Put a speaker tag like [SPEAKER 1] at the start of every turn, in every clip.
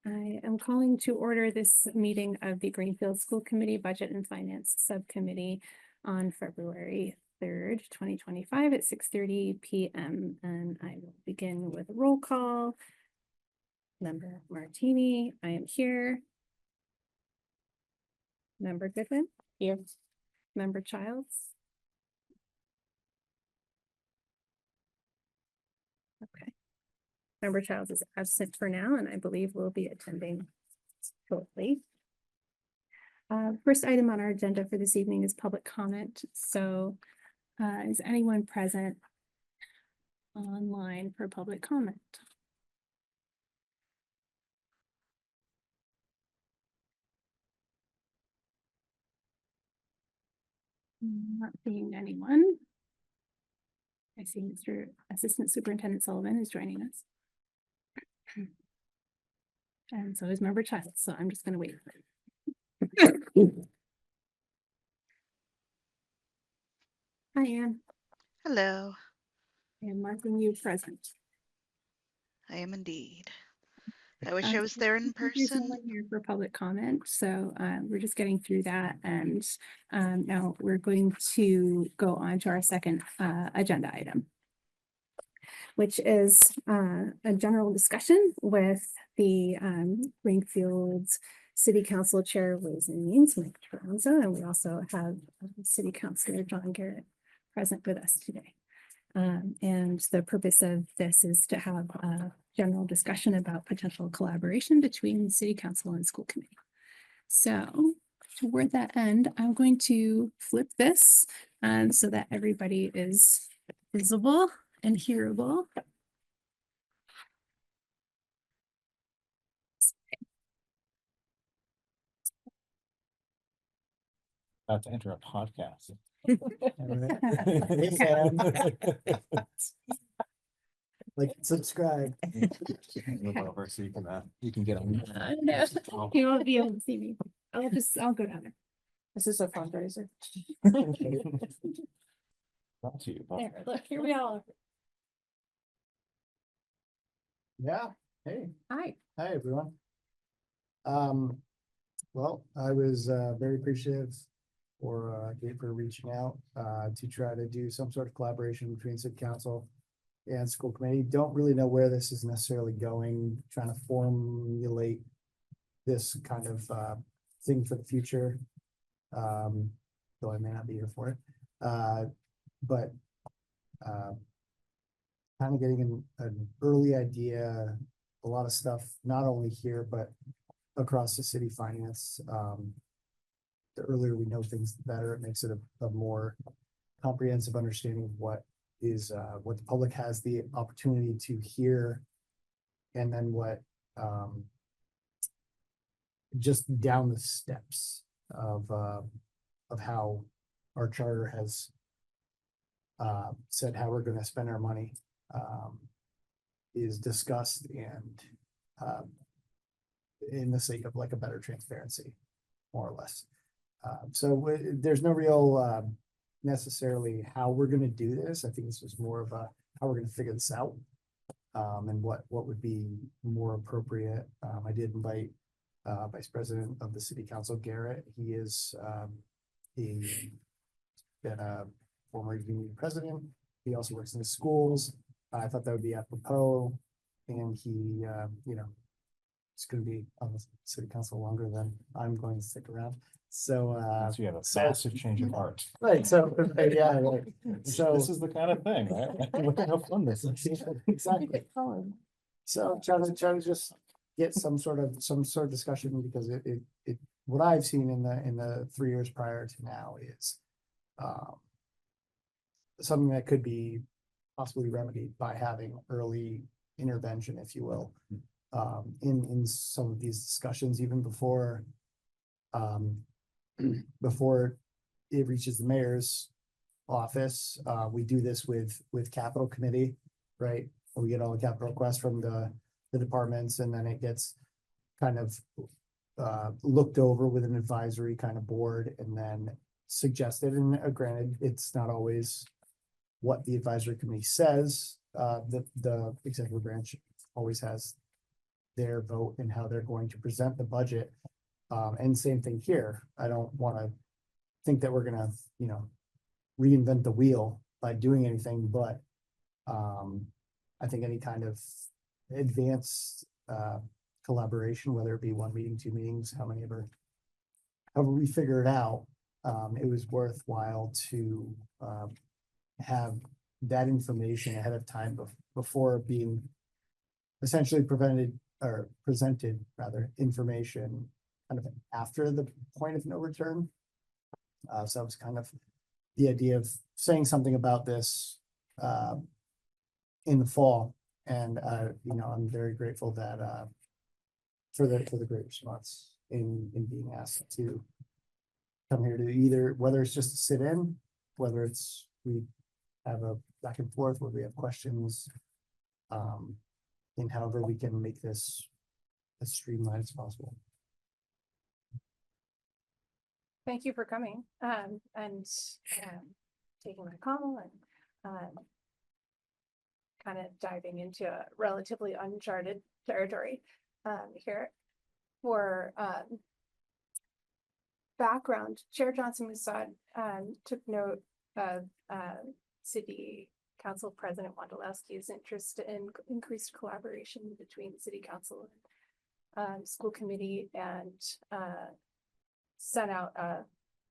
[SPEAKER 1] I am calling to order this meeting of the Greenfield School Committee Budget and Finance Subcommittee on February 3rd, 2025 at 6:30 p.m. And I will begin with a roll call. Member Martini, I am here. Member Goodwin? Here. Member Childs? Okay. Member Childs is absent for now, and I believe will be attending shortly. First item on our agenda for this evening is public comment. So is anyone present online for public comment? Not seeing anyone. I see Mr. Assistant Superintendent Sullivan is joining us. And so is Member Childs, so I'm just going to wait for him. Hi, Anne.
[SPEAKER 2] Hello,
[SPEAKER 1] I am marking you present.
[SPEAKER 2] I am indeed. I wish I was there in
[SPEAKER 1] There's
[SPEAKER 2] person.
[SPEAKER 1] no one here for public comment, so we're just getting through that, and now we're going to go on to our second agenda item, which is a general discussion with the Greenfield City Council Chair Ways and Means, Mike Toronzo, and we also have City Councilor John Garrett present with us today. And the purpose of this is to have a general discussion about potential collaboration between City Council and School Committee. So toward that end, I'm going to flip this so that everybody is visible and hearable.
[SPEAKER 3] About to enter a podcast.
[SPEAKER 4] Like, subscribe.
[SPEAKER 3] Move over so you can get on.
[SPEAKER 1] No, you won't be able to see me. I'll go down there. This is a fundraiser.
[SPEAKER 3] Not to you, but
[SPEAKER 1] There, look, here we all
[SPEAKER 4] Yeah, hey,
[SPEAKER 1] are. Hi.
[SPEAKER 4] hi, everyone. Well, I was very appreciative for Gabe for reaching out to try to do some sort of collaboration between City Council and School Committee. Don't really know where this is necessarily going, trying to formulate this kind of thing for the future. Though I may not be here for it. But kind of getting an early idea, a lot of stuff, not only here, but across the city finance. The earlier we know things, the better. It makes it a more comprehensive understanding of what the public has the opportunity to hear, and then what just down the steps of how our charter has said how we're going to spend our money is discussed, and in the sake of like a better transparency, more or less. So there's no real necessarily how we're going to do this. I think this was more of a how we're going to figure this out, and what would be more appropriate. I did invite Vice President of the City Council, Garrett. He is he's been a former union president. He also works in the schools. I thought that would be apropos, and he, it's going to be on the City Council longer than I'm going to stick around. So,
[SPEAKER 3] so you have a massive change of heart.
[SPEAKER 4] right. So, yeah, right. So
[SPEAKER 3] This is the kind of thing, right? Look at how fun this is.
[SPEAKER 4] exactly. So trying to just get some sort of discussion, because it what I've seen in the 3 years prior to now is something that could be possibly remedied by having early intervention, if you will, in some of these discussions, even before before it reaches the mayor's office. We do this with capital committee, right? We get all the capital requests from the departments, and then it gets kind of looked over with an advisory kind of board, and then suggested. And granted, it's not always what the advisory committee says. The executive branch always has their vote and how they're going to present the budget. And same thing here. I don't want to think that we're gonna, reinvent the wheel by doing anything, but I think any kind of advanced collaboration, whether it be one meeting, two meetings, however we figure it out, it was worthwhile to have that information ahead of time before being essentially presented rather information kind of after the point of no return. So it was kind of the idea of saying something about this in the fall. And I'm very grateful that for the great response in being asked to come here to either, whether it's just to sit in, whether it's we have a back and forth where we have questions, and however we can make this as streamlined as possible.
[SPEAKER 1] Thank you for coming, and taking my call and kind of diving into a relatively uncharted territory here. For background, Chair Johnson-Musad took note of City Council President Wondolowski's interest in increased collaboration between City Council and School Committee, and sent out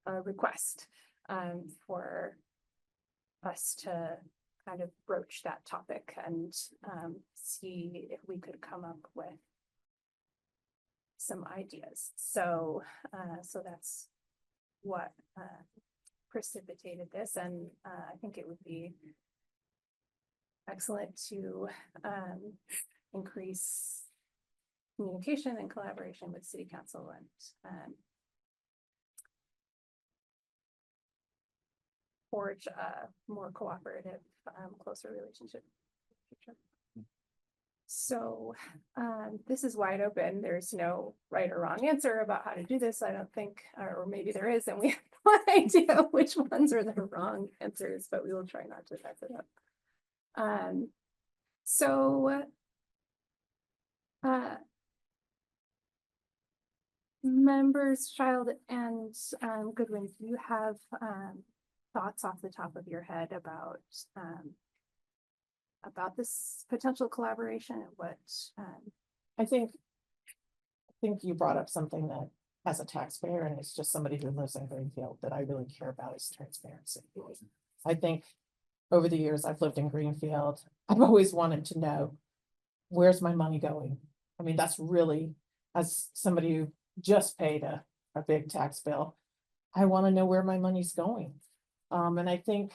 [SPEAKER 1] a request for us to kind of broach that topic and see if we could come up with some ideas. So that's what precipitated this, and I think it would be excellent to increase communication and collaboration with City Council and forge a more cooperative, closer relationship in the future. So this is wide open. There's no right or wrong answer about how to do this, I don't think, or maybe there is, and we have no idea which ones are the wrong answers, but we will try not to mess it up. Members Child and Goodwin, do you have thoughts off the top of your head about this potential collaboration and what
[SPEAKER 5] I think you brought up something that, as a taxpayer, and it's just somebody who lives in Greenfield, that I really care about is transparency. I think over the years I've lived in Greenfield, I've always wanted to know, where's my money going? I mean, that's really, as somebody who just paid a big tax bill, I want to know where my money's going. And I think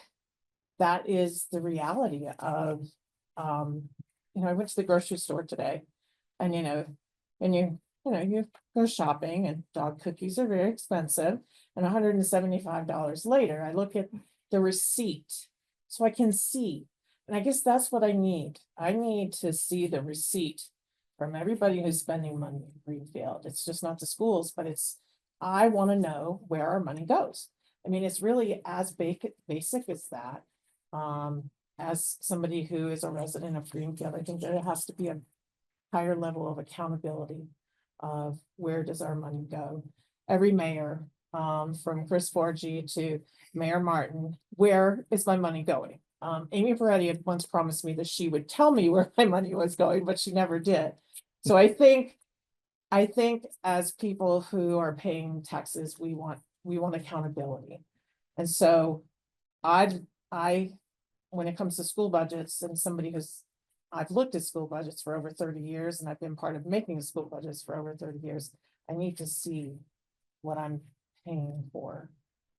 [SPEAKER 5] that is the reality of, I went to the grocery store today, and you go shopping, and dog cookies are very expensive, and $175 later, I look at the receipt so I can see. And I guess that's what I need. I need to see the receipt from everybody who's spending money in Greenfield. It's just not the schools, but I want to know where our money goes. I mean, it's really as basic as that. As somebody who is a resident of Greenfield, I think there has to be a higher level of accountability of where does our money go. Every mayor, from Chris Forgy to Mayor Martin, where is my money going? Amy Peretti had once promised me that she would tell me where my money was going, but she never did. So I think as people who are paying taxes, we want accountability. And so when it comes to school budgets, and somebody I've looked at school budgets for over 30 years, and I've been part of making school budgets for over 30 years, I need to see what I'm paying for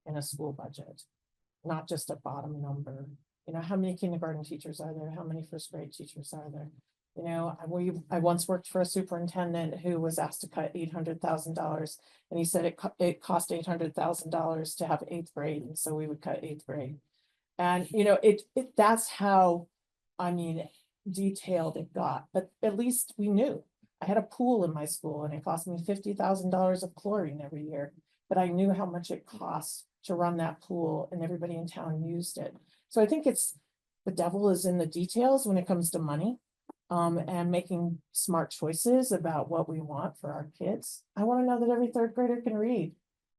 [SPEAKER 5] in a school budget, not just a bottom number. How many kindergarten teachers are there? How many first grade teachers are there? I once worked for a superintendent who was asked to cut $800,000, and he said it cost $800,000 to have 8th grade, and so we would cut 8th grade. And that's how, detailed it got. But at least we knew. I had a pool in my school, and it cost me $50,000 of chlorine every year, but I knew how much it cost to run that pool, and everybody in town used it. So I think the devil is in the details when it comes to money. and making smart choices about what we want for our kids. I want to know that every third grader can read.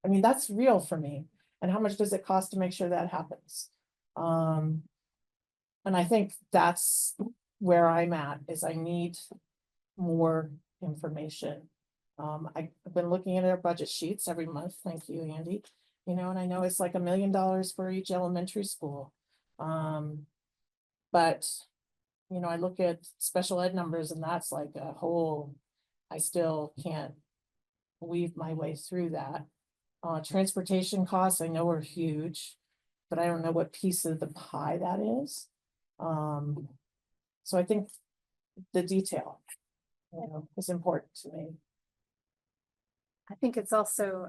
[SPEAKER 5] I mean, that's real for me. And how much does it cost to make sure that happens? And I think that's where I'm at, is I need more information. I've been looking at our budget sheets every month. Thank you, Andy. You know, and I know it's like $1 million for each elementary school. But, you know, I look at special ed numbers and that's like a whole, I still can't weave my way through that. Transportation costs, I know are huge, but I don't know what piece of the pie that is. So I think the detail, you know, is important to me.
[SPEAKER 1] I think it's also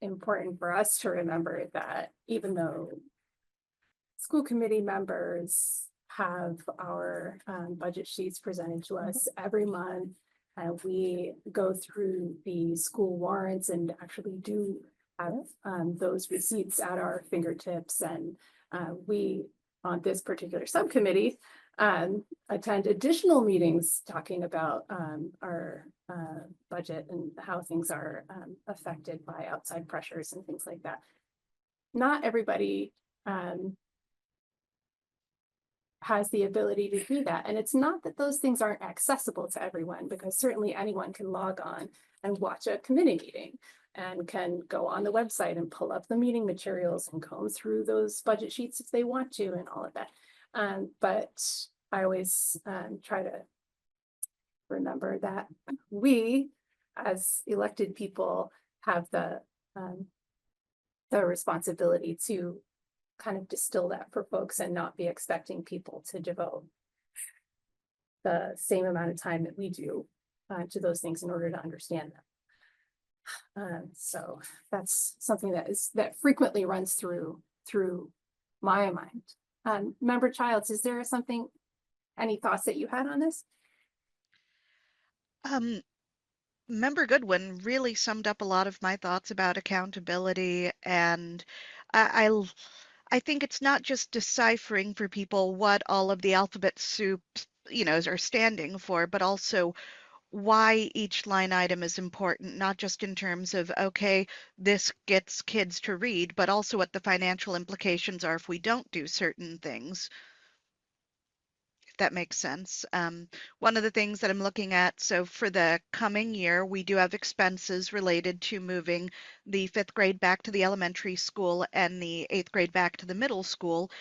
[SPEAKER 1] important for us to remember that even though school committee members have our budget sheets presented to us every month, we go through the school warrants and actually do have those receipts at our fingertips. And we, on this particular subcommittee, attend additional meetings talking about our budget and how things are affected by outside pressures and things like that. Not everybody has the ability to do that. And it's not that those things aren't accessible to everyone, because certainly anyone can log on and watch a committee meeting and can go on the website and pull up the meeting materials and comb through those budget sheets if they want to and all of that. But I always try to remember that we, as elected people, have the responsibility to kind of distill that for folks and not be expecting people to devote the same amount of time that we do to those things in order to understand them. So that's something that frequently runs through my mind. Member Childs, is there any thoughts that you had on this?
[SPEAKER 2] Member Goodwin really summed up a lot of my thoughts about accountability, and I think it's not just deciphering for people what all of the alphabet soup, are standing for, but also why each line item is important, not just in terms of, okay, this gets kids to read, but also what the financial implications are if we don't do certain things. That makes sense. One of the things that I'm looking at, so for the coming year, we do have expenses related to moving the 5th grade back to the elementary school and the 8th grade back to the middle school.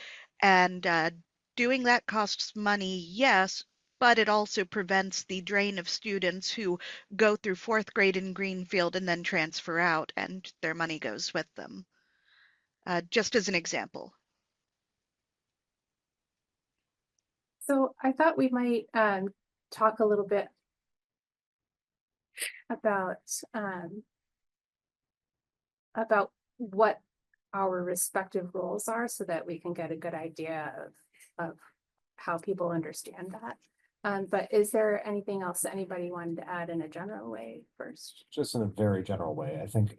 [SPEAKER 2] And doing that costs money, yes, but it also prevents the drain of students who go through 4th grade in Greenfield and then transfer out, and their money goes with them. Just as an example.
[SPEAKER 1] So I thought we might talk a little bit about what our respective roles are, so that we can get a good idea of how people understand that. But is there anything else that anybody wanted to add in a general way first?
[SPEAKER 3] Just in a very general way, I think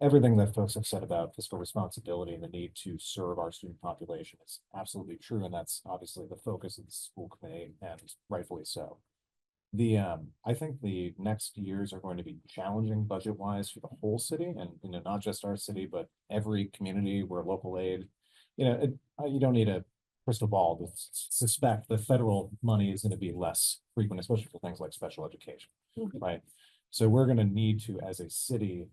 [SPEAKER 3] everything that folks have said about fiscal responsibility and the need to serve our student population is absolutely true. And that's obviously the focus of the school committee, and rightfully so. I think the next years are going to be challenging budget wise for the whole city, and not just our city, but every community where local aid, you don't need a crystal ball to suspect the federal money is going to be less frequent, especially for things like special education, right? So we're going to need to, as a city,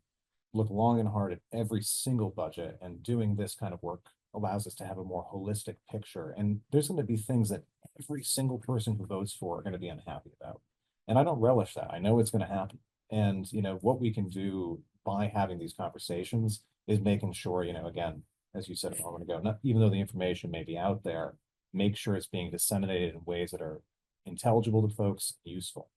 [SPEAKER 3] look long and hard at every single budget, and doing this kind of work allows us to have a more holistic picture. And there's going to be things that every single person who votes for are going to be unhappy about. And I don't relish that. I know it's going to happen. And, what we can do by having these conversations is making sure, again, as you said a moment ago, even though the information may be out there, make sure it's being disseminated in ways that are intelligible to folks, useful.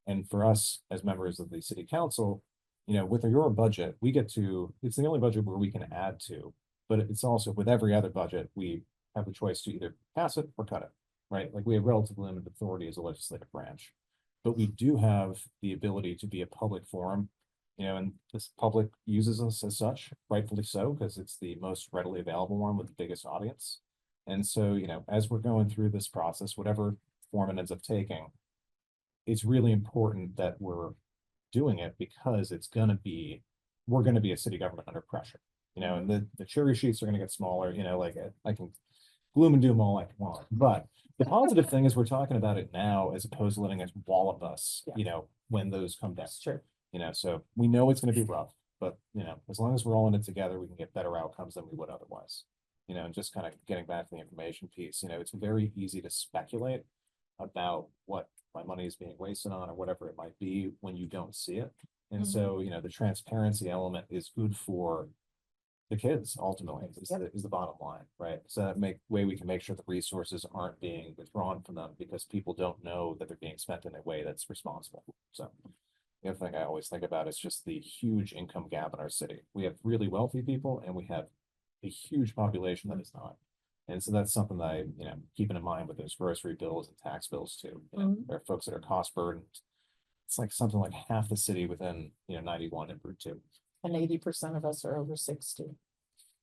[SPEAKER 3] And for us as members of the city council, with your budget, it's the only budget where we can add to, but it's also with every other budget, we have the choice to either pass it or cut it, right? Like we have relatively limited authority as a legislative branch, but we do have the ability to be a public forum, and this public uses us as such, rightfully so, because it's the most readily available one with the biggest audience. And so, as we're going through this process, whatever form it ends up taking, it's really important that we're doing it because we're gonna be a city government under pressure. You know, and the cherry sheets are gonna get smaller, you know, like I can gloom and doom all I want, but the positive thing is we're talking about it now as opposed to letting it wallop us, you know, when those come down.
[SPEAKER 5] Sure.
[SPEAKER 3] You know, so we know it's gonna be rough, but you know, as long as we're all in it together, we can get better outcomes than we would otherwise. You know, and just kind of getting back to the information piece, you know, it's very easy to speculate about what my money is being wasted on or whatever it might be when you don't see it. And so, you know, the transparency element is good for the kids ultimately is the bottom line, right? So that way we can make sure the resources aren't being withdrawn from them because people don't know that they're being spent in a way that's responsible. So the other thing I always think about is just the huge income gap in our city. We have really wealthy people and we have a huge population that is not. And so that's something that I, you know, keeping in mind with those grocery bills and tax bills too. You know, there are folks that are cost burdened. It's like something like half the city within, you know, 91 and Route 2.
[SPEAKER 5] And 80% of us are over 60.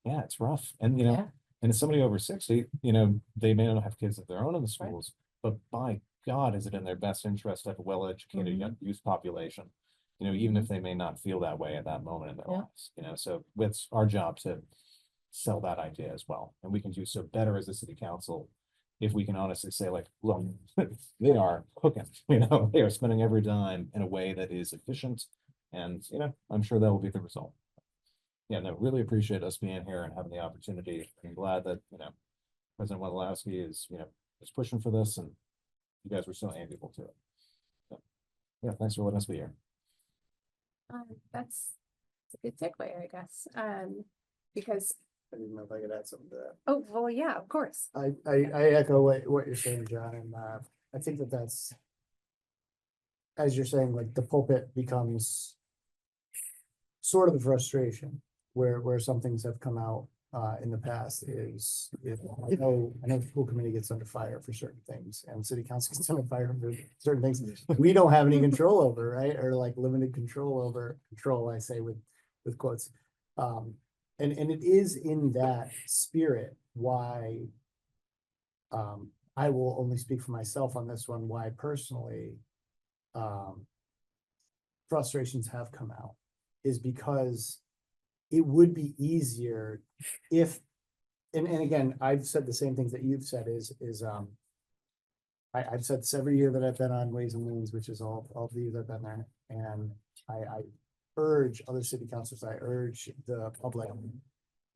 [SPEAKER 3] Yeah, it's rough. And, you know,
[SPEAKER 5] Yeah.
[SPEAKER 3] and somebody over 60, you know, they may not have kids of their own in the schools, but by God, is it in their best interest to have a well-educated young youth population? You know, even if they may not feel that way at that moment in their lives, you know, so it's our job to sell that idea as well. And we can do so better as a city council if we can honestly say like, look, they are cooking, you know, they are spending every dime in a way that is efficient. And, you know, I'm sure that will be the result. Yeah, no, really appreciate us being here and having the opportunity. I'm glad that, you know, President Wondolowski is, you know, is pushing for this and you guys were so amiable to it. So, yeah, thanks for letting us be here.
[SPEAKER 1] That's a good segue, I guess, because,
[SPEAKER 4] I didn't know if I could add something to that.
[SPEAKER 1] oh, well, yeah, of course.
[SPEAKER 4] I echo what you're saying, John, and I think that that's, as you're saying, like the pulpit becomes sort of the frustration where some things have come out in the past is I know the school committee gets under fire for certain things and city council gets under fire for certain things we don't have any control over, right? Or like limited control over I say with quotes. And it is in that spirit why I will only speak for myself on this one, why personally frustrations have come out is because it would be easier if, and again, I've said the same things that you've said I've said this every year that I've been on Ways and Means, which is all the years I've been there. And I urge other city councilors, I urge the public,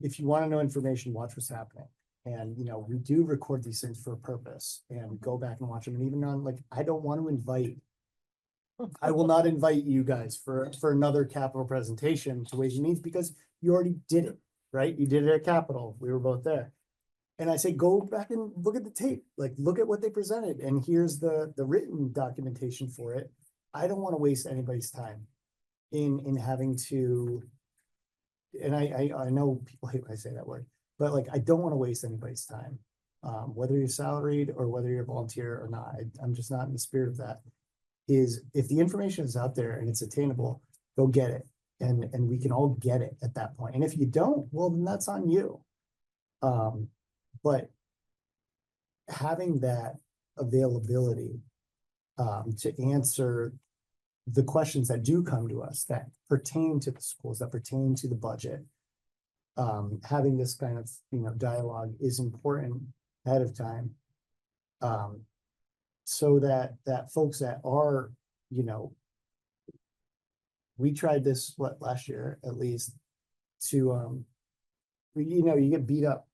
[SPEAKER 4] if you want to know information, watch what's happening. And, you know, we do record these things for a purpose and go back and watch them. And even on like, I will not invite you guys for another capital presentation to Ways and Means because you already did it, right? You did it at Capitol. We were both there. And I say, go back and look at the tape, like look at what they presented. And here's the written documentation for it. I don't want to waste anybody's time in having to, and I know people hate when I say that word, but like, I don't want to waste anybody's time. Whether you're salaried or whether you're a volunteer or not, I'm just not in the spirit of that. Is if the information is out there and it's attainable, go get it. And we can all get it at that point. And if you don't, well, then that's on you. But having that availability to answer the questions that do come to us that pertain to the schools, that pertain to the budget, having this kind of, you know, dialogue is important ahead of time. So that folks that are, you know, we tried this last year at least to you know, you get beat up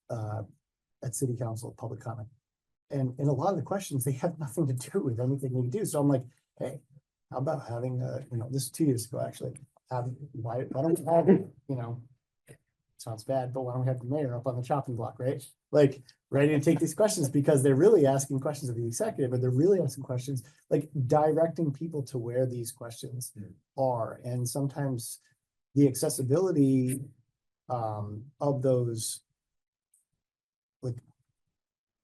[SPEAKER 4] at city council public comment, and a lot of the questions they have nothing to do with anything we do. So I'm like, hey, how about having you know, this is 2 years ago actually, why don't we have, you know, sounds bad, but why don't we have the mayor up on the chopping block, right? Like ready to take these questions because they're really asking questions of the executive, or they're really asking questions, like directing people to where these questions are. And sometimes the accessibility of those, like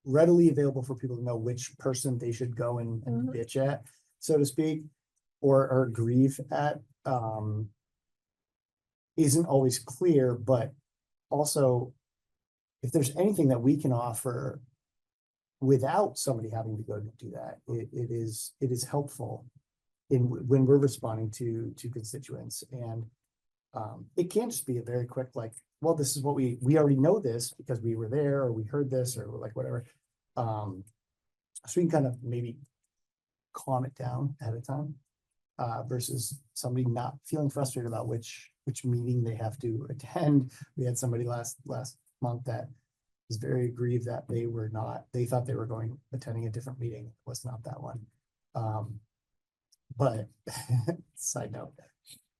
[SPEAKER 4] readily available for people to know which person they should go and bitch at, so to speak, or grieve at, isn't always clear. But also, if there's anything that we can offer without somebody having to go to do that, it is helpful when we're responding to constituents. And it can't just be a very quick, like, well, this is what we already know this because we were there, or we heard this, or like whatever. So we can kind of maybe calm it down ahead of time, versus somebody not feeling frustrated about which meeting they have to attend. We had somebody last month that was very aggrieved that they thought they were attending a different meeting. It was not that one. But side note,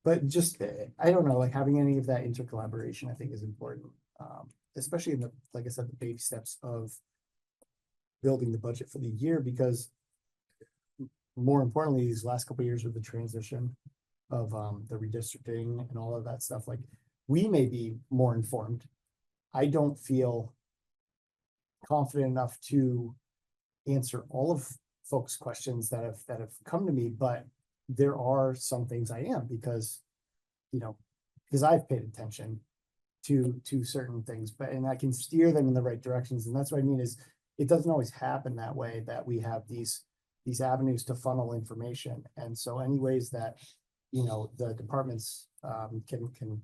[SPEAKER 4] but just, I don't know, like having any of that intercollaboration, I think is important. Especially in like I said, the baby steps of building the budget for the year, because more importantly, these last couple of years with the transition of the redistricting and all of that stuff, like we may be more informed. I don't feel confident enough to answer all of folks' questions that have come to me, but there are some things I am, because I've paid attention to certain things, and I can steer them in the right directions. And that's what I mean is it doesn't always happen that way, that we have these avenues to funnel information. And so any ways that, the departments can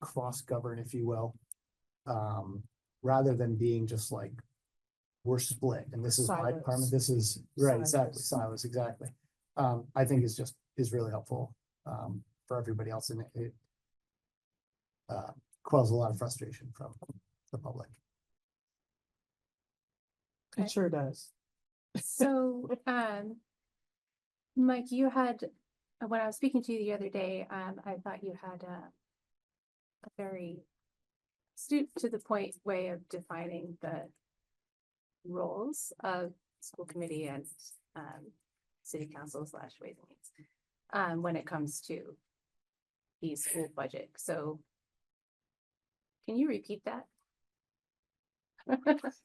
[SPEAKER 4] cross-govern, if you will, rather than being just like, we're split and this is my
[SPEAKER 5] Silos.
[SPEAKER 4] department, this is right, exactly,
[SPEAKER 5] Silos.
[SPEAKER 4] silos, exactly. I think is really helpful for everybody else, and it quells a lot of frustration from the public.
[SPEAKER 5] It sure does.
[SPEAKER 1] So, Mike, you had, when I was speaking to you the other day, I thought you had a very astute to the point way of defining the roles of school committee and city council / ways and means when it comes to the school budget. So can you repeat that?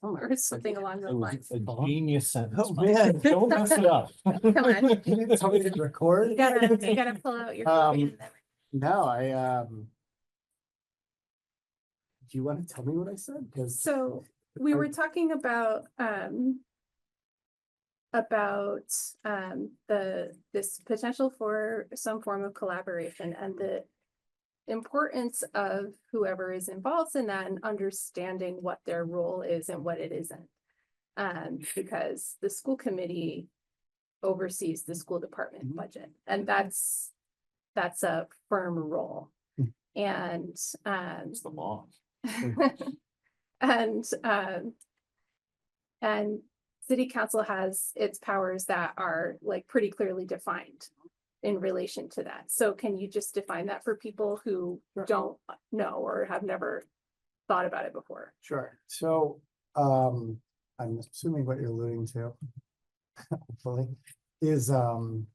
[SPEAKER 1] Or something along
[SPEAKER 3] It
[SPEAKER 1] those lines.
[SPEAKER 3] was a genius sentence.
[SPEAKER 4] Oh,
[SPEAKER 3] Mike.
[SPEAKER 4] man.
[SPEAKER 3] Don't mess it up.
[SPEAKER 1] Come on.
[SPEAKER 4] You didn't tell me to record.
[SPEAKER 1] You gotta pull out your phone and then-
[SPEAKER 4] No, do you want to tell me what I said? Because
[SPEAKER 1] So we were talking about this potential for some form of collaboration and the importance of whoever is involved in that and understanding what their role is and what it isn't. Because the school committee oversees the school department
[SPEAKER 4] Mhm.
[SPEAKER 1] budget, and that's a firm role.
[SPEAKER 4] Mm.
[SPEAKER 1] And
[SPEAKER 3] It's the law.
[SPEAKER 1] and city council has its powers that are like pretty clearly defined in relation to that. So can you just define that for people who don't know or have never thought about it before?
[SPEAKER 4] sure. So I'm assuming what you're alluding to, hopefully, is in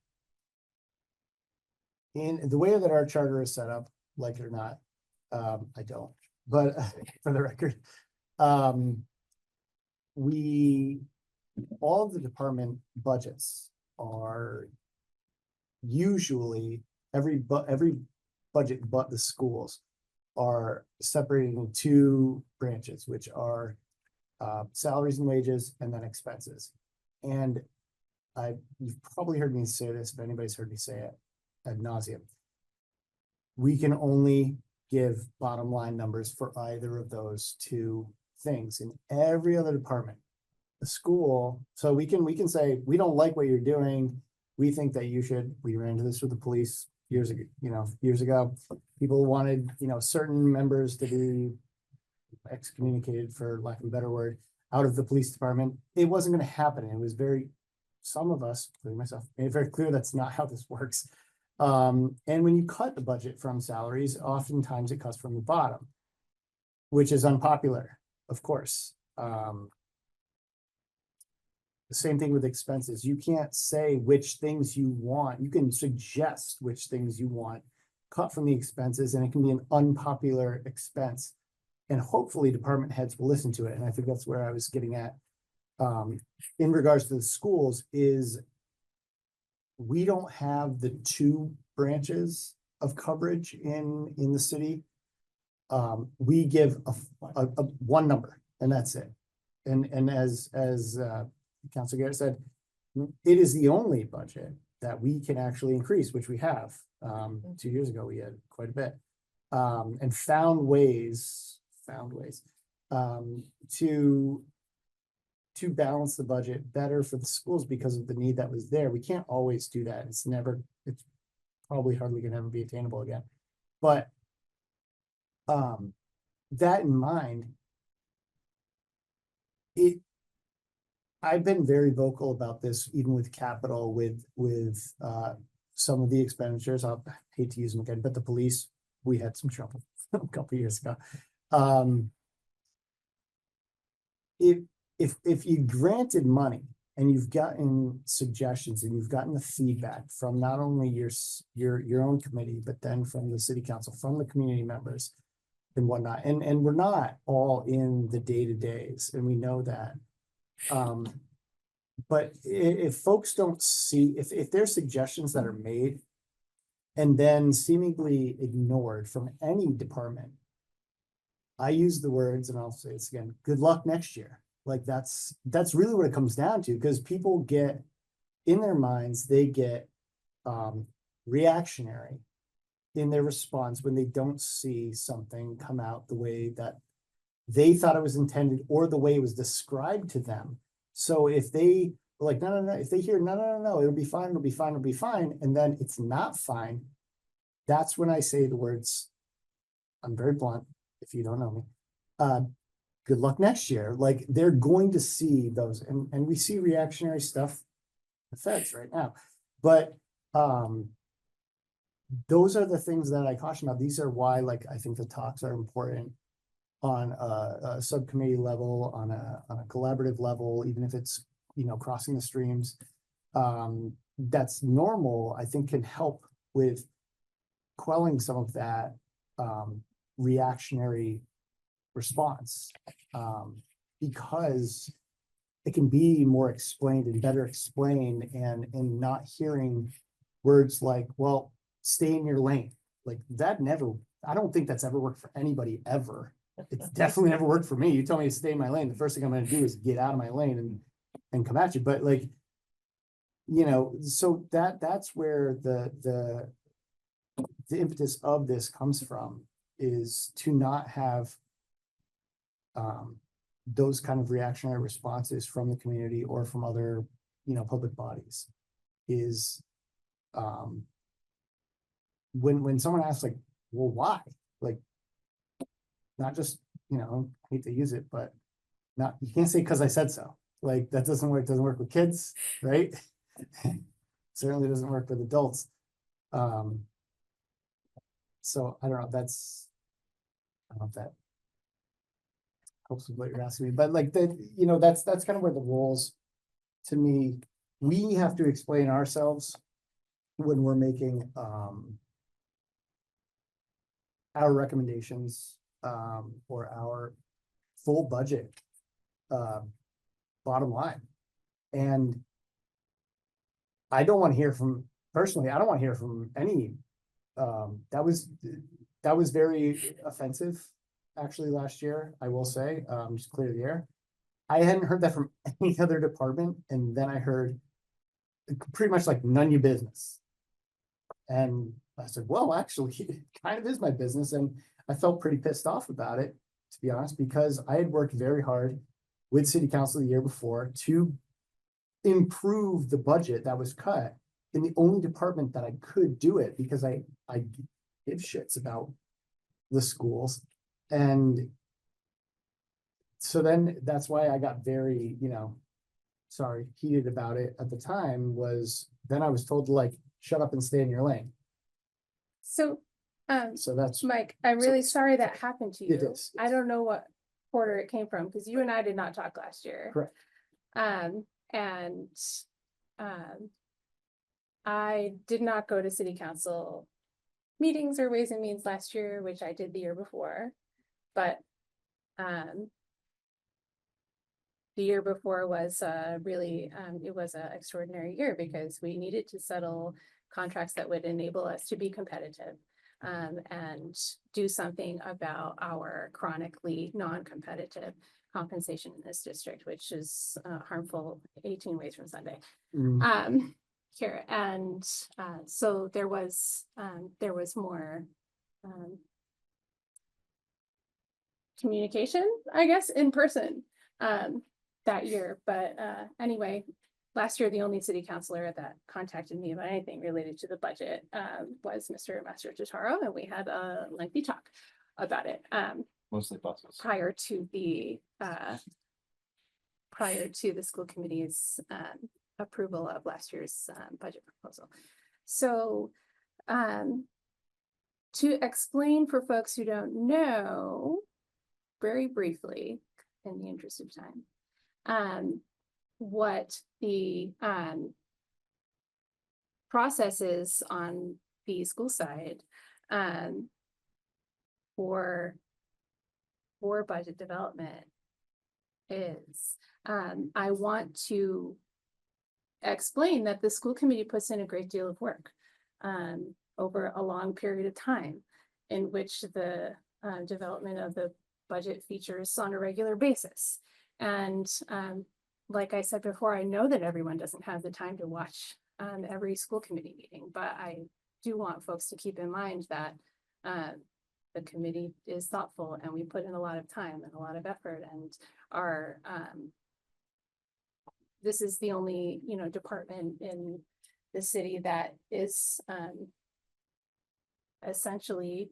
[SPEAKER 4] the way that our charter is set up, like it or not, I don't, but for the record, all of the department budgets are usually every budget but the schools are separated into two branches, which are salaries and wages and then expenses. And you've probably heard me say this, if anybody's heard me say it ad nauseum. We can only give bottom line numbers for either of those two things. In every other department, the school, so we can say, we don't like what you're doing. We think that you should, we ran into this with the police years ago, people wanted, certain members to be excommunicated, for lack of a better word, out of the police department. It wasn't going to happen. It was some of us, including myself, made it very clear that's not how this works. And when you cut the budget from salaries, oftentimes it cuts from the bottom, which is unpopular, of course. The same thing with expenses. You can't say which things you want. You can suggest which things you want cut from the expenses, and it can be an unpopular expense. And hopefully department heads will listen to it. And I think that's where I was getting at. In regards to the schools, is we don't have the two branches of coverage in the city. We give a one number, and that's it. And as Councilor Garrett said, it is the only budget that we can actually increase, which we have. 2 years ago, we had quite a bit. And found ways to balance the budget better for the schools because of the need that was there. We can't always do that. It's probably hardly gonna ever be attainable again. But that in mind, I've been very vocal about this, even with capital, with some of the expenditures. I hate to use them again, but the police, we had some trouble a couple years ago. If you granted money and you've gotten suggestions and you've gotten the feedback from not only your own committee, but then from the city council, from the community members and whatnot, and we're not all in the day-to-days, and we know that. But if folks don't see, if there's suggestions that are made and then seemingly ignored from any department, I use the words, and I'll say this again, good luck next year. Like that's really what it comes down to, because people get in their minds, they get reactionary in their response when they don't see something come out the way that they thought it was intended or the way it was described to them. So if they like, no, if they hear, no, it'll be fine, and then it's not fine, that's when I say the words, I'm very blunt, if you don't know me, good luck next year. Like they're going to see those, and we see reactionary stuff in the feds right now. But those are the things that I caution about. These are why, like, I think the talks are important on a subcommittee level, on a collaborative level, even if it's, crossing the streams. That's normal, I think, can help with quelling some of that reactionary response, because it can be more explained and better explained, and not hearing words like, well, stay in your lane. Like that I don't think that's ever worked for anybody ever. It's definitely never worked for me. You tell me to stay in my lane, the first thing I'm going to do is get out of my lane and come at you. But like, so that's where the impetus of this comes from, is to not have those kind of reactionary responses from the community or from other, public bodies. Is when someone asks, like, well, why? Like, not just, I hate to use it, but you can't say because I said so. Like that doesn't work. Doesn't work with kids, right? Certainly doesn't work with adults. So I don't know. I don't know if that helps with what you're asking me, but like that's kind of where the roles, to me, we have to explain ourselves when we're making our recommendations or our full budget bottom line. And I don't want to hear from, personally, I don't want to hear from any, that was very offensive actually last year, I will say, just clear the air. I hadn't heard that from any other department, and then I heard pretty much like none of your business. And I said, well, actually, it kind of is my business. And I felt pretty pissed off about it, to be honest, because I had worked very hard with city council the year before to improve the budget that was cut in the only department that I could do it, because I give shits about the schools. And so then that's why I got very, heated about it at the time. Was then I was told to like, shut up and stay in your lane.
[SPEAKER 1] So
[SPEAKER 4] that's,
[SPEAKER 1] Mike, I'm really sorry that happened to you.
[SPEAKER 4] It is,
[SPEAKER 1] I
[SPEAKER 4] yes.
[SPEAKER 1] don't know what quarter it came from, because you and I did not talk last year.
[SPEAKER 4] Correct.
[SPEAKER 1] I did not go to city council meetings or Ways and Means last year, which I did the year before. But the year before was really, it was an extraordinary year, because we needed to settle contracts that would enable us to be competitive and do something about our chronically non-competitive compensation in this district, which is harmful 18 ways from Sunday.
[SPEAKER 4] Mm.
[SPEAKER 1] Here, and so there was more communication, I guess, in person that year. But anyway, last year, the only city councilor that contacted me about anything related to the budget was Mr. Master Totaro, and we had a lengthy talk about it
[SPEAKER 3] Mostly buses.
[SPEAKER 1] prior to the school committee's approval of last year's budget proposal. So to explain for folks who don't know, very briefly, in the interest of time, what the process is on the school side for budget development is, I want to explain that the school committee puts in a great deal of work over a long period of time, in which the development of the budget features on a regular basis. And like I said before, I know that everyone doesn't have the time to watch every school committee meeting, but I do want folks to keep in mind that the committee is thoughtful, and we put in a lot of time and a lot of effort, and our this is the only, department in the city that is essentially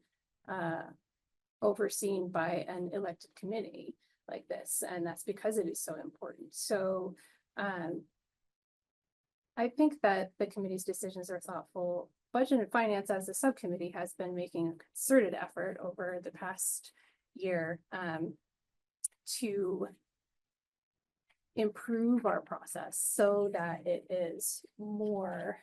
[SPEAKER 1] overseen by an elected committee like this, and that's because it is so important. So I think that the committee's decisions are thoughtful. Budget and Finance as a subcommittee has been making a concerted effort over the past year to improve our process so that it is more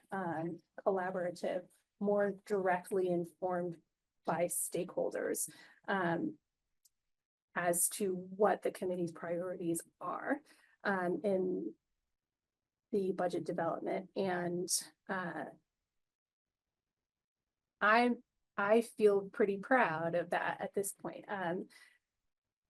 [SPEAKER 1] collaborative, more directly informed by stakeholders as to what the committee's priorities are in the budget development. And I feel pretty proud of that at this point.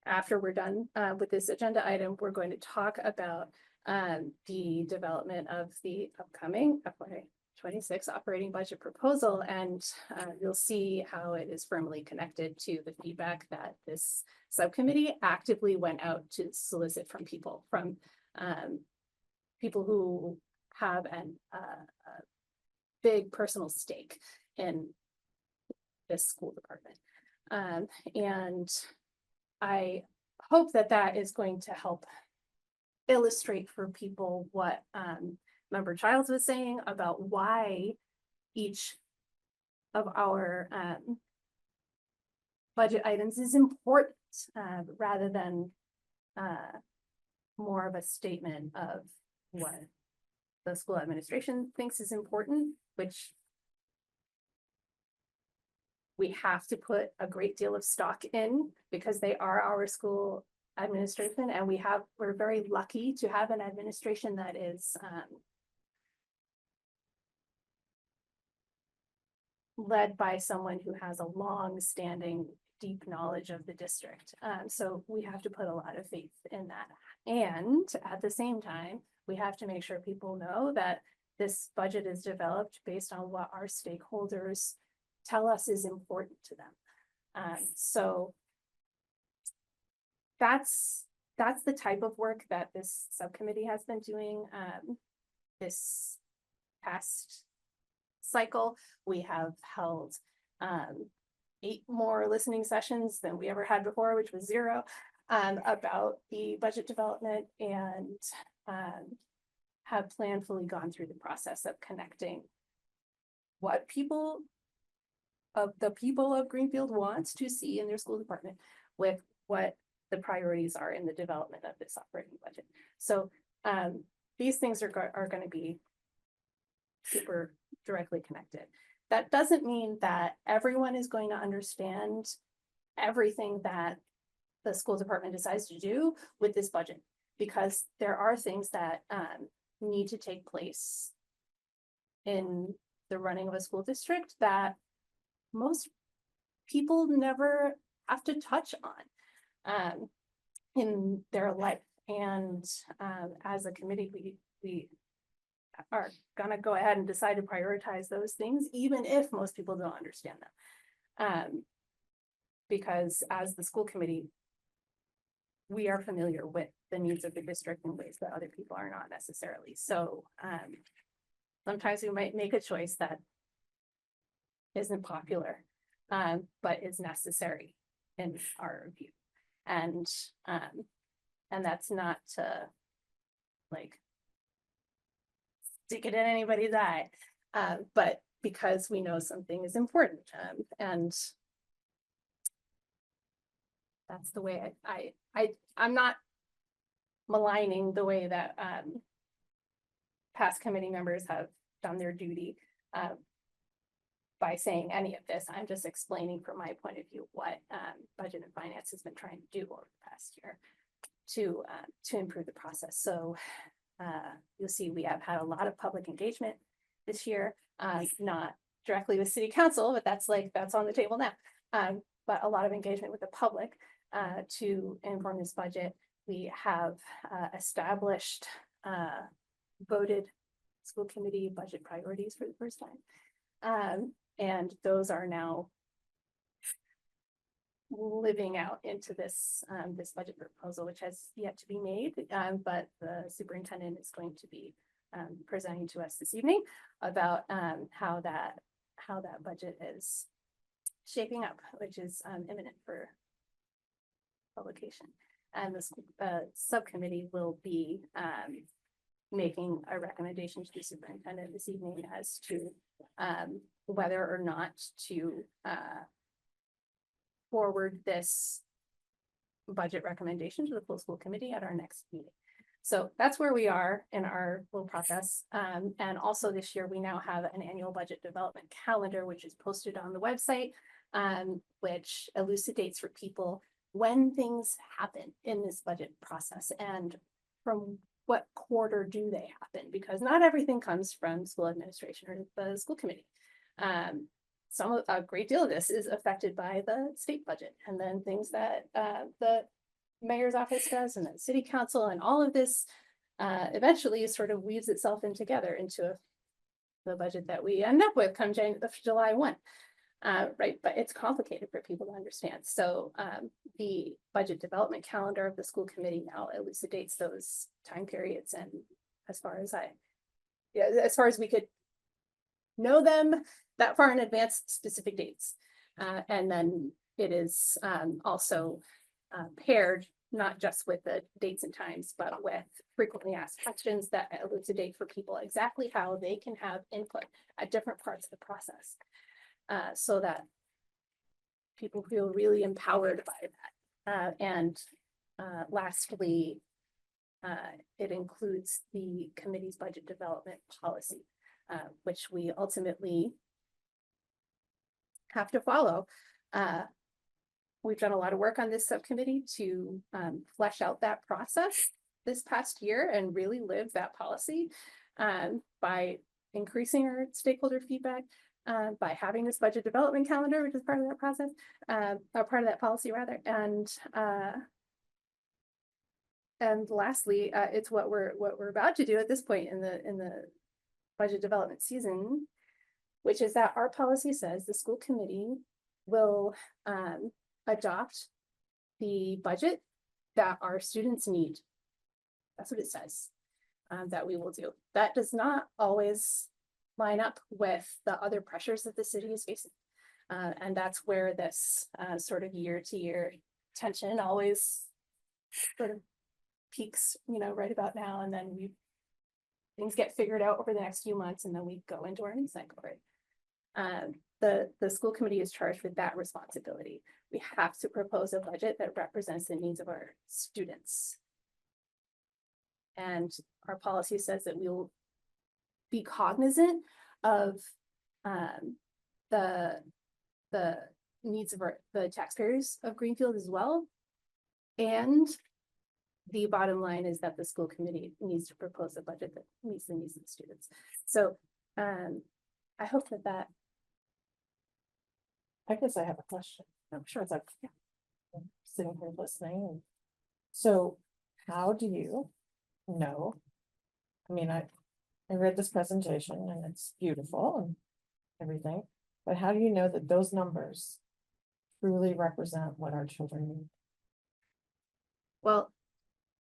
[SPEAKER 1] After we're done with this agenda item, we're going to talk about the development of the upcoming FY26 operating budget proposal, and you'll see how it is firmly connected to the feedback that this subcommittee actively went out to solicit from people who have a big personal stake in this school department. And I hope that that is going to help illustrate for people what Member Childs was saying about why each of our budget items is important, rather than more of a statement of what the school administration thinks is important, which we have to put a great deal of stock in because they are our school administration, and we're very lucky to have an administration that is led by someone who has a long-standing, deep knowledge of the district. So we have to put a lot of faith in that. And at the same time, we have to make sure people know that this budget is developed based on what our stakeholders tell us is important to them. So that's the type of work that this subcommittee has been doing this past cycle. We have held 8 more listening sessions than we ever had before, which was 0, about the budget development, and have planfully gone through the process of connecting what the people of Greenfield wants to see in their school department with what the priorities are in the development of this operating budget. So these things are going to be super directly connected. That doesn't mean that everyone is going to understand everything that the school department decides to do with this budget, because there are things that need to take place in the running of a school district that most people never have to touch on. in their life. And as a committee, we are gonna go ahead and decide to prioritize those things, even if most people don't understand them. Because as the school committee, we are familiar with the needs of the district in ways that other people are not necessarily. So sometimes we might make a choice that isn't popular, but is necessary in our view. And that's not to like stick it in anybody's eye, but because we know something is important, and that's the way I'm not maligning the way that past committee members have done their duty by saying any of this. I'm just explaining from my point of view what budget and finance has been trying to do over the past year to improve the process. So you'll see we have had a lot of public engagement this year, not directly with city council, but that's on the table now. But a lot of engagement with the public to inform this budget. We have established voted school committee budget priorities for the first time. And those are now living out into this this budget proposal, which has yet to be made, but the superintendent is going to be presenting to us this evening about how that budget is shaping up, which is imminent for publication. And the subcommittee will be making a recommendation to the superintendent this evening as to whether or not to forward this budget recommendation to the full school committee at our next meeting. So that's where we are in our little process. And also this year, we now have an annual budget development calendar, which is posted on the website, which elucidates for people when things happen in this budget process and from what quarter do they happen, because not everything comes from school administration or the school committee. A great deal of this is affected by the state budget, and then things that the mayor's office does, and the city council, and all of this eventually sort of weaves itself in together into the budget that we end up with come July 1. Right, but it's complicated for people to understand. So the budget development calendar of the school committee now elucidates those time periods, and as far as we could know them that far in advance, specific dates. And then it is also paired not just with the dates and times, but with frequently asked questions that elucidate for people exactly how they can have input at different parts of the process. So that people feel really empowered by that. And lastly, it includes the committee's budget development policy, which we ultimately have to follow. We've done a lot of work on this subcommittee to flesh out that process this past year and really live that policy by increasing our stakeholder feedback, by having this budget development calendar, which is part of that process, or part of that policy rather. And lastly, it's what we're about to do at this point in the budget development season, which is that our policy says the school committee will adopt the budget that our students need. That's what it says that we will do. That does not always line up with the other pressures that the city is facing. And that's where this sort of year-to-year tension always sort of peaks, right about now. And then things get figured out over the next few months, and then we go into our new cycle, right? The school committee is charged with that responsibility. We have to propose a budget that represents the needs of our students. And our policy says that we will be cognizant of the needs of the taxpayers of Greenfield as well. And the bottom line is that the school committee needs to propose a budget that meets the needs of the students. So I hope that
[SPEAKER 5] I guess I have a question.
[SPEAKER 1] I'm sure
[SPEAKER 5] As I'm sitting here listening. So how do you know? I mean, I read this presentation and it's beautiful and everything, but how do you know that those numbers truly represent what our children need?
[SPEAKER 1] Well,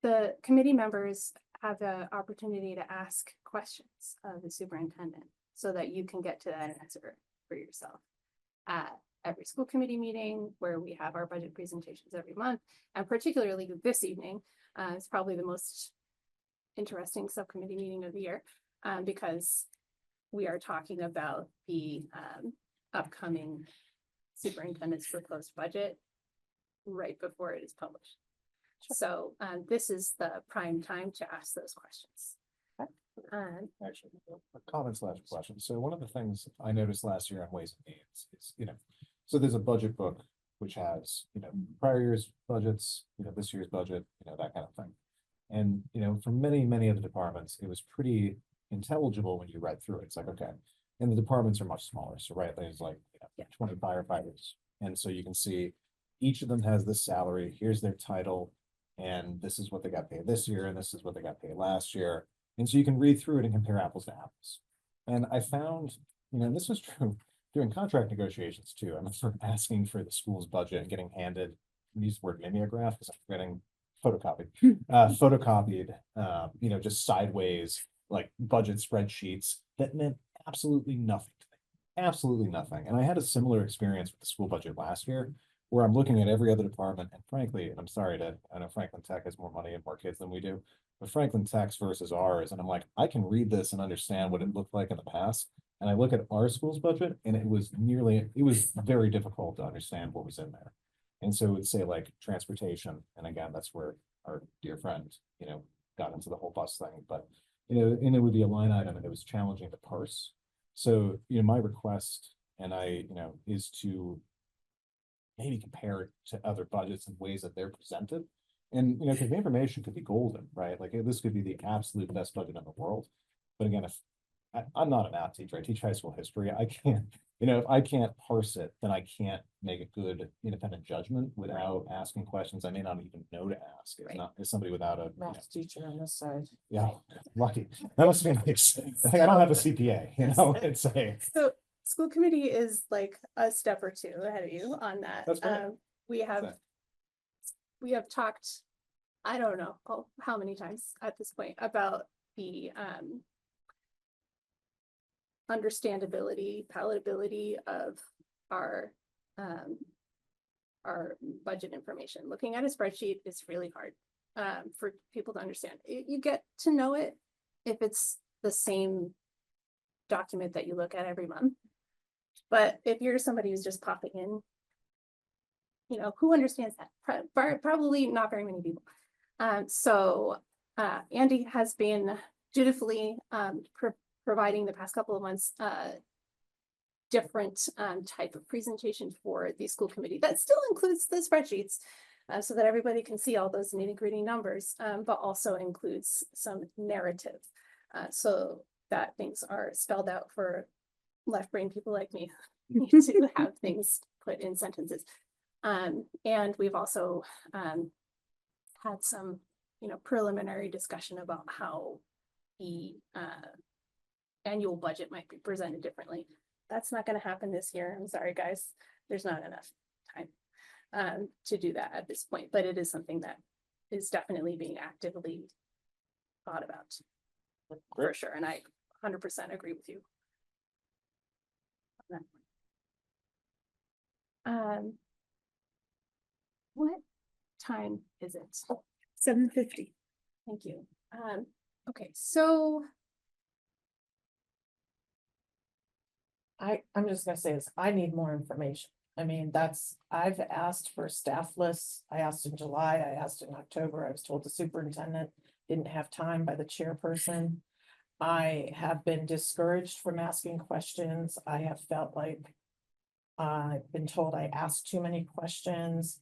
[SPEAKER 1] the committee members have the opportunity to ask questions of the superintendent so that you can get to that answer for yourself. At every school committee meeting where we have our budget presentations every month, and particularly this evening, is probably the most interesting subcommittee meeting of the year, because we are talking about the upcoming superintendent's proposed budget right before it is published. So this is the prime time to ask those questions.
[SPEAKER 3] Actually, a comment slash question. So one of the things I noticed last year on Ways and Means is, so there's a budget book which has, prior year's budgets, this year's budget, that kind of thing. And, for many, many of the departments, it was pretty intelligible when you read through it. It's like, okay, and the departments are much smaller. So right, there's like 20 firefighters. And so you can see each of them has this salary, here's their title, and this is what they got paid this year, and this is what they got paid last year. And so you can read through it and compare apples to apples. And I found, and this was true during contract negotiations too. I'm sort of asking for the school's budget and getting handed, use the word mimeograph because I'm forgetting photocopied, just sideways, like budget spreadsheets that meant absolutely nothing to me. Absolutely nothing. And I had a similar experience with the school budget last year, where I'm looking at every other department, and frankly, I'm sorry I know Franklin Tech has more money and more kids than we do, but Franklin Tech's versus ours, and I'm like, I can read this and understand what it looked like in the past. And I look at our school's budget, and it was very difficult to understand what was in there. And so it would say like transportation, and again, that's where our dear friend, got into the whole bus thing, but and it would be a line item and it was challenging to parse. So, my request, and is to maybe compare it to other budgets and ways that they're presented. And, because the information could be golden, right? Like this could be the absolute best budget in the world. But again, if I'm not a math teacher, I teach high school history. I can't, if I can't parse it, then I can't make a good independent judgment without asking questions I may not even know to ask. It's not, as somebody without a
[SPEAKER 5] Math teacher on this side.
[SPEAKER 3] yeah, lucky. That must be nice. I don't have a CPA, it's a.
[SPEAKER 1] So school committee is like a step or two ahead of you on that.
[SPEAKER 3] That's great.
[SPEAKER 1] We have talked, I don't know how many times at this point about the understandability, palatability of our budget information. Looking at a spreadsheet is really hard for people to understand. You get to know it if it's the same document that you look at every month. But if you're somebody who's just popping in, who understands that? Probably not very many people. So Andy has been dutifully providing the past couple of months different type of presentation for the school committee that still includes the spreadsheets so that everybody can see all those nitty-gritty numbers, but also includes some narrative so that things are spelled out for left brain people like me to have things put in sentences. And we've also had some, preliminary discussion about how the annual budget might be presented differently. That's not going to happen this year. I'm sorry, guys. There's not enough time to do that at this point, but it is something that is definitely being actively thought about for sure. And I 100% agree with you on that. What time is it? 7:50. Thank you. Okay, so
[SPEAKER 5] I'm just gonna say this, I need more information. I mean, I've asked for staff lists. I asked in July, I asked in October. I was told the superintendent didn't have time by the chairperson. I have been discouraged from asking questions. I have felt like I've been told I asked too many questions.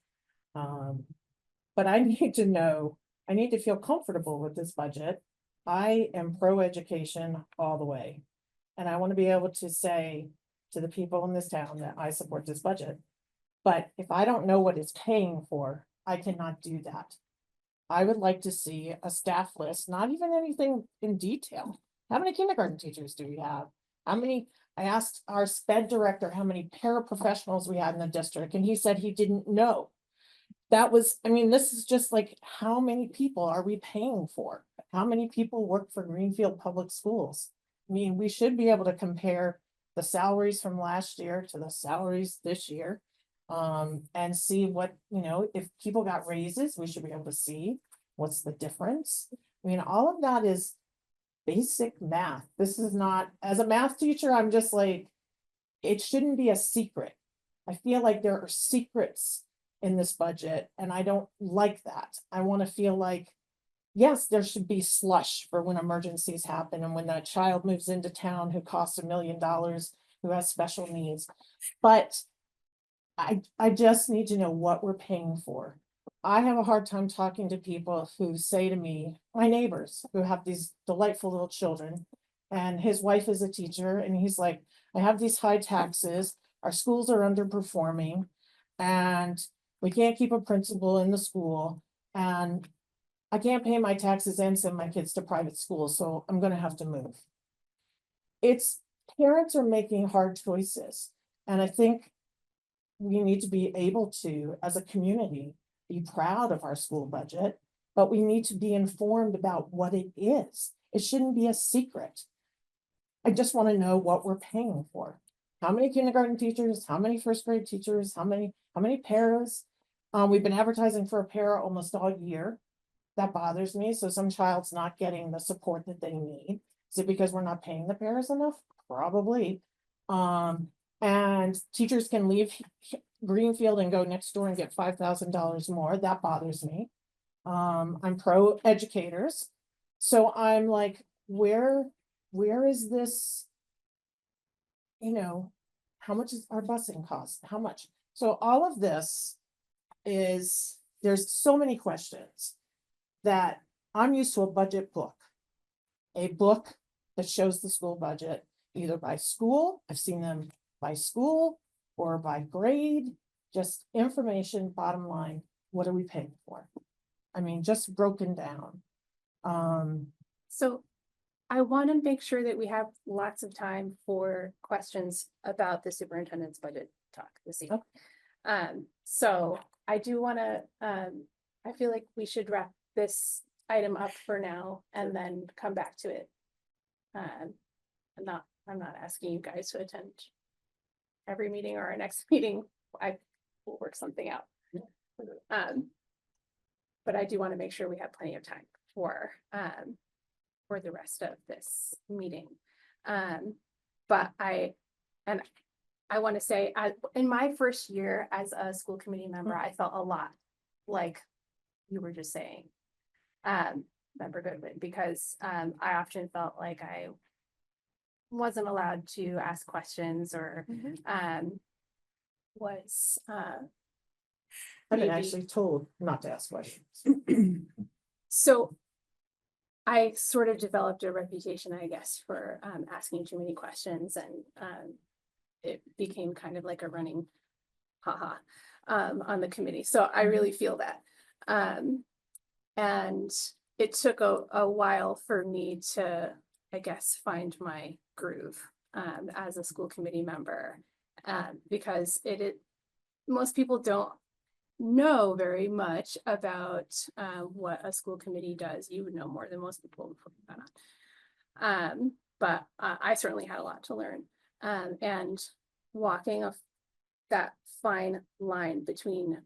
[SPEAKER 5] But I need to know, I need to feel comfortable with this budget. I am pro-education all the way. And I want to be able to say to the people in this town that I support this budget. But if I don't know what it's paying for, I cannot do that. I would like to see a staff list, not even anything in detail. How many kindergarten teachers do we have? How many, I asked our sped director how many paraprofessionals we had in the district, and he said he didn't know. That was, I mean, this is just like, how many people are we paying for? How many people work for Greenfield Public Schools? I mean, we should be able to compare the salaries from last year to the salaries this year. And see what, you know, if people got raises, we should be able to see what's the difference. I mean, all of that is basic math. This is not, as a math teacher, I'm just like, it shouldn't be a secret. I feel like there are secrets in this budget, and I don't like that. I want to feel like, yes, there should be slush for when emergencies happen and when that child moves into town who costs $1 million, who has special needs. But I just need to know what we're paying for. I have a hard time talking to people who say to me, my neighbors who have these delightful little children, and his wife is a teacher, and he's like, I have these high taxes, our schools are underperforming, and we can't keep a principal in the school, and I can't pay my taxes and send my kids to private school, so I'm gonna have to move. It's, parents are making hard choices, and I think we need to be able to, as a community, be proud of our school budget, but we need to be informed about what it is. It shouldn't be a secret. I just want to know what we're paying for. How many kindergarten teachers, how many first grade teachers, how many paras? We've been advertising for a para almost all year. That bothers me. So some child's not getting the support that they need. Is it because we're not paying the paras enough? Probably. And teachers can leave Greenfield and go next door and get $5,000 more. That bothers me. I'm pro educators. So I'm like, where is this? You know, how much is our busing cost? How much? So all of this is, there's so many questions that I'm used to a budget book. A book that shows the school budget, either by school, I've seen them by school or by grade, just information, bottom line, what are we paying for? I mean, just broken down.
[SPEAKER 1] So I want to make sure that we have lots of time for questions about the superintendent's budget talk this evening. So I do want to, I feel like we should wrap this item up for now and then come back to it. I'm not asking you guys to attend every meeting or our next meeting. I will work something out. But I do want to make sure we have plenty of time for the rest of this meeting. But I want to say, in my first year as a school committee member, I felt a lot like you were just saying, Member Goodwin, because I often felt like I wasn't allowed to ask questions or was
[SPEAKER 5] I've been
[SPEAKER 1] maybe-
[SPEAKER 5] actually told not to ask questions.
[SPEAKER 1] So I sort of developed a reputation, I guess, for asking too many questions, and it became kind of like a running haha on the committee. So I really feel that. And it took a while for me to, I guess, find my groove as a school committee member, because most people don't know very much about what a school committee does. You would know more than most people would put that on. But I certainly had a lot to learn, and walking that fine line between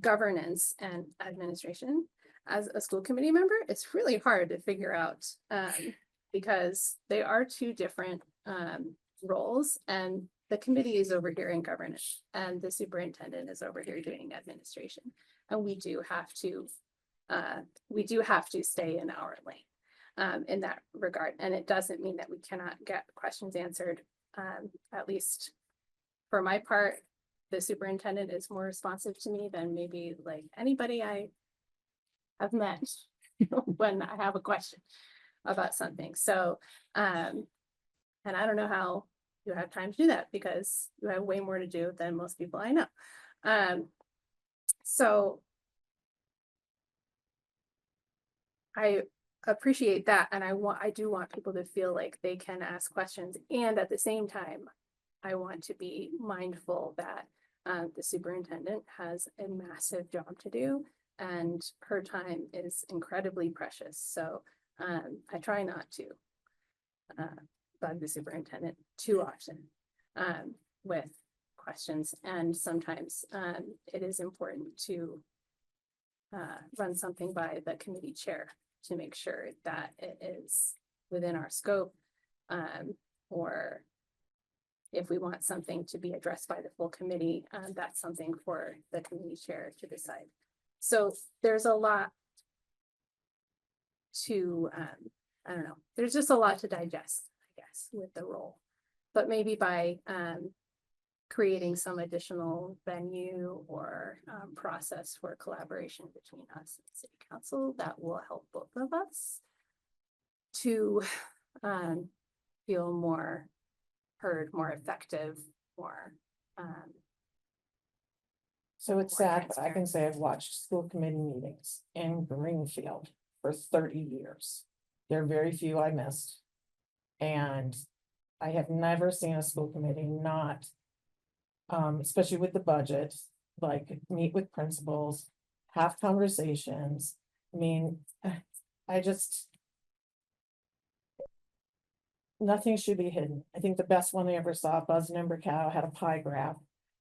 [SPEAKER 1] governance and administration as a school committee member, it's really hard to figure out because they are two different roles, and the committee is over here in governance and the superintendent is over here doing administration. And we do have to stay in our lane in that regard. And it doesn't mean that we cannot get questions answered. At least for my part, the superintendent is more responsive to me than maybe like anybody I have met when I have a question about something. So, and I don't know how you have time to do that because you have way more to do than most people I know. So I appreciate that, and I do want people to feel like they can ask questions, and at the same time, I want to be mindful that the superintendent has a massive job to do, and her time is incredibly precious, so I try not to bug the superintendent too often with questions, and sometimes it is important to run something by the committee chair to make sure that it is within our scope, or if we want something to be addressed by the full committee, that's something for the committee chair to decide. So there's a lot to, I don't know, there's just a lot to digest, I guess, with the role. But maybe by creating some additional venue or process for collaboration between us and city council, that will help both of us to feel more heard, more effective, more
[SPEAKER 5] So it's
[SPEAKER 1] more
[SPEAKER 5] sad, but I can say I've watched school committee meetings in Greenfield for 30 years. There are very few I missed. And I have never seen a school committee not, especially with the budget, like meet with principals, have conversations. I mean, I just. Nothing should be hidden. I think the best one I ever saw, Buzz Nimbercow, had a pie graph.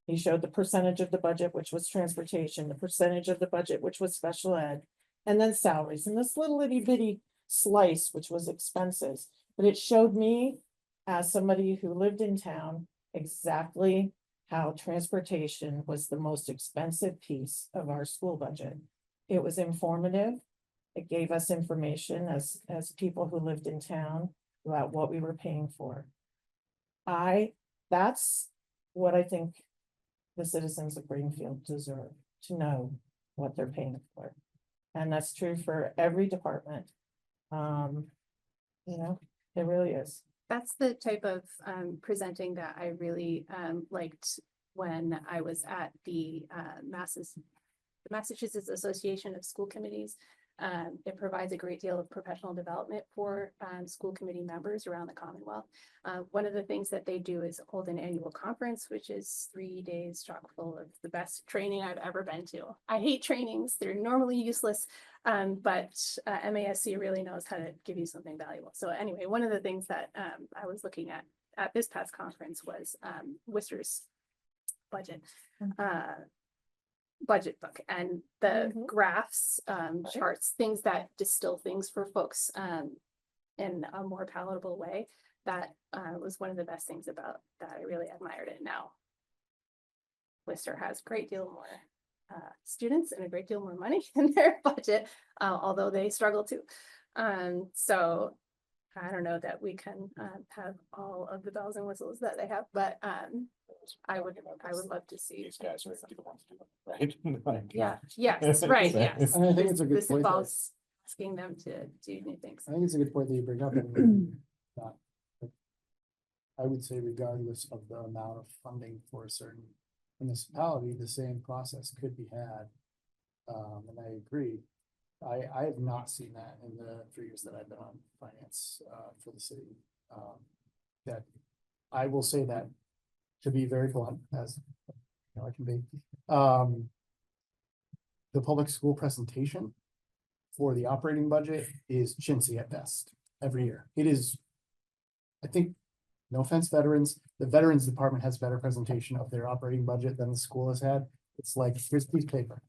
[SPEAKER 5] He showed the percentage of the budget, which was transportation, the percentage of the budget, which was special ed, and then salaries, and this little itty bitty slice, which was expenses. But it showed me, as somebody who lived in town, exactly how transportation was the most expensive piece of our school budget. It was informative. It gave us information as people who lived in town about what we were paying for. That's what I think the citizens of Greenfield deserve, to know what they're paying for. And that's true for every department. It really is.
[SPEAKER 1] That's the type of presenting that I really liked when I was at the Massachusetts Association of School Committees. It provides a great deal of professional development for school committee members around the Commonwealth. One of the things that they do is hold an annual conference, which is 3 days chock full of the best training I've ever been to. I hate trainings, they're normally useless, but MASC really knows how to give you something valuable. So anyway, one of the things that I was looking at this past conference was Worcester's budget. Budget book, and the graphs, charts, things that distill things for folks in a more palatable way. That was one of the best things about that. I really admired it. Now Worcester has a great deal more students and a great deal more money in their budget, although they struggle too. So I don't know that we can have all of the bells and whistles that they have, but I would love to see.
[SPEAKER 3] These guys are the ones to do it, right? Like,
[SPEAKER 1] Yeah, yes, right, yes.
[SPEAKER 4] And I think it's a good
[SPEAKER 1] This
[SPEAKER 4] point.
[SPEAKER 1] involves asking them to do new things.
[SPEAKER 4] I think it's a good point that you bring up. And I would say regardless of the amount of funding for a certain municipality, the same process could be had. And I agree. I have not seen that in the 3 years that I've been on finance for the city. That I will say that, to be very blunt, as I can be, the public school presentation for the operating budget is chintzy at best every year. It is, I think, no offense, veterans, the veterans department has better presentation of their operating budget than the school has had. It's like, here's a piece of paper.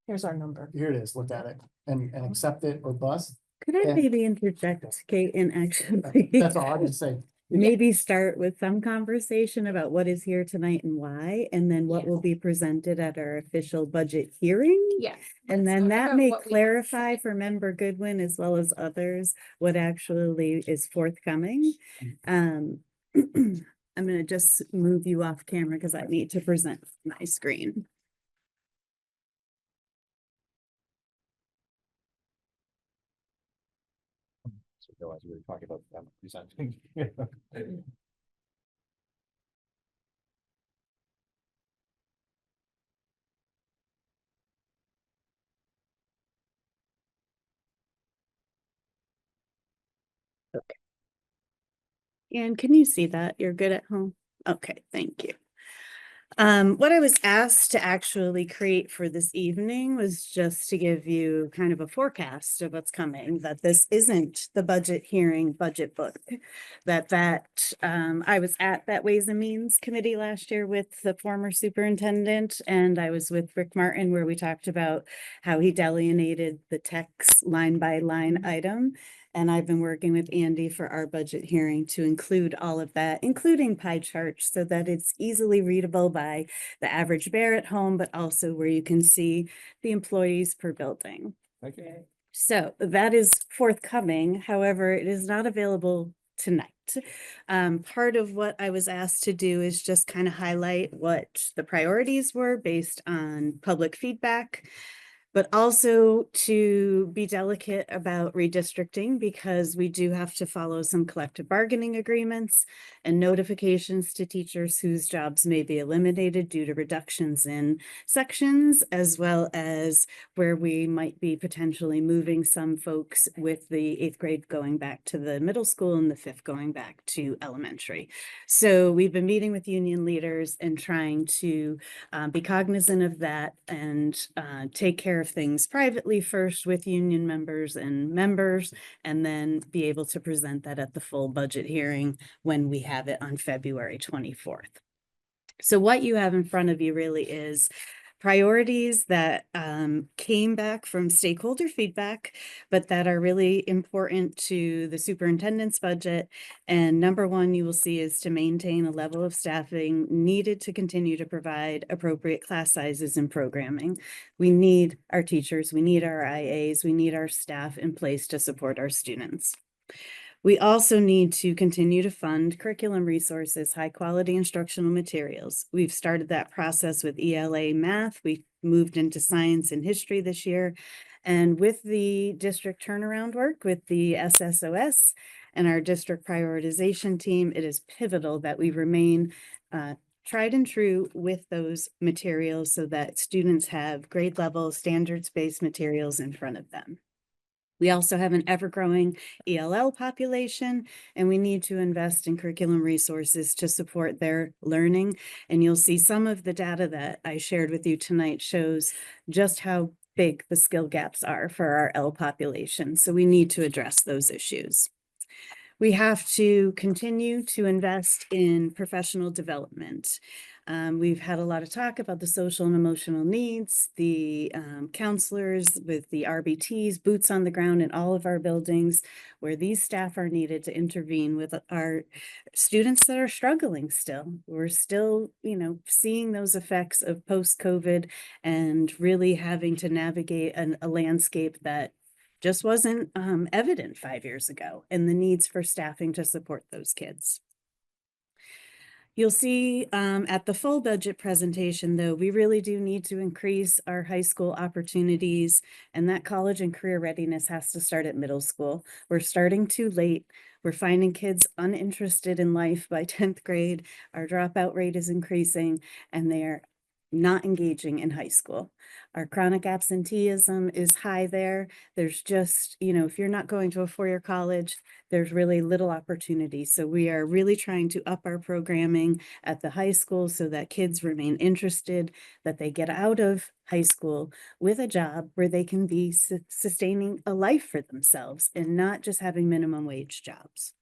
[SPEAKER 5] Here's our number.
[SPEAKER 4] Here it is, look at it and accept it or bust.
[SPEAKER 6] Could I
[SPEAKER 4] Yeah.
[SPEAKER 6] maybe interject, Kate, and actually
[SPEAKER 4] That's all I'm just saying.
[SPEAKER 6] maybe start with some conversation about what is here tonight and why, and then what
[SPEAKER 1] Yeah.
[SPEAKER 6] will be presented at our official budget hearing?
[SPEAKER 1] Yeah.
[SPEAKER 6] And
[SPEAKER 1] let's
[SPEAKER 6] then
[SPEAKER 1] talk
[SPEAKER 6] that
[SPEAKER 1] about
[SPEAKER 6] may
[SPEAKER 1] what we-
[SPEAKER 6] clarify for Member Goodwin as well as others what actually is forthcoming. I'm gonna just move you off camera because I need to present my screen.
[SPEAKER 3] So realize we were talking about them presenting.
[SPEAKER 6] And can you see that? You're good at home? Okay, thank you. What I was asked to actually create for this evening was just to give you kind of a forecast of what's coming, that this isn't the budget hearing budget book. I was at that Ways and Means Committee last year with the former superintendent, and I was with Rick Martin, where we talked about how he delineated the text line by line item. And I've been working with Andy for our budget hearing to include all of that, including pie charts, so that it's easily readable by the average bear at home, but also where you can see the employees per building.
[SPEAKER 3] Thank you.
[SPEAKER 6] So that is forthcoming. However, it is not available tonight. Part of what I was asked to do is just kind of highlight what the priorities were based on public feedback, but also to be delicate about redistricting, because we do have to follow some collective bargaining agreements and notifications to teachers whose jobs may be eliminated due to reductions in sections, as well as where we might be potentially moving some folks with the 8th grade going back to the middle school and the 5th going back to elementary. So we've been meeting with union leaders and trying to be cognizant of that and take care of things privately first with union members, and then be able to present that at the full budget hearing when we have it on February 24th. So what you have in front of you really is priorities that came back from stakeholder feedback, but that are really important to the superintendent's budget. And number one, you will see, is to maintain a level of staffing needed to continue to provide appropriate class sizes and programming. We need our teachers, we need our IAs, we need our staff in place to support our students. We also need to continue to fund curriculum resources, high quality instructional materials. We've started that process with ELA math. We moved into science and history this year. And with the district turnaround work with the SSOS and our district prioritization team, it is pivotal that we remain tried and true with those materials so that students have grade level standards-based materials in front of them. We also have an ever-growing ELL population, and we need to invest in curriculum resources to support their learning. And you'll see some of the data that I shared with you tonight shows just how big the skill gaps are for our L population. So we need to address those issues. We have to continue to invest in professional development. We've had a lot of talk about the social and emotional needs, the counselors with the RBTs, boots on the ground in all of our buildings, where these staff are needed to intervene with our students that are struggling still. We're still, seeing those effects of post-COVID and really having to navigate a landscape that just wasn't evident 5 years ago, and the needs for staffing to support those kids. You'll see at the full budget presentation, though, we really do need to increase our high school opportunities, and that college and career readiness has to start at middle school. We're starting too late. We're finding kids uninterested in life by 10th grade. Our dropout rate is increasing, and they're not engaging in high school. Our chronic absenteeism is high there. There's just, if you're not going to a four-year college, there's really little opportunity. So we are really trying to up our programming at the high school so that kids remain interested, that they get out of high school with a job where they can be sustaining a life for themselves and not just having minimum wage jobs.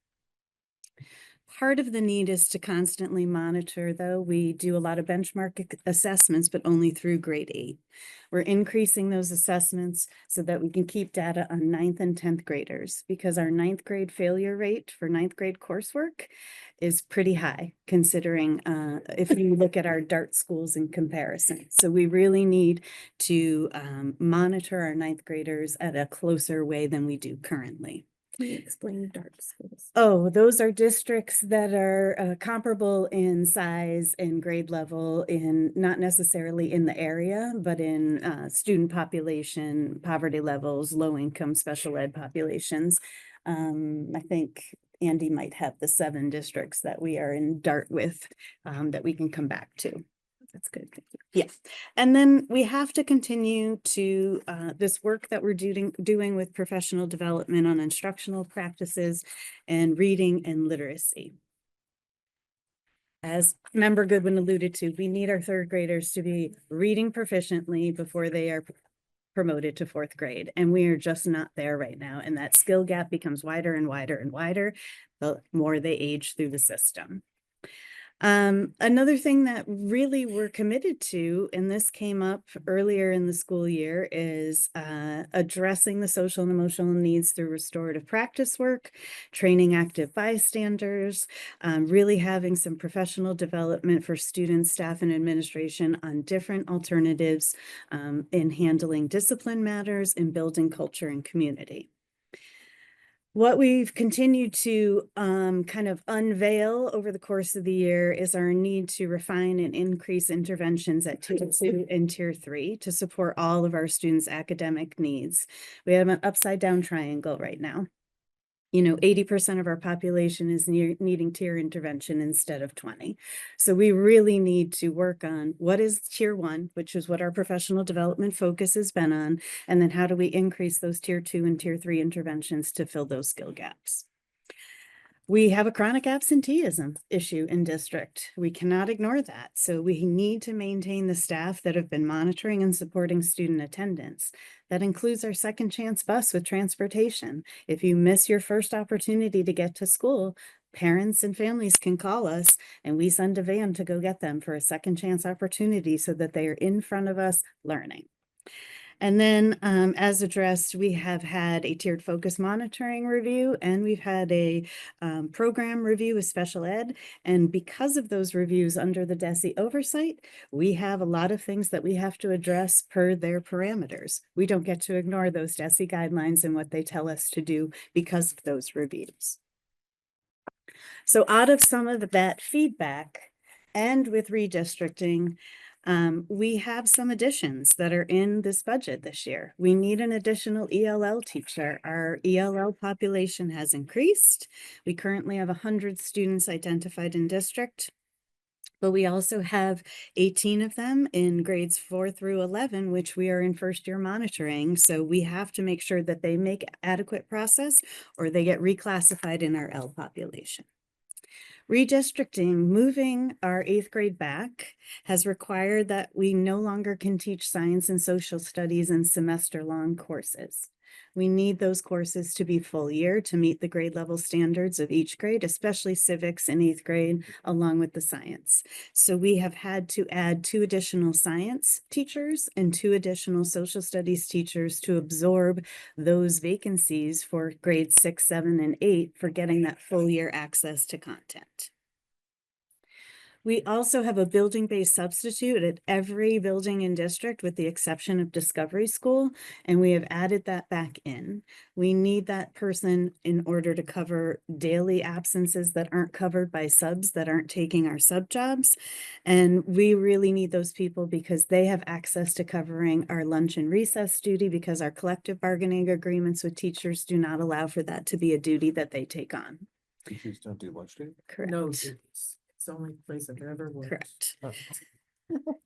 [SPEAKER 6] Part of the need is to constantly monitor, though. We do a lot of benchmark assessments, but only through grade 8. We're increasing those assessments so that we can keep data on 9th and 10th graders, because our 9th grade failure rate for 9th grade coursework is pretty high, considering if you look at our DART schools in comparison. So we really need to monitor our 9th graders at a closer way than we do currently.
[SPEAKER 1] Can you explain DART schools?
[SPEAKER 6] Oh, those are districts that are comparable in size and grade level, in not necessarily in the area, but in student population, poverty levels, low income special ed populations. I think Andy might have the 7 districts that we are in DART with that we can come back to. That's good. Thank you. Yeah, and then we have to continue to, this work that we're doing with professional development on instructional practices and reading and literacy. As Member Goodwin alluded to, we need our third graders to be reading proficiently before they are promoted to fourth grade, and we are just not there right now, and that skill gap becomes wider and wider and wider the more they age through the system. Another thing that really we're committed to, and this came up earlier in the school year, is addressing the social and emotional needs through restorative practice work, training active bystanders, really having some professional development for students, staff, and administration on different alternatives in handling discipline matters and building culture and community. What we've continued to kind of unveil over the course of the year is our need to refine and increase interventions at Tier 2 and Tier 3 to support all of our students' academic needs. We have an upside down triangle right now. 80% of our population is needing tier intervention instead of 20. So we really need to work on what is Tier 1, which is what our professional development focus has been on, and then how do we increase those Tier 2 and Tier 3 interventions to fill those skill gaps. We have a chronic absenteeism issue in district. We cannot ignore that. So we need to maintain the staff that have been monitoring and supporting student attendance. That includes our second chance bus with transportation. If you miss your first opportunity to get to school, parents and families can call us and we send a van to go get them for a second chance opportunity so that they are in front of us learning. And then as addressed, we have had a tiered focus monitoring review, and we've had a program review with special ed. And because of those reviews under the DESE oversight, we have a lot of things that we have to address per their parameters. We don't get to ignore those DESE guidelines and what they tell us to do because of those reviews. So out of some of that feedback and with redistricting, we have some additions that are in this budget this year. We need an additional ELL teacher. Our ELL population has increased. We currently have 100 students identified in district, but we also have 18 of them in grades 4 through 11, which we are in first year monitoring. So we have to make sure that they make adequate process or they get reclassified in our L population. Redistricting, moving our 8th grade back, has required that we no longer can teach science and social studies in semester-long courses. We need those courses to be full year to meet the grade level standards of each grade, especially civics in 8th grade, along with the science. So we have had to add 2 additional science teachers and 2 additional social studies teachers to absorb those vacancies for grades 6, 7, and 8 for getting that full year access to content. We also have a building-based substitute at every building in district with the exception of Discovery School, and we have added that back in. We need that person in order to cover daily absences that aren't covered by subs that aren't taking our sub jobs. And we really need those people because they have access to covering our lunch and recess duty because our collective bargaining agreements with teachers do not allow for that to be a duty that they take on.
[SPEAKER 3] Teachers don't do lunch duty?
[SPEAKER 6] Correct.
[SPEAKER 5] No, it's the only place I've ever worked.
[SPEAKER 6] Correct.
[SPEAKER 3] Oh.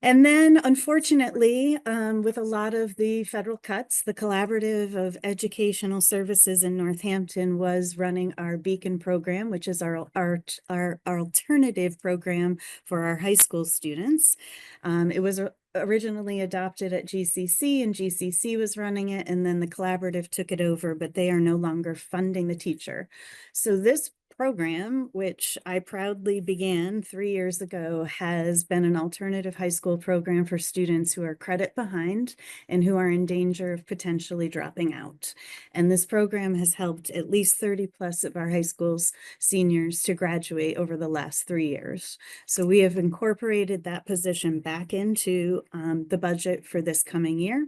[SPEAKER 6] And then unfortunately, with a lot of the federal cuts, the Collaborative of Educational Services in Northampton was running our Beacon program, which is our alternative program for our high school students. It was originally adopted at GCC and GCC was running it, and then the Collaborative took it over, but they are no longer funding the teacher. So this program, which I proudly began 3 years ago, has been an alternative high school program for students who are credit behind and who are in danger of potentially dropping out. And this program has helped at least 30 plus of our high school's seniors to graduate over the last 3 years. So we have incorporated that position back into the budget for this coming year.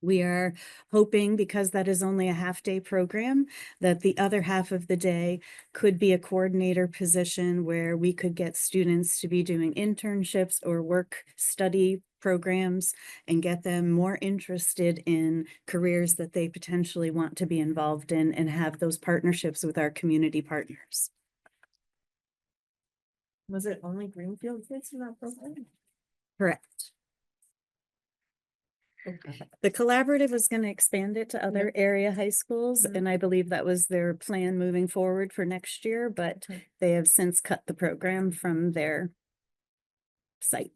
[SPEAKER 6] We are hoping, because that is only a half-day program, that the other half of the day could be a coordinator position where we could get students to be doing internships or work study programs and get them more interested in careers that they potentially want to be involved in and have those partnerships with our community partners.
[SPEAKER 5] Was it only Greenfield kids in that program?
[SPEAKER 6] Correct. The collaborative was going to expand it to other area high schools,
[SPEAKER 5] Mhm.
[SPEAKER 6] and I believe that was their plan moving forward for next year, but
[SPEAKER 5] Okay.
[SPEAKER 6] they have since cut the program from their site.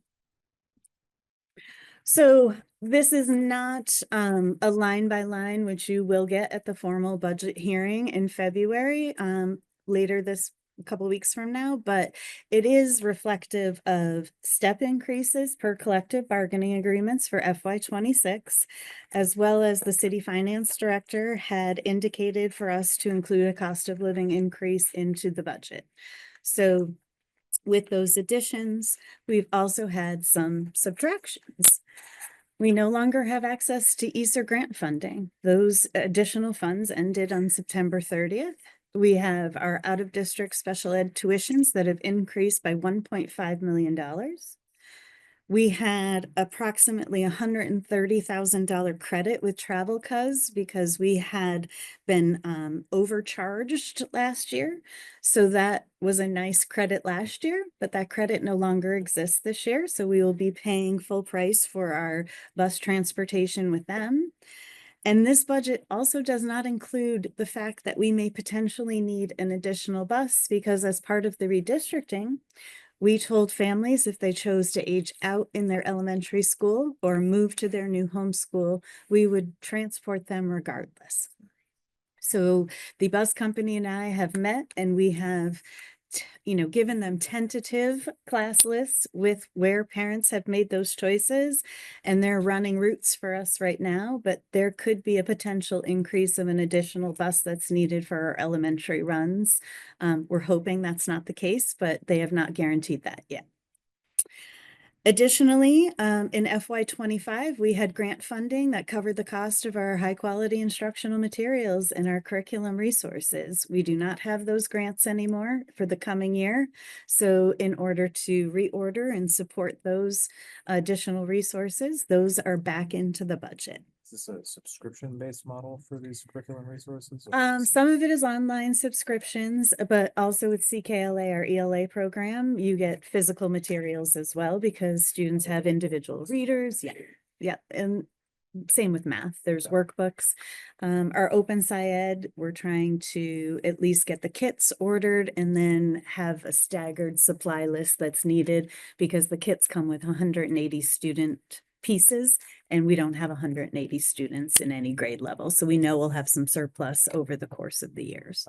[SPEAKER 6] So this is not a line by line, which you will get at the formal budget hearing in February, later this couple weeks from now, but it is reflective of step increases per collective bargaining agreements for FY 26, as well as the city finance director had indicated for us to include a cost of living increase into the budget. So with those additions, we've also had some subtractions. We no longer have access to ESSER grant funding. Those additional funds ended on September 30th. We have our out-of-district special ed tuitions that have increased by $1.5 million. We had approximately $130,000 credit with Travel Cuz because we had been overcharged last year. So that was a nice credit last year, but that credit no longer exists this year. So we will be paying full price for our bus transportation with them. And this budget also does not include the fact that we may potentially need an additional bus because as part of the redistricting, we told families if they chose to age out in their elementary school or move to their new home school, we would transport them regardless. So the bus company and I have met and we have, given them tentative class lists with where parents have made those choices and they're running routes for us right now, but there could be a potential increase of an additional bus that's needed for our elementary runs. We're hoping that's not the case, but they have not guaranteed that yet. Additionally, in FY 25, we had grant funding that covered the cost of our high quality instructional materials and our curriculum resources. We do not have those grants anymore for the coming year. So in order to reorder and support those additional resources, those are back into the budget.
[SPEAKER 3] Is this a subscription-based model for these curriculum resources? or-
[SPEAKER 6] Some of it is online subscriptions, but also with CKLA, our ELA program, you get physical materials as well because students have individual readers. Yeah, yeah, and same with math. There's workbooks. Our Open SciEd, we're trying to at least get the kits ordered and then have a staggered supply list that's needed because the kits come with 180 student pieces and we don't have 180 students in any grade level. So we know we'll have some surplus over the course of the years.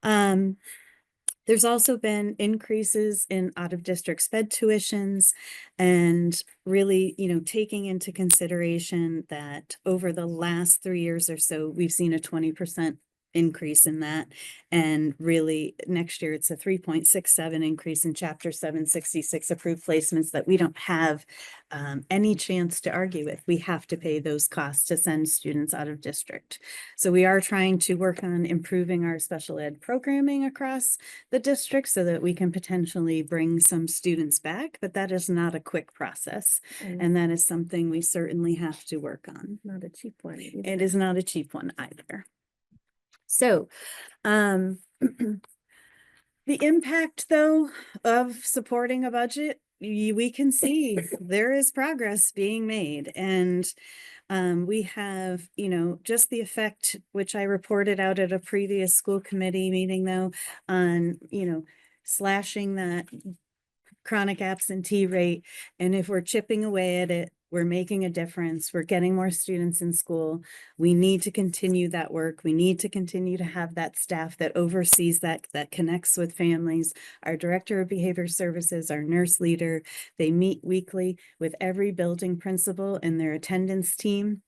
[SPEAKER 6] There's also been increases in out-of-district sped tuitions and really, taking into consideration that over the last 3 years or so, we've seen a 20% increase in that. And really next year, it's a 3.67 increase in Chapter 766 approved placements that we don't have any chance to argue with. We have to pay those costs to send students out of district. So we are trying to work on improving our special ed programming across the district so that we can potentially bring some students back, but that is not a quick process. And that is something we certainly have to work on.
[SPEAKER 1] Not a cheap one.
[SPEAKER 6] It is not a cheap one either. So, the impact though of supporting a budget, we can see there is progress being made and we have, just the effect, which I reported out at a previous school committee meeting though, on, slashing that chronic absentee rate. And if we're chipping away at it, we're making a difference. We're getting more students in school. We need to continue that work. We need to continue to have that staff that oversees that connects with families. Our director of behavior services, our nurse leader, they meet weekly with every building principal and their attendance team.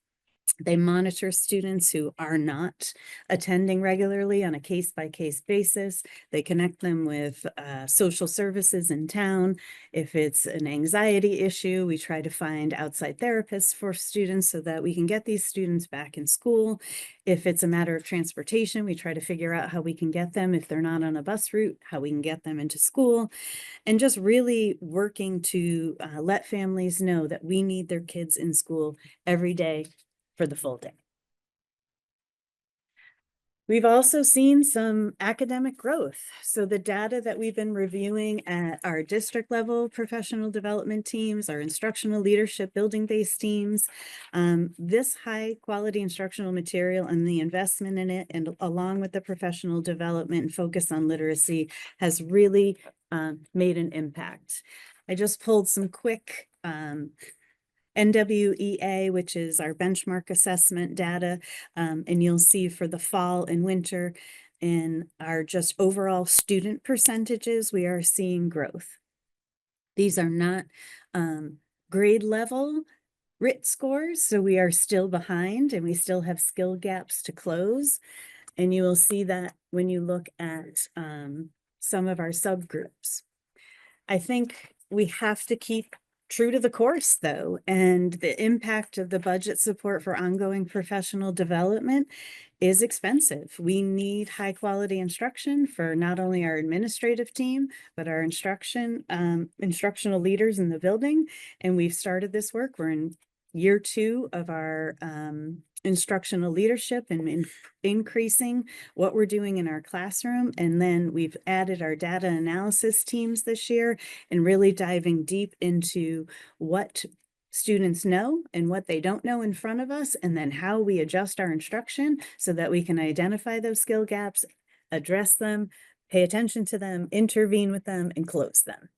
[SPEAKER 6] They monitor students who are not attending regularly on a case-by-case basis. They connect them with social services in town. If it's an anxiety issue, we try to find outside therapists for students so that we can get these students back in school. If it's a matter of transportation, we try to figure out how we can get them, if they're not on a bus route, how we can get them into school. And just really working to let families know that we need their kids in school every day for the full day. We've also seen some academic growth. So the data that we've been reviewing at our district level professional development teams, our instructional leadership building-based teams, this high quality instructional material and the investment in it, and along with the professional development and focus on literacy, has really made an impact. I just pulled some quick NWEA, which is our benchmark assessment data. And you'll see for the fall and winter in our just overall student percentages, we are seeing growth. These are not grade level RIT scores, so we are still behind and we still have skill gaps to close. And you will see that when you look at some of our subgroups. I think we have to keep true to the course though, and the impact of the budget support for ongoing professional development is expensive. We need high quality instruction for not only our administrative team, but our instructional leaders in the building. And we've started this work. We're in year 2 of our instructional leadership and increasing what we're doing in our classroom. And then we've added our data analysis teams this year and really diving deep into what students know and what they don't know in front of us, and then how we adjust our instruction so that we can identify those skill gaps, address them, pay attention to them, intervene with them, and close them.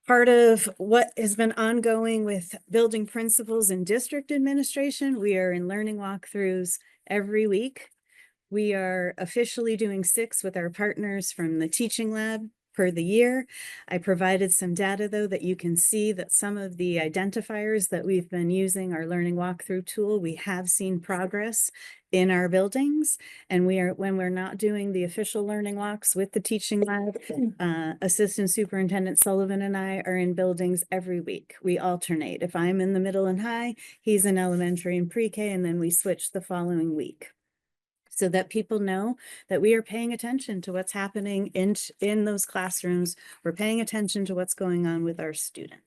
[SPEAKER 6] Part of what has been ongoing with building principals and district administration, we are in learning walkthroughs every week. We are officially doing 6 with our partners from the teaching lab per the year. I provided some data though that you can see that some of the identifiers that we've been using our learning walkthrough tool, we have seen progress in our buildings. And when we're not doing the official learning walks with the teaching lab, Assistant Superintendent Sullivan and I are in buildings every week. We alternate. If I'm in the middle and high, he's in elementary and pre-K, and then we switch the following week, so that people know that we are paying attention to what's happening in those classrooms. We're paying attention to what's going on with our students.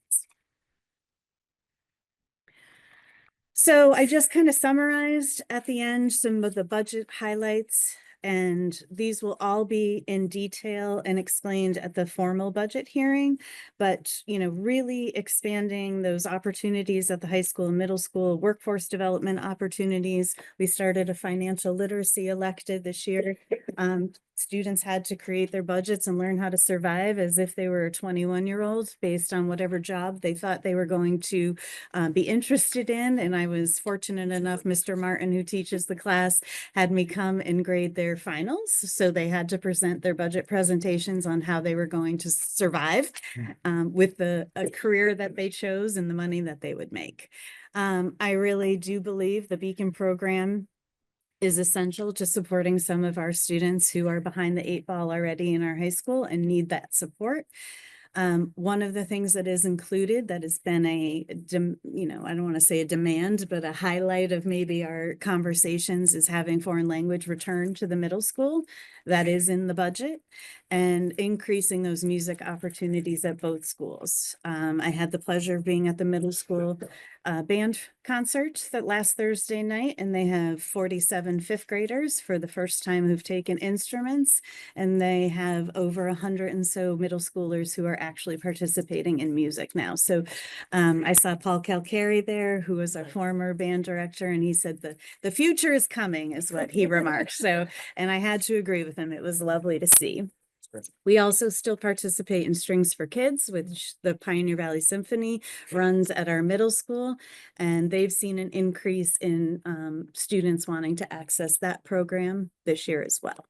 [SPEAKER 6] So I just kind of summarized at the end some of the budget highlights, and these will all be in detail and explained at the formal budget hearing. But, really expanding those opportunities at the high school and middle school, workforce development opportunities. We started a financial literacy elective this year. Students had to create their budgets and learn how to survive as if they were a 21-year-old based on whatever job they thought they were going to be interested in. And I was fortunate enough, Mr. Martin, who teaches the class, had me come and grade their finals. So they had to present their budget presentations on how they were going to survive with a career that they chose and the money that they would make. I really do believe the Beacon program is essential to supporting some of our students who are behind the 8 ball already in our high school and need that support. One of the things that is included that has been I don't want to say a demand, but a highlight of maybe our conversations is having foreign language return to the middle school. That is in the budget, and increasing those music opportunities at both schools. I had the pleasure of being at the middle school band concert that last Thursday night, and they have 47 fifth graders for the first time who've taken instruments, and they have over 100 and so middle schoolers who are actually participating in music now. So I saw Paul Calcari there, who was our former band director, and he said the future is coming is what he remarked. So, and I had to agree with him. It was lovely to see. We also still participate in Strings for Kids, which the Pioneer Valley Symphony runs at our middle school, and they've seen an increase in students wanting to access that program this year as well.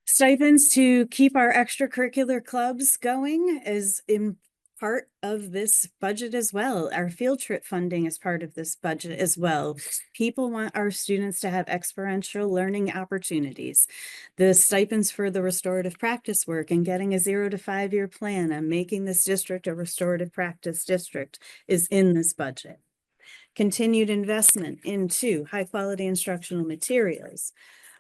[SPEAKER 6] Stipends to keep our extracurricular clubs going is in part of this budget as well. Our field trip funding is part of this budget as well. People want our students to have experiential learning opportunities. The stipends for the restorative practice work and getting a 0 to 5 year plan and making this district a restorative practice district is in this budget. Continued investment into high quality instructional materials.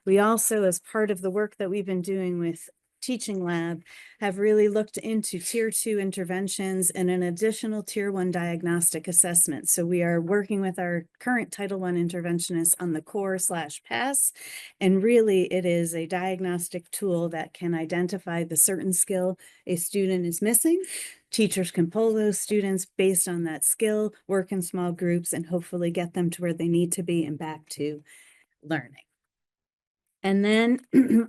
[SPEAKER 6] We also, as part of the work that we've been doing with teaching lab have really looked into tier 2 interventions and an additional tier 1 diagnostic assessment. So we are working with our current Title I interventionists on the core/pass. And really it is a diagnostic tool that can identify the certain skill a student is missing. Teachers can pull those students based on that skill, work in small groups, and hopefully get them to where they need to be and back to learning. And then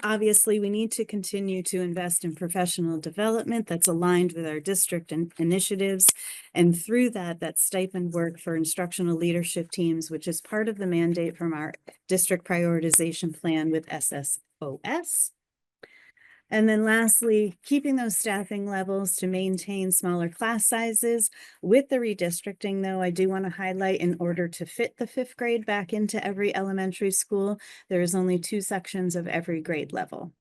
[SPEAKER 6] obviously we need to continue to invest in professional development that's aligned with our district and initiatives. And through that, that stipend work for instructional leadership teams, which is part of the mandate from our district prioritization plan with SSOS. And then lastly, keeping those staffing levels to maintain smaller class sizes. With the redistricting, though, I do want to highlight, in order to fit the 5th grade back into every elementary school, there is only 2 sections of every grade level.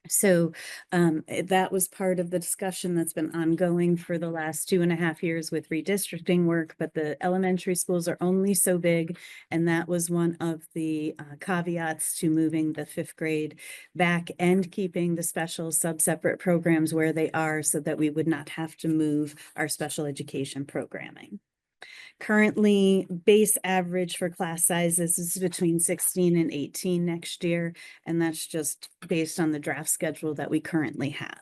[SPEAKER 6] So that was part of the discussion that's been ongoing for the last 2.5 years with redistricting work, but the elementary schools are only so big. And that was one of the caveats to moving the 5th grade back and keeping the special sub-separate programs where they are, so that we would not have to move our special education programming. Currently, base average for class sizes is between 16 and 18 next year, and that's just based on the draft schedule that we currently have.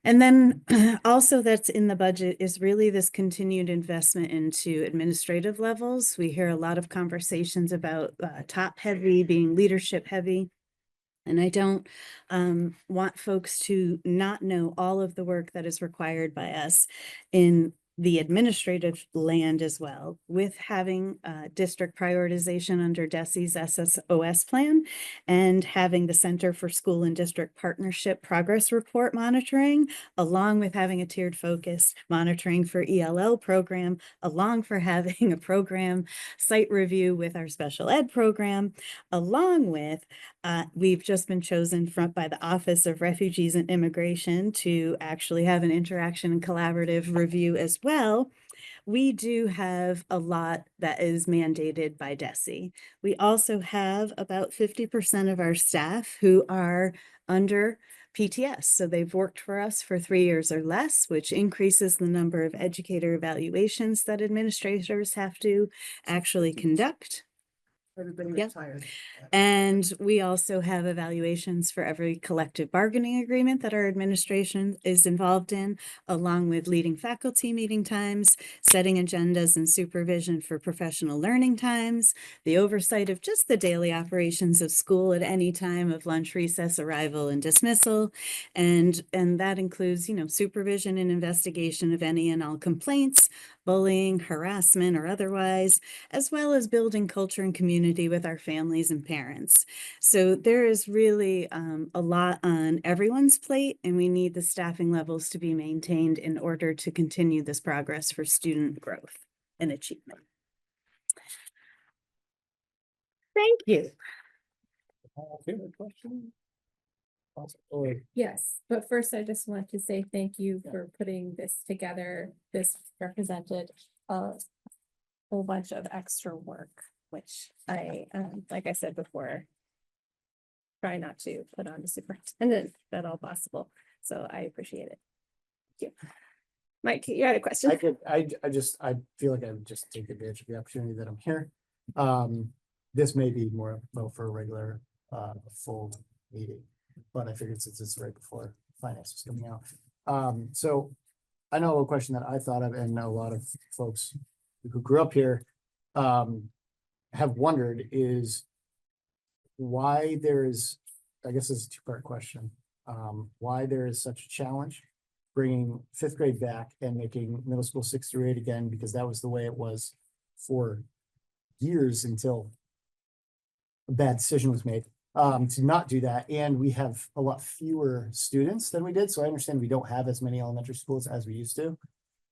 [SPEAKER 6] And then also that's in the budget is really this continued investment into administrative levels. We hear a lot of conversations about top heavy being leadership heavy. And I don't want folks to not know all of the work that is required by us in the administrative land as well, with having district prioritization under DESE's SSOS plan and having the Center for School and District Partnership Progress Report monitoring, along with having a tiered focus monitoring for ELL program, along for having a program site review with our special ed program, along with we've just been chosen by the Office of Refugees and Immigration to actually have an interaction and collaborative review as well. We do have a lot that is mandated by DESE. We also have about 50% of our staff who are under PTS. So they've worked for us for 3 years or less, which increases the number of educator evaluations that administrators have to actually conduct.
[SPEAKER 5] Everybody
[SPEAKER 6] Yep.
[SPEAKER 5] retired.
[SPEAKER 6] And we also have evaluations for every collective bargaining agreement that our administration is involved in, along with leading faculty meeting times, setting agendas and supervision for professional learning times, the oversight of just the daily operations of school at any time of lunch, recess, arrival, and dismissal. And that includes, supervision and investigation of any and all complaints, bullying, harassment, or otherwise, as well as building culture and community with our families and parents. So there is really a lot on everyone's plate, and we need the staffing levels to be maintained in order to continue this progress for student growth and achievement. Thank you.
[SPEAKER 3] Favorite question?
[SPEAKER 1] Yes, but first I just want to say thank you for putting this together. This represented a whole bunch of extra work, which I, like I said before, try not to put on the superintendent if at all possible. So I appreciate it. Thank you. Mike, you had a question?
[SPEAKER 4] I feel like I would just take advantage of the opportunity that I'm here. This may be more for a regular, full meeting, but I figured since it's right before finance was coming out. So I know a question that I thought of, and a lot of folks who grew up here have wondered, is why there is, I guess it's a 2-part question, why there is such a challenge bringing 5th grade back and making middle school 6 through 8 again, because that was the way it was for years until a bad decision was made to not do that. And we have a lot fewer students than we did. So I understand we don't have as many elementary schools as we used to,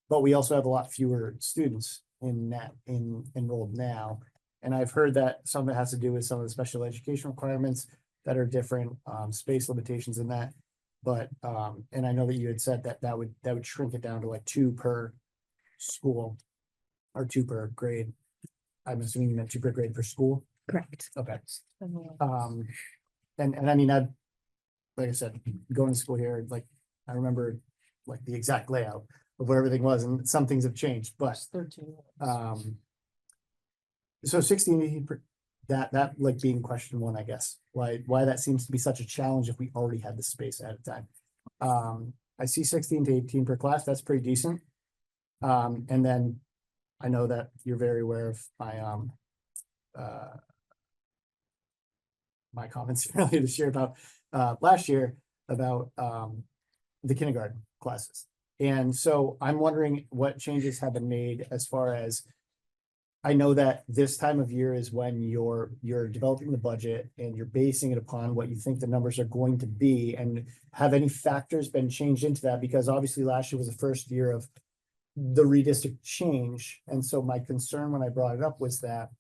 [SPEAKER 4] but we also have a lot fewer students enrolled now. And I've heard that some of it has to do with some of the special education requirements that are different, space limitations in that. But, and I know that you had said that would shrink it down to like 2 per school or 2 per grade. I'm assuming you meant 2 per grade per school.
[SPEAKER 6] Correct.
[SPEAKER 4] Okay. And I mean, like I said, going to school here, like, I remember like the exact layout of where everything was, and some things have changed, but,
[SPEAKER 5] There's 13.
[SPEAKER 4] so 16, that like being question one, I guess, why that seems to be such a challenge if we already had the space ahead of time. I see 16 to 18 per class, that's pretty decent. And then I know that you're very aware of my comments earlier this year about, last year about, the kindergarten classes. And so I'm wondering what changes have been made as far as, I know that this time of year is when you're developing the budget and you're basing it upon what you think the numbers are going to be, and have any factors been changed into that? Because obviously last year was the first year of the redistrict change. And so my concern when I brought it up was that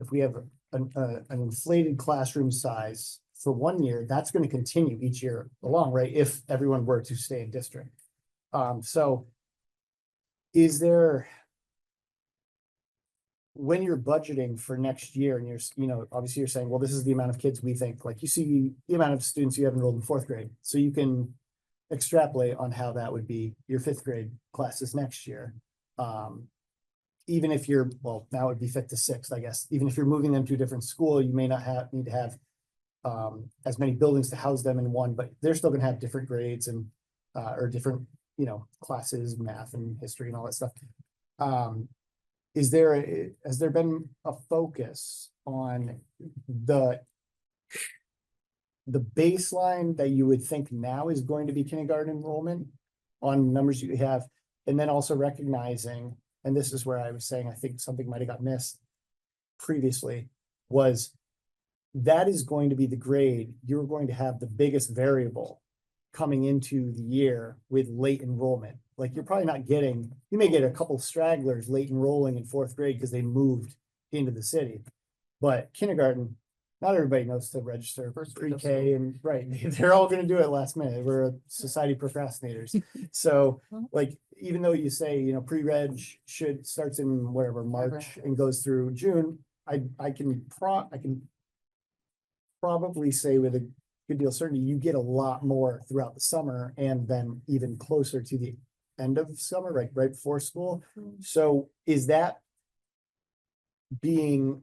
[SPEAKER 4] if we have an inflated classroom size for 1 year, that's going to continue each year along, right? If everyone were to stay in district. So is there, when you're budgeting for next year and you're, obviously you're saying, well, this is the amount of kids we think, like you see the amount of students you have enrolled in 4th grade. So you can extrapolate on how that would be your 5th grade classes next year. Even if you're, well, now it would be 5th to 6th, I guess. Even if you're moving them to a different school, you may not need to have as many buildings to house them in one, but they're still gonna have different grades and or different, classes, math and history and all that stuff. Has there been a focus on the baseline that you would think now is going to be kindergarten enrollment on numbers you have, and then also recognizing, and this is where I was saying, I think something might have got missed previously, was that is going to be the grade you're going to have the biggest variable coming into the year with late enrollment. Like you're probably not getting, you may get a couple stragglers late enrolling in 4th grade because they moved into the city. But kindergarten, not everybody knows to register for pre-K, and right, they're all gonna do it last minute. We're a society of procrastinators. So like, even though you say, pre-reg starts in whatever, March and goes through June, I can probably say with a good deal of certainty, you get a lot more throughout the summer and then even closer to the end of summer, right before school. So is that being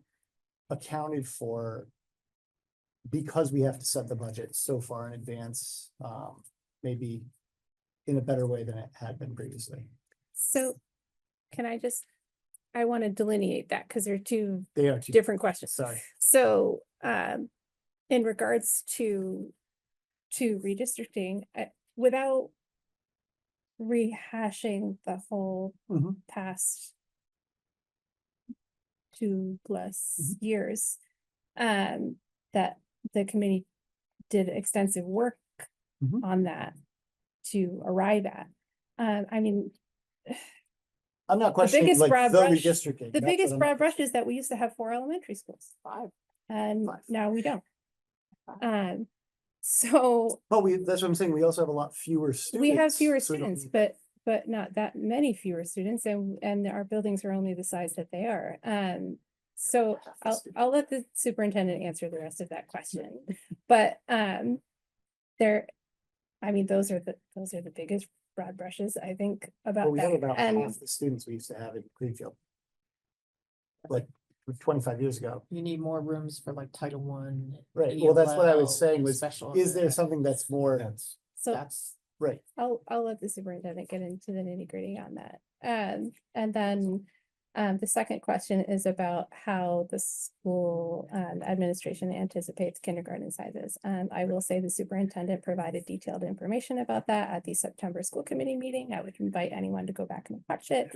[SPEAKER 4] accounted for because we have to set the budget so far in advance, maybe in a better way than it had been previously?
[SPEAKER 1] So can I want to delineate that because they're two
[SPEAKER 4] They are two
[SPEAKER 1] different questions.
[SPEAKER 4] Sorry.
[SPEAKER 1] So, in regards to redistricting, without rehashing the whole
[SPEAKER 4] Mhm.
[SPEAKER 1] past 2+ years, that the committee did extensive work
[SPEAKER 4] Mhm.
[SPEAKER 1] on that to arrive at. I mean,
[SPEAKER 4] I'm not questioning
[SPEAKER 1] biggest
[SPEAKER 4] like
[SPEAKER 1] broad
[SPEAKER 4] the
[SPEAKER 1] brush-
[SPEAKER 4] redistricting.
[SPEAKER 1] the
[SPEAKER 4] That's
[SPEAKER 1] biggest
[SPEAKER 4] what I'm-
[SPEAKER 1] broad brush is that we used to have 4 elementary schools.
[SPEAKER 5] 5.
[SPEAKER 1] And
[SPEAKER 4] Five.
[SPEAKER 1] now we don't. So
[SPEAKER 4] But that's what I'm saying. We also have a lot fewer students.
[SPEAKER 1] we have fewer
[SPEAKER 4] so we don't
[SPEAKER 1] students,
[SPEAKER 4] need-
[SPEAKER 1] but not that many fewer students, and our buildings are only the size that they are. So I'll let the superintendent answer the rest of that question. But those are the biggest broad brushes, I think,
[SPEAKER 4] Well,
[SPEAKER 1] about
[SPEAKER 4] we have
[SPEAKER 1] that.
[SPEAKER 4] about
[SPEAKER 1] And
[SPEAKER 4] half the students we used to have in Greenfield. Like 25 years ago.
[SPEAKER 5] You need more rooms for like Title I.
[SPEAKER 4] Right. Well, that's what I was
[SPEAKER 5] ELL,
[SPEAKER 4] saying was,
[SPEAKER 5] special
[SPEAKER 4] is there
[SPEAKER 5] ed.
[SPEAKER 4] something that's more,
[SPEAKER 3] That's
[SPEAKER 1] so
[SPEAKER 5] That's,
[SPEAKER 4] right?
[SPEAKER 1] I'll let the superintendent get into the nitty-gritty on that. And then the second question is about how the school administration anticipates kindergarten sizes. I will say the superintendent provided detailed information about that at the September school committee meeting. I would invite anyone to go back and watch it.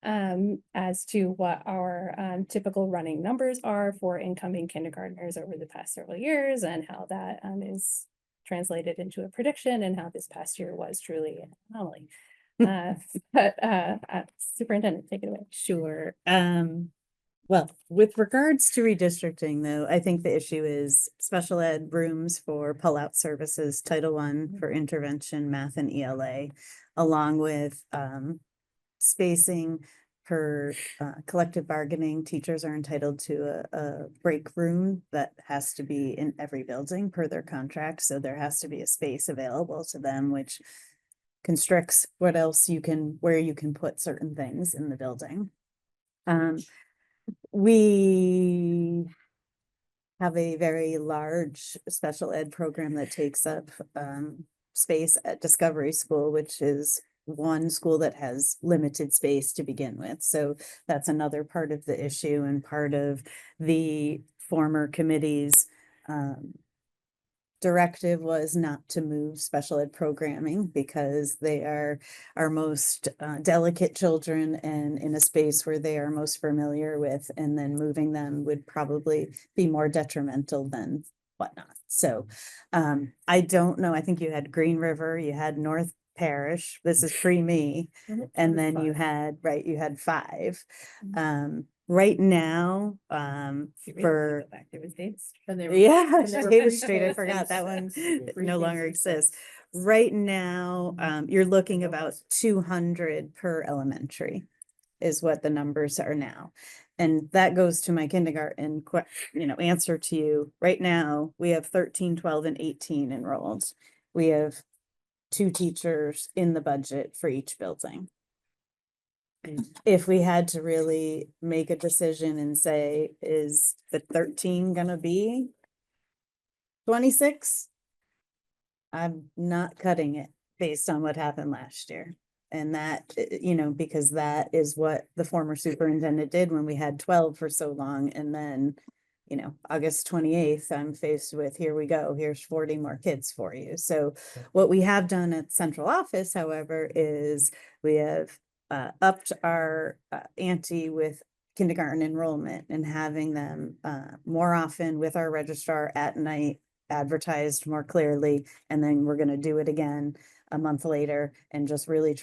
[SPEAKER 1] As to what our typical running numbers are for incoming kindergartners over the past several years, and how that is translated into a prediction, and how this past year was truly an anomaly. But superintendent, take it away.
[SPEAKER 6] Sure. Well, with regards to redistricting, though, I think the issue is special ed rooms for pull-out services, Title I for intervention, math and ELA, along with spacing per collective bargaining, teachers are entitled to a break room that has to be in every building per their contract. So there has to be a space available to them, which constricts what else you can, where you can put certain things in the building. We have a very large special ed program that takes up space at Discovery School, which is one school that has limited space to begin with. So that's another part of the issue and part of the former committee's directive was not to move special ed programming because they are our most delicate children and in a space where they are most familiar with, and then moving them would probably be more detrimental than whatnot. So I don't know. I think you had Green River, you had North Parish. This is pre-me. And then you had, right, you had 5. Right now, for
[SPEAKER 1] There was dates.
[SPEAKER 6] yeah,
[SPEAKER 1] and they were
[SPEAKER 6] Davis Street, I
[SPEAKER 1] posted
[SPEAKER 6] forgot that one no longer
[SPEAKER 1] Briefings.
[SPEAKER 6] exists. Right now, you're looking about 200 per elementary is what the numbers are now. And that goes to my kindergarten, answer to you. Right now, we have 13, 12, and 18 enrolled. We have 2 teachers in the budget for each building. If we had to really make a decision and say, is the 13 gonna be 26? I'm not cutting it based on what happened last year. And that, because that is what the former superintendent did when we had 12 for so long. And then, August 28th, I'm faced with, here we go, here's 40 more kids for you. So what we have done at central office, however, is we have upped our ante with kindergarten enrollment and having them more often with our registrar at night, advertised more clearly, and then we're going to do it again a month later and just really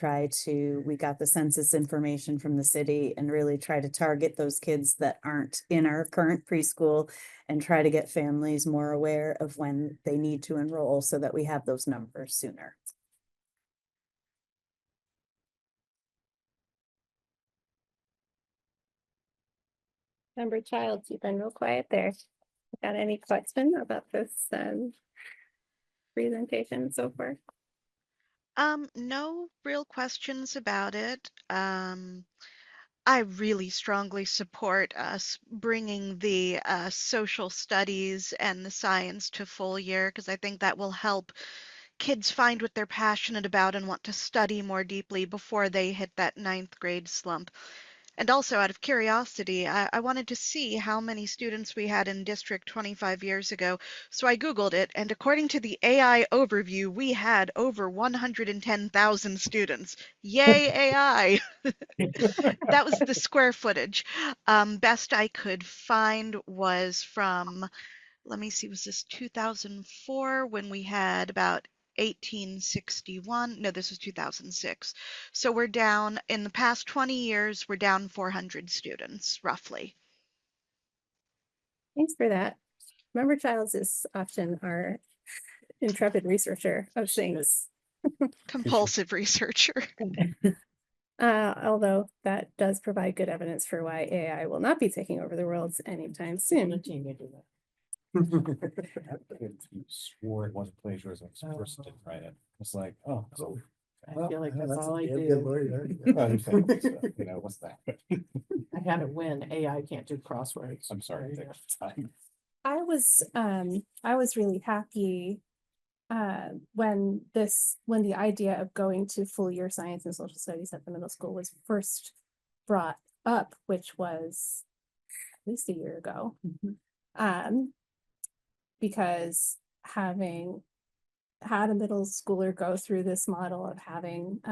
[SPEAKER 6] we got the census information from the city and really try to target those kids that aren't in our current preschool and try to get families more aware of when they need to enroll so that we have those numbers sooner.
[SPEAKER 1] Member Childs, you've been real quiet there. Got any question about this presentation so far?
[SPEAKER 2] No real questions about it. I really strongly support us bringing the social studies and the science to full year because I think that will help kids find what they're passionate about and want to study more deeply before they hit that 9th grade slump. And also, out of curiosity, I wanted to see how many students we had in district 25 years ago. So I Googled it, and according to the AI overview, we had over 110,000 students. Yay, AI! That was the square footage. Best I could find was from, let me see, was this 2004 when we had about 1861? No, this was 2006. So we're down, in the past 20 years, we're down 400 students, roughly.
[SPEAKER 1] Thanks for that. Member Childs is often our intrepid researcher of things.
[SPEAKER 2] Compulsive researcher.
[SPEAKER 1] Although that does provide good evidence for why AI will not be taking over the world anytime soon.
[SPEAKER 3] You swore it wasn't plagiarism, so the person didn't write it. It's like, oh, so.
[SPEAKER 5] I feel like that's all I
[SPEAKER 4] a damn
[SPEAKER 5] do.
[SPEAKER 4] good lawyer.
[SPEAKER 3] What's that?
[SPEAKER 5] I had to win. AI can't do crosswords.
[SPEAKER 3] I'm sorry.
[SPEAKER 5] There you
[SPEAKER 3] take
[SPEAKER 5] go.
[SPEAKER 3] your time.
[SPEAKER 1] I was really happy when the idea of going to full year science and social studies at the middle school was first brought up, which was at least a year ago. Because having had a middle schooler go through this model of having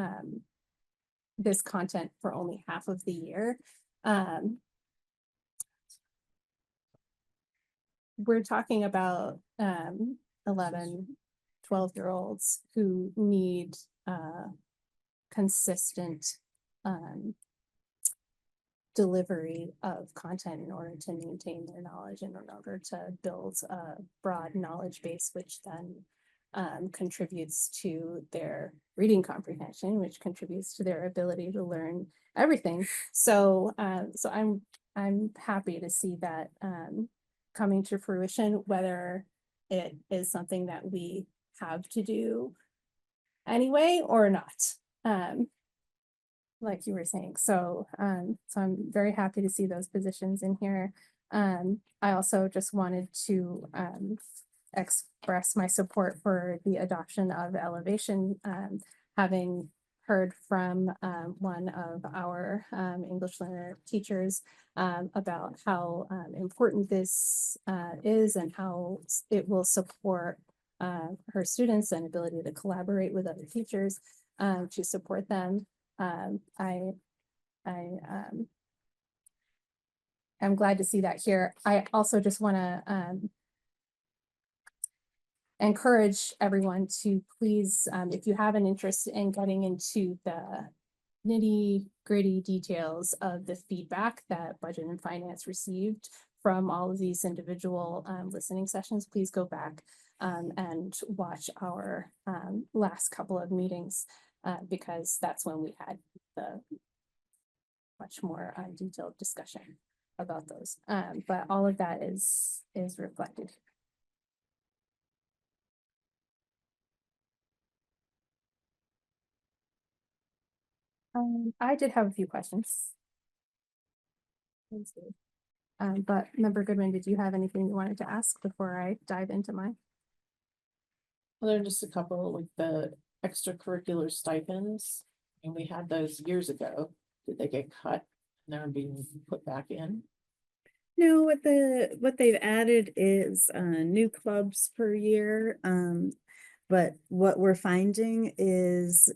[SPEAKER 1] this content for only half of the year, we're talking about 11, 12-year-olds who need consistent delivery of content in order to maintain their knowledge and in order to build a broad knowledge base, which then contributes to their reading comprehension, which contributes to their ability to learn everything. So, so I'm happy to see that, coming to fruition, whether it is something that we have to do anyway or not. Like you were saying, so I'm very happy to see those positions in here. I also just wanted to express my support for the adoption of elevation, having heard from one of our English learner teachers about how important this is and how it will support her students and ability to collaborate with other teachers to support them. I'm glad to see that here. I also just want to encourage everyone to please, if you have an interest in getting into the nitty-gritty details of the feedback that Budget and Finance received from all of these individual listening sessions, please go back and watch our last couple of meetings because that's when we had the much more detailed discussion about those. But all of that is reflected. I did have a few questions. Let's see. But Member Goodwin, did you have anything you wanted to ask before I dive into mine?
[SPEAKER 5] Well, there are just a couple like the extracurricular stipends, and we had those years ago. Did they get cut? And they're being put back in?
[SPEAKER 6] No, what they've added is new clubs per year. But what we're finding is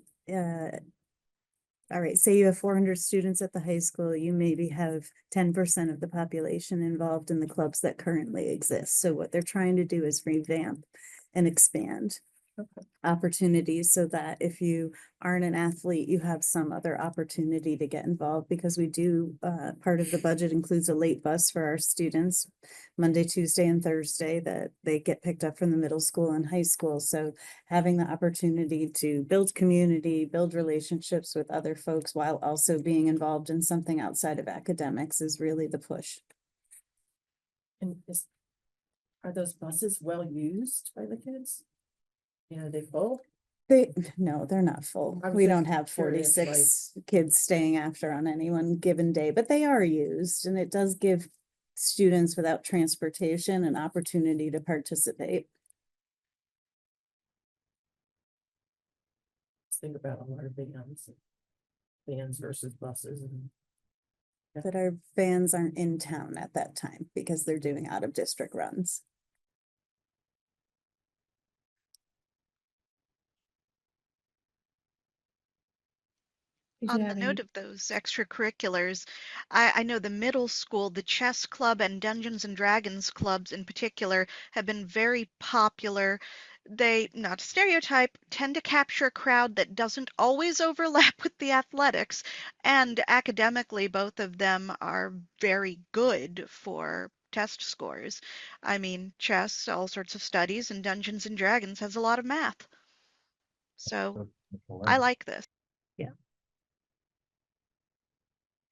[SPEAKER 6] all right, say you have 400 students at the high school, you maybe have 10% of the population involved in the clubs that currently exist. So what they're trying to do is revamp and expand opportunities so that if you aren't an athlete, you have some other opportunity to get involved, because we do, part of the budget includes a late bus for our students, Monday, Tuesday, and Thursday, that they get picked up from the middle school and high school. So having the opportunity to build community, build relationships with other folks while also being involved in something outside of academics is really the push.
[SPEAKER 5] And are those buses well used by the kids? You know, they full?
[SPEAKER 6] No, they're not full.
[SPEAKER 5] I was
[SPEAKER 6] We
[SPEAKER 5] just
[SPEAKER 6] don't have
[SPEAKER 5] curious,
[SPEAKER 6] 46 kids staying after on any one given day, but they are used, and it does give students without transportation an opportunity to participate.
[SPEAKER 5] Let's think about all our vans versus buses and.
[SPEAKER 6] That our vans aren't in town at that time because they're doing out of district runs.
[SPEAKER 1] Did you
[SPEAKER 2] On the
[SPEAKER 1] have
[SPEAKER 2] note
[SPEAKER 1] any?
[SPEAKER 2] of those extracurriculars, I know the middle school, the chess club and Dungeons and Dragons clubs in particular have been very popular. They, not to stereotype, tend to capture a crowd that doesn't always overlap with the athletics, and academically, both of them are very good for test scores. I mean, chess, all sorts of studies, and Dungeons and Dragons has a lot of math. So I like this.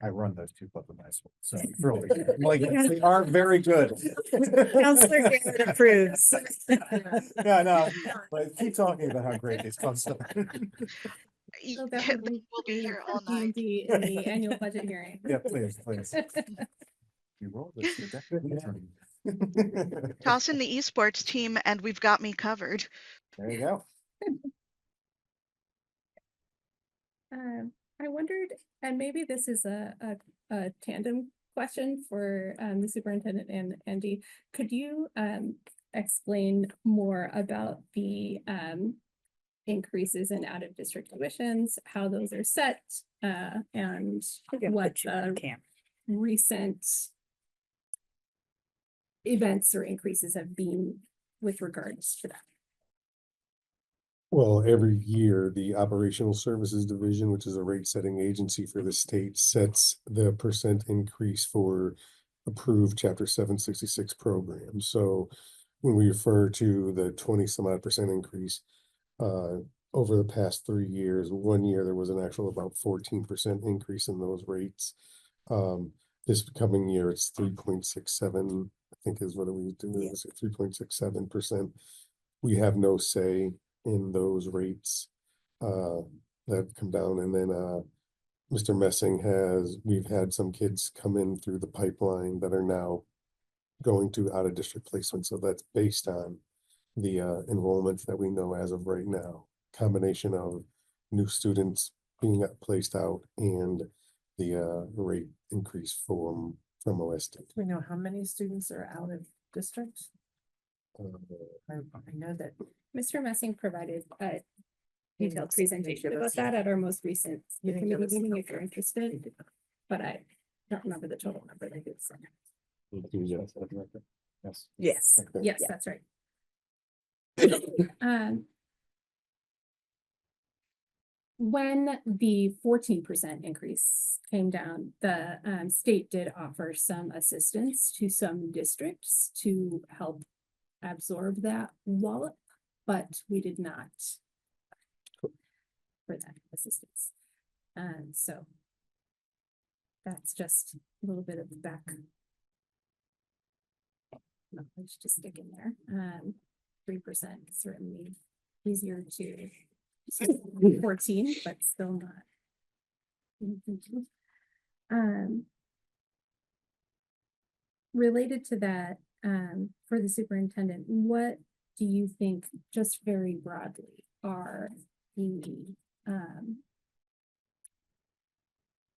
[SPEAKER 3] I run those two clubs in high school, so really, like, they are very good.
[SPEAKER 6] Counselor Garrett approves.
[SPEAKER 3] Yeah, no, but keep talking about how great these clubs are.
[SPEAKER 1] So
[SPEAKER 2] They
[SPEAKER 1] that would
[SPEAKER 2] will be here all
[SPEAKER 1] D&D
[SPEAKER 2] night.
[SPEAKER 1] in the annual budget hearing.
[SPEAKER 3] Yeah, please. You roll this, you're definitely turning.
[SPEAKER 2] Toss in the esports team and we've got me covered.
[SPEAKER 3] There you go.
[SPEAKER 1] I wondered, and maybe this is a tandem question for the superintendent and Andy. Could you explain more about the increases in out of district tuitions, how those are set, and what recent events or increases have been with regards to that?
[SPEAKER 7] Well, every year, the Operational Services Division, which is a rate setting agency for the state, sets the percent increase for approved Chapter 766 programs. So when we refer to the 20 some odd percent increase, over the past 3 years, 1 year, there was an actual about 14% increase in those rates. This coming year, it's 3.67, I think is what we do,
[SPEAKER 6] Yeah.
[SPEAKER 7] 3.67%. We have no say in those rates, that come down, and then, Mr. Messing we've had some kids come in through the pipeline that are now going to out of district placement, so that's based on the enrollments that we know as of right now. Combination of new students being placed out and the rate increase from OSD.
[SPEAKER 5] Do we know how many students are out of district?
[SPEAKER 7] Uh,
[SPEAKER 5] I know that.
[SPEAKER 1] Mr. Messing provided a
[SPEAKER 5] He
[SPEAKER 1] detailed
[SPEAKER 5] didn't
[SPEAKER 1] presentation
[SPEAKER 5] give
[SPEAKER 1] about
[SPEAKER 5] us-
[SPEAKER 1] that at our most recent
[SPEAKER 5] He didn't give
[SPEAKER 1] committee
[SPEAKER 5] us-
[SPEAKER 1] meeting if you're interested, but I don't remember the total number that it's.
[SPEAKER 3] Yes.
[SPEAKER 6] Yes.
[SPEAKER 7] okay.
[SPEAKER 1] Yes,
[SPEAKER 6] Yeah.
[SPEAKER 1] that's right. When the 14% increase came down, the state did offer some assistance to some districts to help absorb that wallop, but we did not for that assistance. So that's just a little bit of the back knowledge to stick in there. 3% certainly easier to 14, but still not. Related to that, for the superintendent, what do you think, just very broadly, are the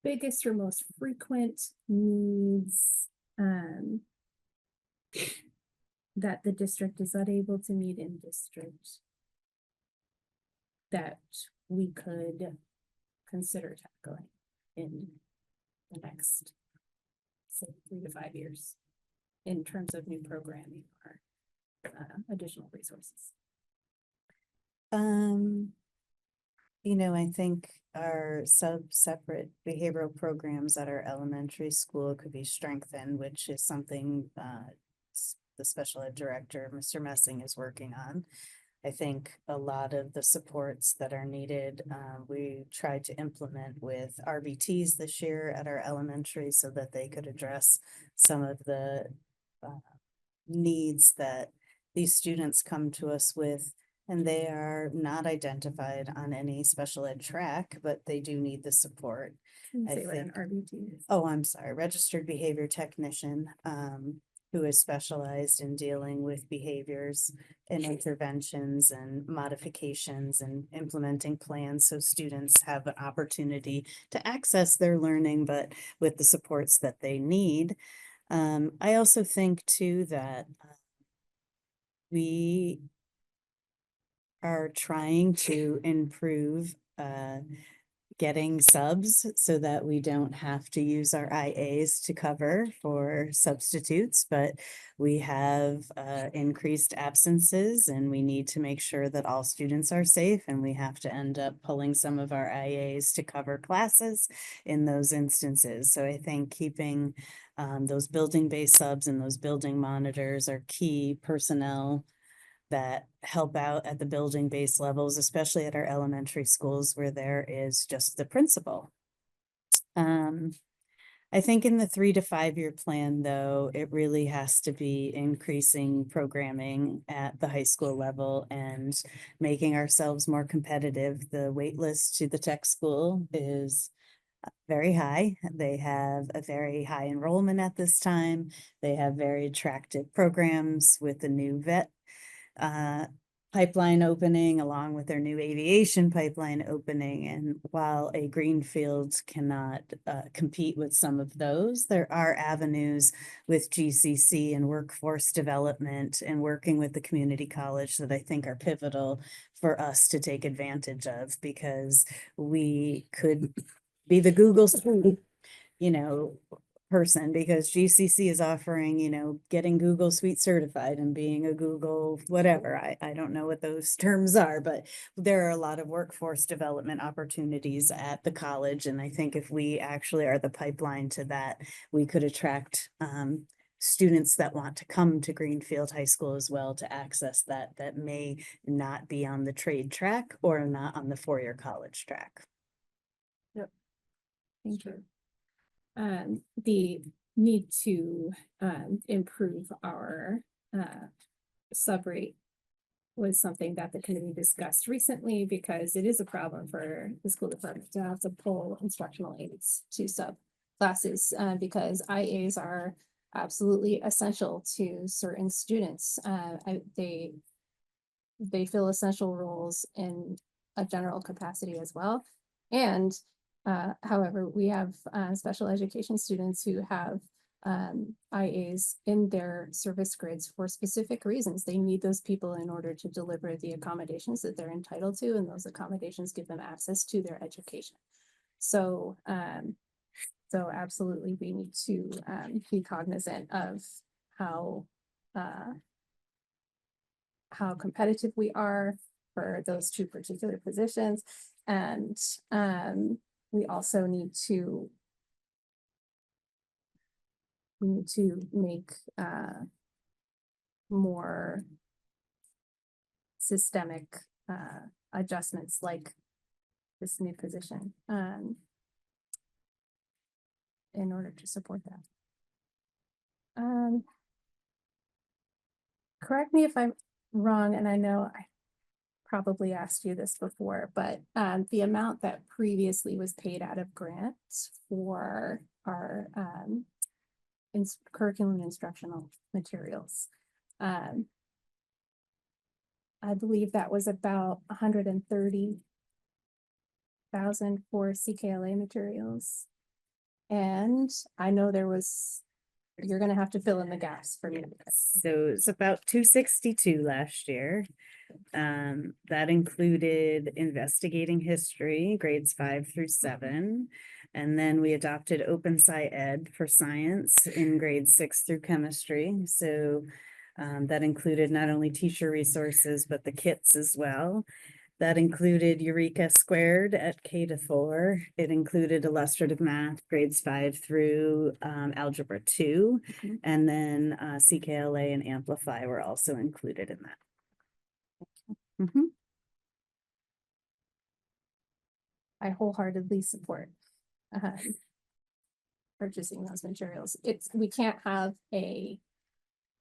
[SPEAKER 1] biggest or most frequent needs that the district is unable to meet in district that we could consider tackling in the next, say, 3 to 5 years in terms of new programming or additional resources?
[SPEAKER 6] I think our separate behavioral programs at our elementary school could be strengthened, which is something the special ed director, Mr. Messing, is working on. I think a lot of the supports that are needed, we tried to implement with RBTs this year at our elementary so that they could address some of the needs that these students come to us with. And they are not identified on any special ed track, but they do need the support.
[SPEAKER 1] Can you
[SPEAKER 6] I
[SPEAKER 1] say what an
[SPEAKER 6] think-
[SPEAKER 1] RBT is?
[SPEAKER 6] Oh, I'm sorry, registered behavior technician, who is specialized in dealing with behaviors and interventions and modifications and implementing plans so students have an opportunity to access their learning, but with the supports that they need. I also think too that we are trying to improve getting subs so that we don't have to use our IAs to cover for substitutes, but we have increased absences and we need to make sure that all students are safe, and we have to end up pulling some of our IAs to cover classes in those instances. So I think keeping those building-based subs and those building monitors are key personnel that help out at the building base levels, especially at our elementary schools where there is just the principal. I think in the 3 to 5 year plan, though, it really has to be increasing programming at the high school level and making ourselves more competitive. The wait list to the tech school is very high. They have a very high enrollment at this time. They have very attractive programs with the new vet pipeline opening along with their new aviation pipeline opening. And while a greenfield cannot compete with some of those, there are avenues with GCC and workforce development and working with the community college that I think are pivotal for us to take advantage of, because we could be the Google Suite, person, because GCC is offering, getting Google Suite certified and being a Google whatever. I don't know what those terms are, but there are a lot of workforce development opportunities at the college. And I think if we actually are the pipeline to that, we could attract students that want to come to Greenfield High School as well to access that may not be on the trade track or not on the four-year college track.
[SPEAKER 1] Thank you. The need to improve our sub-rate was something that the committee discussed recently, because it is a problem for the school department to have to pull instructional aides to sub classes, because IAs are absolutely essential to certain students. They fill essential roles in a general capacity as well. And however, we have special education students who have IAs in their service grids for specific reasons. They need those people in order to deliver the accommodations that they're entitled to, and those accommodations give them access to their education. So, so absolutely, we need to be cognizant of how competitive we are for those two particular positions. And we also need to make more systemic adjustments like this new position in order to support that. Correct me if I'm wrong, and I know I probably asked you this before, but the amount that previously was paid out of grants for our curriculum instructional materials, I believe that was about 130,000 for CKLA materials. And I know you're gonna have to fill in the gaps for me.
[SPEAKER 6] So it's about 262 last year. That included investigating history, grades 5 through 7. And then we adopted Open Sci Ed for science in grades 6 through chemistry. So that included not only teacher resources, but the kits as well. That included Eureka Squared at K-4. It included illustrative math, grades 5 through algebra 2.
[SPEAKER 1] Mhm.
[SPEAKER 6] And then CKLA and Amplify were also included in that. Mhm.
[SPEAKER 1] I wholeheartedly support purchasing those materials. We can't have a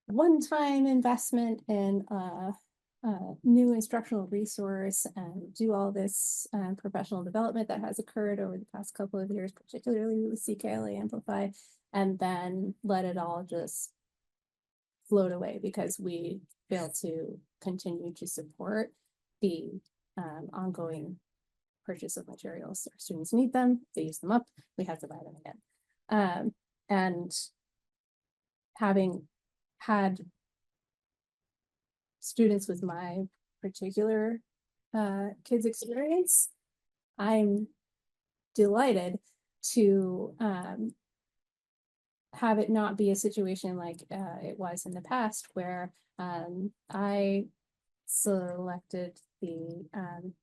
[SPEAKER 1] one-time investment in a new instructional resource and do all this professional development that has occurred over the past couple of years, particularly with CKLA Amplify, and then let it all just float away because we fail to continue to support the ongoing purchase of materials. Our students need them, they use them up, we have to buy them again. And having had students with my particular kids' experience, I'm delighted to have it not be a situation like it was in the past, where I selected the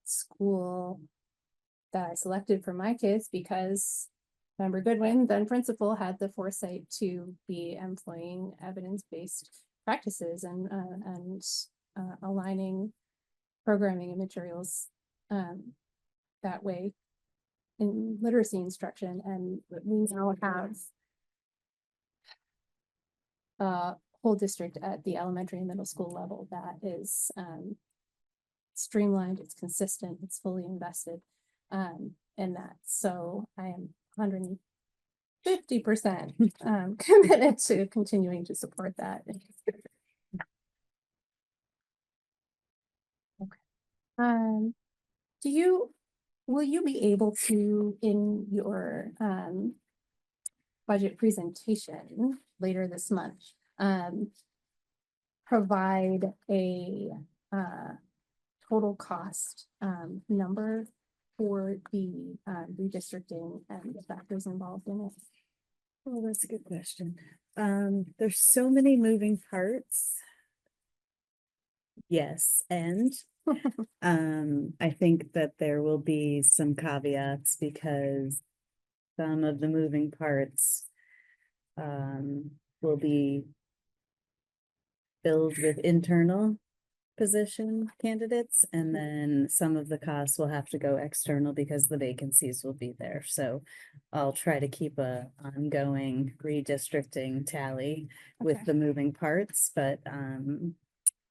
[SPEAKER 1] school that I selected for my kids because Member Goodwin, then principal, had the foresight to be employing evidence-based practices and aligning programming and materials that way in literacy instruction. And we now have a whole district at the elementary and middle school level that is streamlined, it's consistent, it's fully invested in that. So I am 150% committed to continuing to support that. Okay. Will you be able to, in your budget presentation later this month, provide a total cost number for the redistricting and the factors involved in it?
[SPEAKER 6] Oh, that's a good question. There's so many moving parts. Yes, and I think that there will be some caveats because some of the moving parts will be filled with internal position candidates, and then some of the costs will have to go external because the vacancies will be there. So I'll try to keep a ongoing redistricting tally with
[SPEAKER 1] Okay.
[SPEAKER 6] the moving parts, but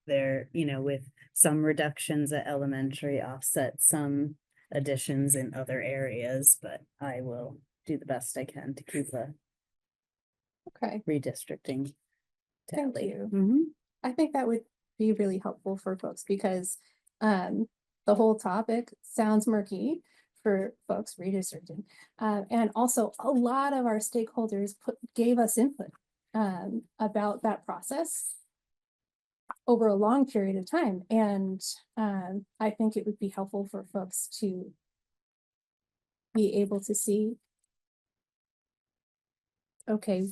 [SPEAKER 6] there, with some reductions at elementary offset some additions in other areas, but I will do the best I can to keep a
[SPEAKER 8] Okay,
[SPEAKER 6] redistricting
[SPEAKER 8] thank
[SPEAKER 6] tally.
[SPEAKER 8] you.
[SPEAKER 6] Mhm.
[SPEAKER 8] I think that would be really helpful for folks because the whole topic sounds murky for folks redistricting. And also a lot of our stakeholders gave us input about that process over a long period of time. And I think it would be helpful for folks to be able to see, okay,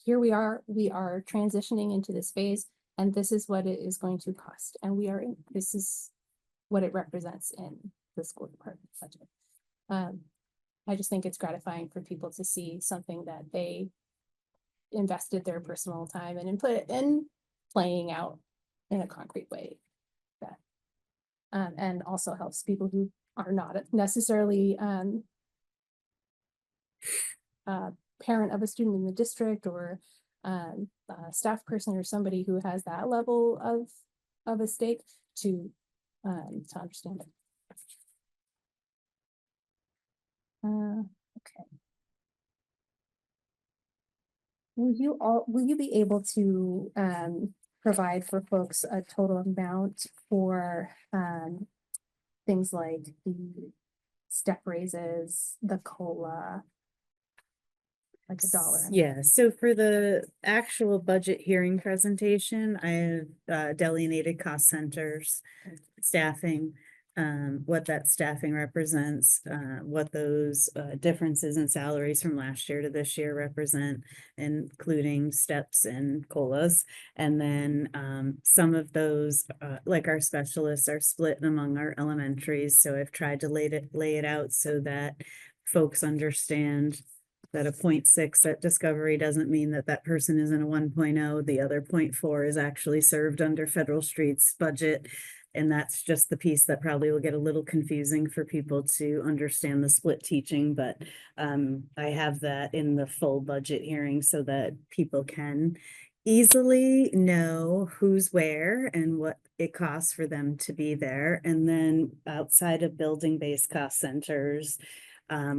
[SPEAKER 8] here we are transitioning into this phase, and this is what it is going to cost. And this is what it represents in the school department budget. I just think it's gratifying for people to see something that they invested their personal time and input in playing out in a concrete way. That and also helps people who are not necessarily parent of a student in the district, or a staff person, or somebody who has that level of a stake to understand it. Okay. Will you be able to provide for folks a total amount for things like the step raises, the COLA? Like $1.
[SPEAKER 6] Yeah, so for the actual budget hearing presentation, I have delineated cost centers, staffing, what that staffing represents, what those differences in salaries from last year to this year represent, including steps and COLAs. And then some of those, like our specialists, are split among our elementaries. So I've tried to lay it out so that folks understand that a 0.6 at Discovery doesn't mean that that person isn't a 1.0. The other 0.4 is actually served under Federal Street's budget. And that's just the piece that probably will get a little confusing for people to understand the split teaching, but I have that in the full budget hearing so that people can easily know who's where and what it costs for them to be there. And then outside of building-based cost centers,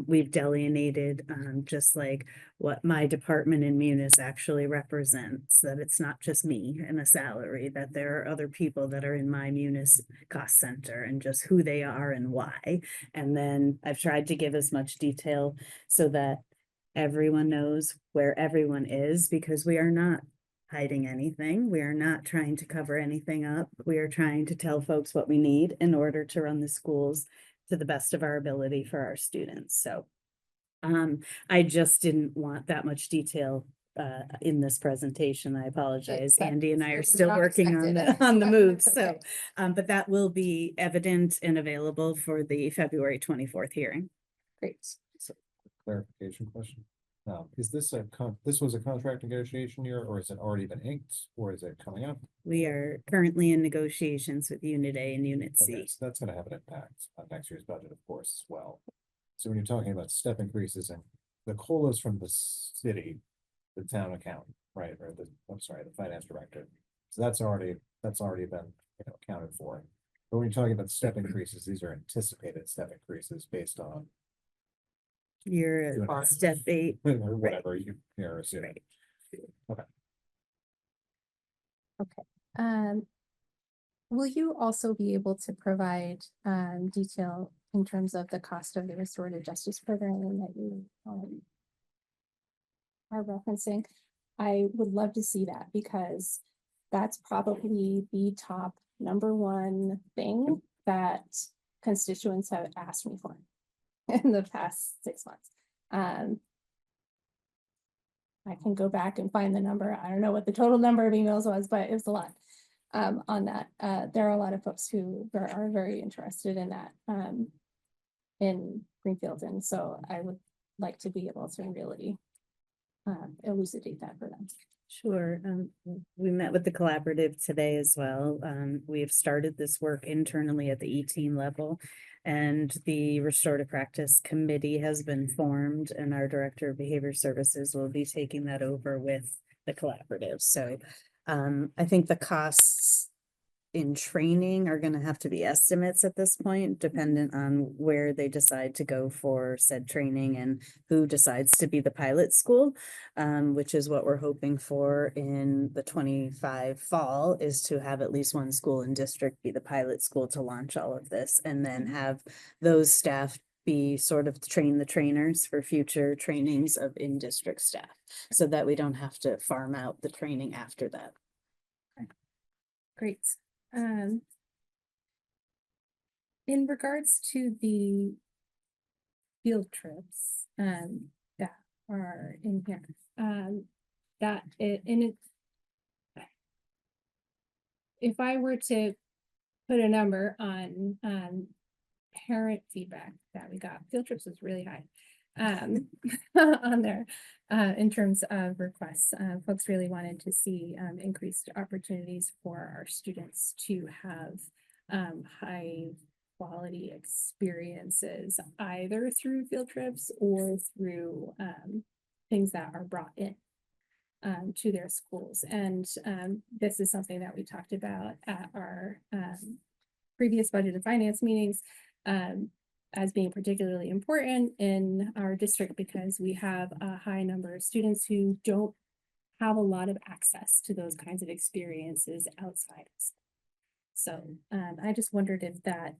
[SPEAKER 6] we've delineated just like what my department in Munis actually represents, that it's not just me and a salary, that there are other people that are in my Munis cost center and just who they are and why. And then I've tried to give as much detail so that everyone knows where everyone is, because we are not hiding anything. We are not trying to cover anything up. We are trying to tell folks what we need in order to run the schools to the best of our ability for our students. So I just didn't want that much detail in this presentation. I apologize.
[SPEAKER 8] That-
[SPEAKER 6] Andy and I
[SPEAKER 8] it
[SPEAKER 6] are
[SPEAKER 8] was
[SPEAKER 6] still
[SPEAKER 8] not
[SPEAKER 6] working on
[SPEAKER 8] expected.
[SPEAKER 6] the move. So,
[SPEAKER 8] Okay.
[SPEAKER 6] but that will be evident and available for the February 24th hearing.
[SPEAKER 8] Great.
[SPEAKER 3] Clarification question. Is this this was a contract negotiation year, or is it already been inked, or is it coming up?
[SPEAKER 6] We are currently in negotiations with Unit A and Unit
[SPEAKER 3] Okay,
[SPEAKER 6] C.
[SPEAKER 3] so that's gonna have an impact on next year's budget, of course, as well. So when you're talking about step increases and the COLAs from the city, the town accountant, right, or I'm sorry, the finance director. So that's already been, accounted for. But when you're talking about step increases, these are anticipated step increases based on
[SPEAKER 6] You're
[SPEAKER 3] Doing
[SPEAKER 6] at
[SPEAKER 3] it.
[SPEAKER 6] step 8.
[SPEAKER 3] or whatever you're assuming.
[SPEAKER 8] Will you also be able to provide detail in terms of the cost of the restorative justice programming that you are referencing? I would love to see that, because that's probably the top #1 thing that constituents have asked me for in the past 6 months. I can go back and find the number. I don't know what the total number of emails was, but it was a lot on that. There are a lot of folks who are very interested in that in Greenfield. And so I would like to be able to really elucidate that for them.
[SPEAKER 6] Sure. We met with the collaborative today as well. We have started this work internally at the E-team level. And the restorative practice committee has been formed, and our director of behavior services will be taking that over with the collaborative. So I think the costs in training are gonna have to be estimates at this point, dependent on where they decide to go for said training and who decides to be the pilot school, which is what we're hoping for in the 25 fall, is to have at least one school in district be the pilot school to launch all of this, and then have those staff be sort of train the trainers for future trainings of in-district staff, so that we don't have to farm out the training after that.
[SPEAKER 1] Great. In regards to the field trips, that are in here, that it, in it. If I were to put a number on, parent feedback that we got, field trips was really high. On there, in terms of requests, folks really wanted to see, increased opportunities for our students to have, high quality experiences, either through field trips or through, things that are brought in, to their schools. And, this is something that we talked about at our, previous budget and finance meetings, as being particularly important in our district, because we have a high number of students who don't have a lot of access to those kinds of experiences outside of school. So, I just wondered if that,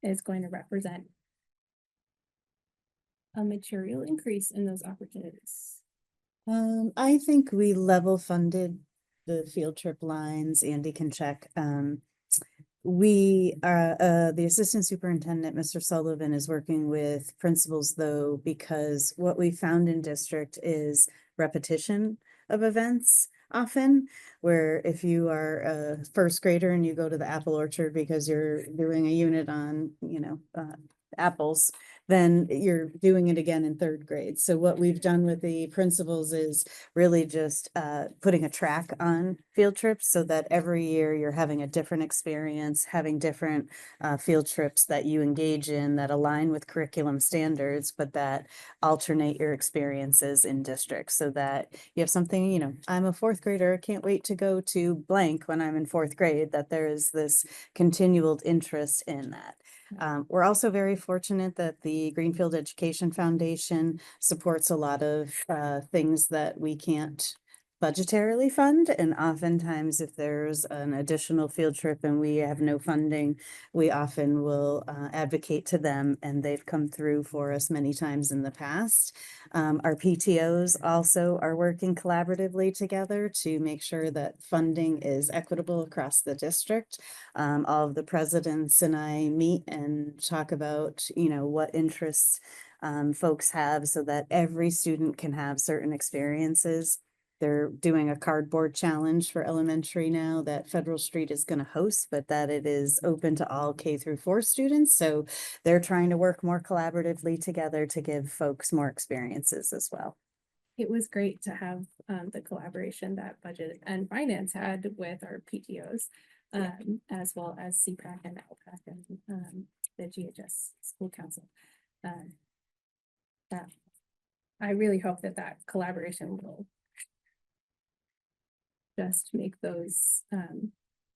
[SPEAKER 1] is going to represent a material increase in those opportunities.
[SPEAKER 6] I think we level funded the field trip lines. Andy can check. We are, the assistant superintendent, Mr. Sullivan, is working with principals though, because what we found in district is repetition of events often, where if you are a first grader and you go to the apple orchard because you're doing a unit on, apples, then you're doing it again in third grade. So what we've done with the principals is really just putting a track on field trips, so that every year you're having a different experience, having different field trips that you engage in that align with curriculum standards, but that alternate your experiences in districts, so that you have something, I'm a fourth grader, can't wait to go to blank when I'm in fourth grade, that there is this continual interest in that. We're also very fortunate that the Greenfield Education Foundation supports a lot of things that we can't budgetarily fund. And oftentimes if there's an additional field trip and we have no funding, we often will advocate to them, and they've come through for us many times in the past. Our PTOs also are working collaboratively together to make sure that funding is equitable across the district. All of the presidents and I meet and talk about, what interests folks have, so that every student can have certain experiences. They're doing a cardboard challenge for elementary now that Federal Street is going to host, but that it is open to all K-4 students. So they're trying to work more collaboratively together to give folks more experiences as well.
[SPEAKER 1] It was great to have, the collaboration that budget and finance had with our PTOs, as well as CPAC and LPAC and, the GHS School Council. That I really hope that collaboration will just make those,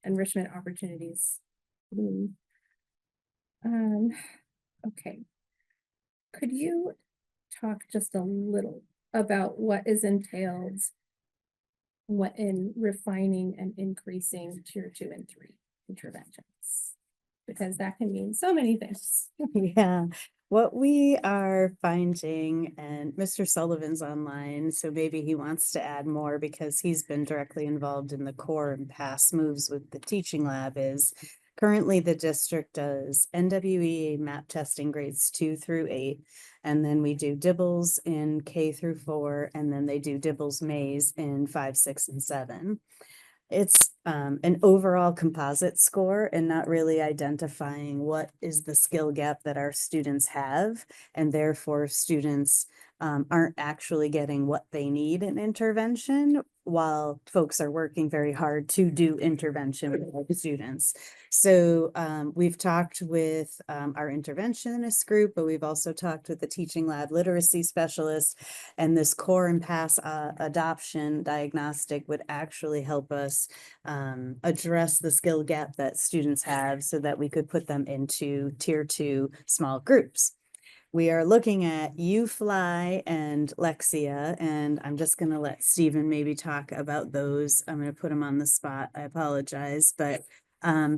[SPEAKER 1] enrichment opportunities bloom. Okay. Could you talk just a little about what is entailed in refining and increasing tier 2 and 3 interventions? Because that can mean so many things.
[SPEAKER 6] Yeah, what we are finding, and Mr. Sullivan's online, so maybe he wants to add more because he's been directly involved in the core and past moves with the teaching lab, is currently the district does NWEA map testing grades 2 through 8. And then we do DIBELS in K-4, and then they do DIBELS maze in 5, 6, and 7. It's an overall composite score and not really identifying what is the skill gap that our students have. And therefore students aren't actually getting what they need in intervention while folks are working very hard to do intervention with our students. So we've talked with our interventionist group, but we've also talked with the teaching lab literacy specialist, and this core and pass adoption diagnostic would actually help us address the skill gap that students have so that we could put them into tier 2 small groups. We are looking at UFly and Lexia, and I'm just going to let Stephen maybe talk about those. I'm going to put him on the spot. I apologize, but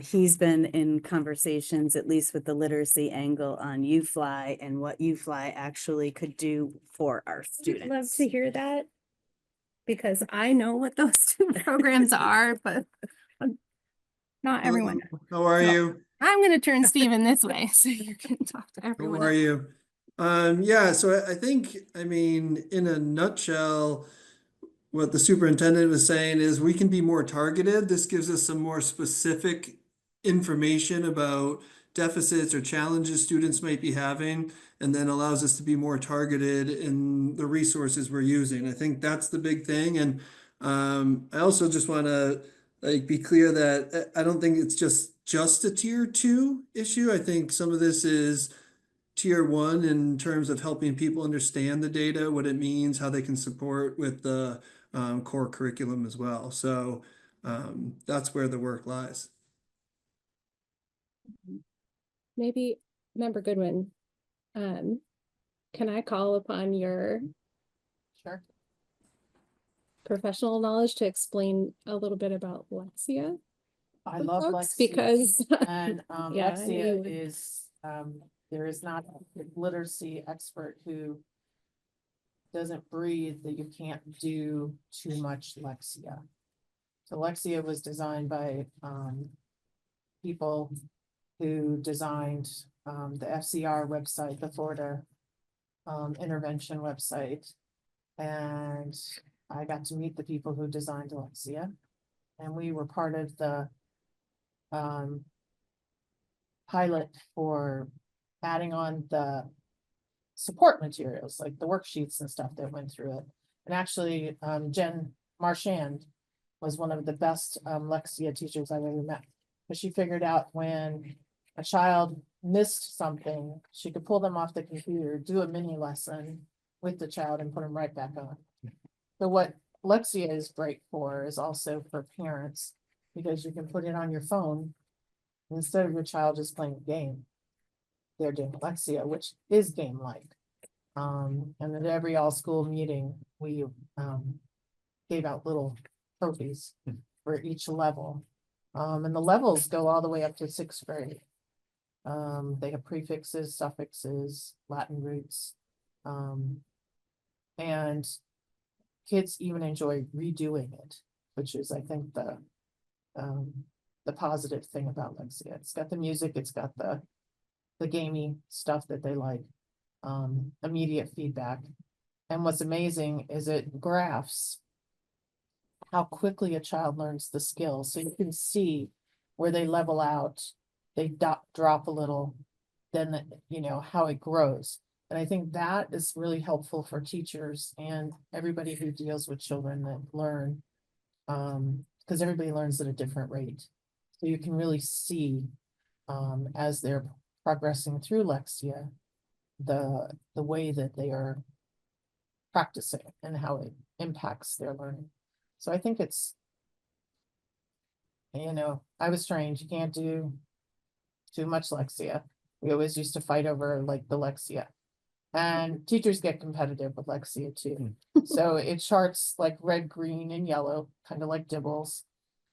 [SPEAKER 6] he's been in conversations, at least with the literacy angle, on UFly and what UFly actually could do for our students.
[SPEAKER 1] Love to hear that, because I know what those two programs are, but not everyone.
[SPEAKER 9] How are
[SPEAKER 1] So,
[SPEAKER 9] you?
[SPEAKER 1] I'm gonna turn Stephen this way so you can talk to
[SPEAKER 9] How
[SPEAKER 1] everyone.
[SPEAKER 9] are
[SPEAKER 1] else.
[SPEAKER 9] you? Yeah, so I think, I mean, in a nutshell, what the superintendent was saying is we can be more targeted. This gives us some more specific information about deficits or challenges students might be having, and then allows us to be more targeted in the resources we're using. I think that's the big thing. And I also just want to be clear that I don't think it's just a tier 2 issue. I think some of this is tier 1 in terms of helping people understand the data, what it means, how they can support with the core curriculum as well. So that's where the work lies.
[SPEAKER 8] Maybe Member Goodwin, can I call upon your
[SPEAKER 5] Sure.
[SPEAKER 8] professional knowledge to explain a little bit about Lexia?
[SPEAKER 5] I
[SPEAKER 8] for
[SPEAKER 5] love
[SPEAKER 8] folks?
[SPEAKER 5] Lexia.
[SPEAKER 8] Because
[SPEAKER 5] And
[SPEAKER 8] Yeah, I knew you
[SPEAKER 5] Lexia
[SPEAKER 8] would.
[SPEAKER 5] is, there is not a literacy expert who doesn't breathe that you can't do too much Lexia. So Lexia was designed by people who designed the FCR website, the Florida intervention website. And I got to meet the people who designed Lexia. And we were part of the pilot for adding on the support materials, like the worksheets and stuff that went through it. And actually, Jen Marchand was one of the best Lexia teachers I've ever met. But she figured out when a child missed something, she could pull them off the computer, do a mini lesson with the child and put them right back on. So what Lexia is great for is also for parents, because you can put it on your phone instead of your child just playing a game. They're doing Lexia, which is game-like. And at every all-school meeting, we gave out little trophies for each level. And the levels go all the way up to 6th grade. They have prefixes, suffixes, Latin roots. And kids even enjoy redoing it, which is, I think, the positive thing about Lexia. It's got the music, it's got the gamey stuff that they like, immediate feedback. And what's amazing is it graphs how quickly a child learns the skills. So you can see where they level out, they drop a little, then, how it grows. And I think that is really helpful for teachers and everybody who deals with children that learn, because everybody learns at a different rate. So you can really see, as they're progressing through Lexia, the way that they are practicing and how it impacts their learning. So I think it's, I was trained, you can't do too much Lexia. We always used to fight over like the Lexia. And teachers get competitive with Lexia too. So it charts like red, green, and yellow, kind of like Dibbles.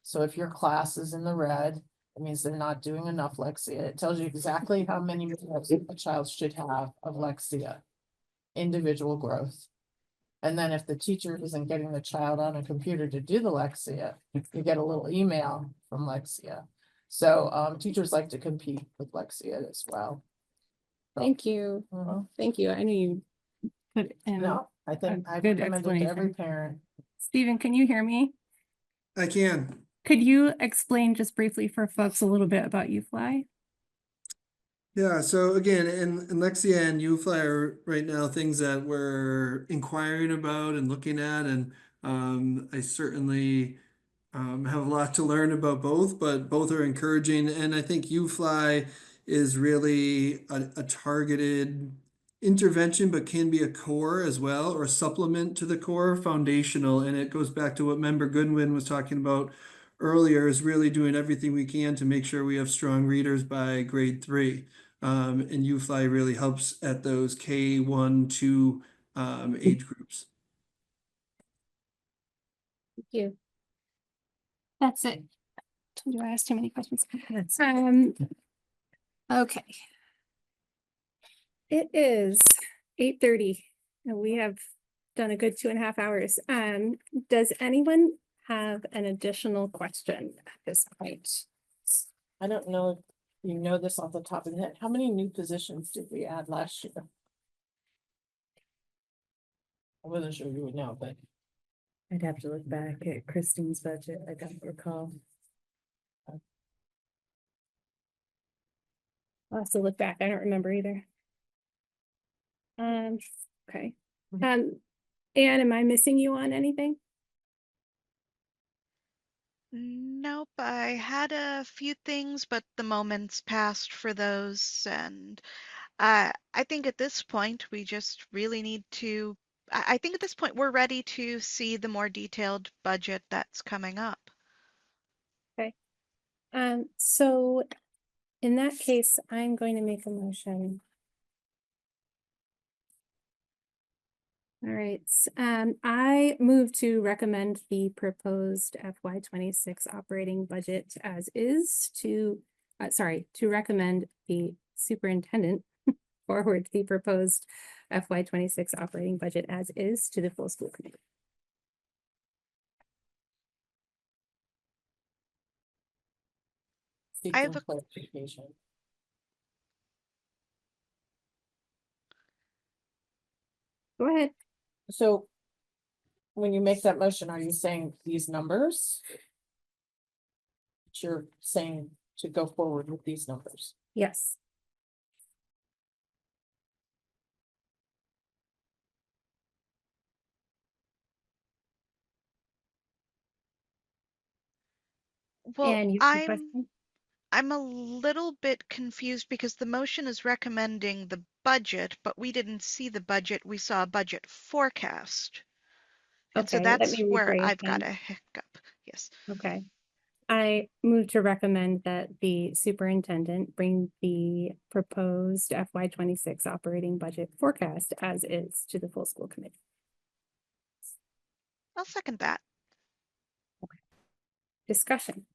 [SPEAKER 5] So if your class is in the red, it means they're not doing enough Lexia. It tells you exactly how many minutes a child should have of Lexia, individual growth. And then if the teacher isn't getting the child on a computer to do the Lexia, you get a little email from Lexia. So teachers like to compete with Lexia as well.
[SPEAKER 8] thank you. Thank you. I knew you put in.
[SPEAKER 5] No, I think I
[SPEAKER 1] good
[SPEAKER 5] recommend it to every
[SPEAKER 1] explanation.
[SPEAKER 5] parent.
[SPEAKER 1] Stephen, can you hear me?
[SPEAKER 9] I can.
[SPEAKER 1] could you explain just briefly for folks a little bit about UFly?
[SPEAKER 9] Yeah, so again, in Lexia and UFly are right now things that we're inquiring about and looking at, and I certainly have a lot to learn about both, but both are encouraging. And I think UFly is really a targeted intervention, but can be a core as well, or supplement to the core, foundational. And it goes back to what Member Goodwin was talking about earlier, is really doing everything we can to make sure we have strong readers by grade 3. And UFly really helps at those K1, 2 age groups.
[SPEAKER 8] Thank you.
[SPEAKER 1] That's it. Do I ask too many questions?
[SPEAKER 6] That's
[SPEAKER 1] Okay. It is 8:30 and we have done a good 2.5 hours. Does anyone have an additional question at this point?
[SPEAKER 5] I don't know if you know this off the top of the head. How many new positions did we add last year? I wasn't sure you would know, but
[SPEAKER 6] I'd have to look back at Christine's budget. I don't recall.
[SPEAKER 1] I'll have to look back. I don't remember either. Okay.
[SPEAKER 5] Mhm.
[SPEAKER 1] Anne, am I missing you on anything?
[SPEAKER 2] Nope, I had a few things, but the moment's passed for those, and I think at this point we just really need to. I think at this point we're ready to see the more detailed budget that's coming up.
[SPEAKER 1] So in that case, I'm going to make a motion. All right, I move to recommend the proposed FY 26 operating budget as is to, to recommend the superintendent forward the proposed FY 26 operating budget as is to the full school committee.
[SPEAKER 2] I have
[SPEAKER 5] seeking
[SPEAKER 2] a
[SPEAKER 5] clarification.
[SPEAKER 1] Go ahead.
[SPEAKER 5] So when you make that motion, are you saying these numbers? You're saying to go forward with these numbers?
[SPEAKER 1] Yes.
[SPEAKER 2] well,
[SPEAKER 1] And you have a
[SPEAKER 2] I'm
[SPEAKER 1] question?
[SPEAKER 2] I'm a little bit confused because the motion is recommending the budget, but we didn't see the budget. We saw a budget forecast. And so
[SPEAKER 1] Okay, let
[SPEAKER 2] that's
[SPEAKER 1] me
[SPEAKER 2] where
[SPEAKER 1] rephrase
[SPEAKER 2] I've got
[SPEAKER 1] then.
[SPEAKER 2] a hiccup. Yes.
[SPEAKER 1] Okay. I move to recommend that the superintendent bring the proposed FY 26 operating budget forecast as is to the full school committee.
[SPEAKER 2] I'll second that.
[SPEAKER 1] Discussion.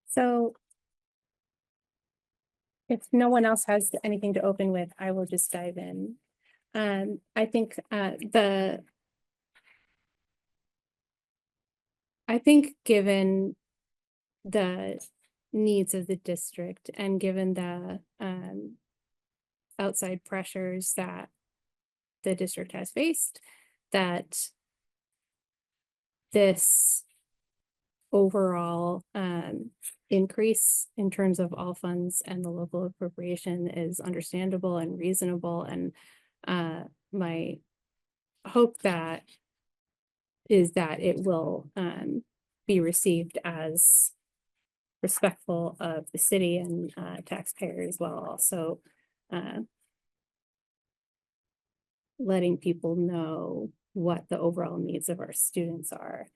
[SPEAKER 1] So if no one else has anything to open with, I will just dive in. I think given the needs of the district and given the outside pressures that the district has faced, that this overall increase in terms of all funds and the local appropriation is understandable and reasonable. And my hope that is that it will be received as respectful of the city and taxpayers, while also letting people know what the overall needs of our students are.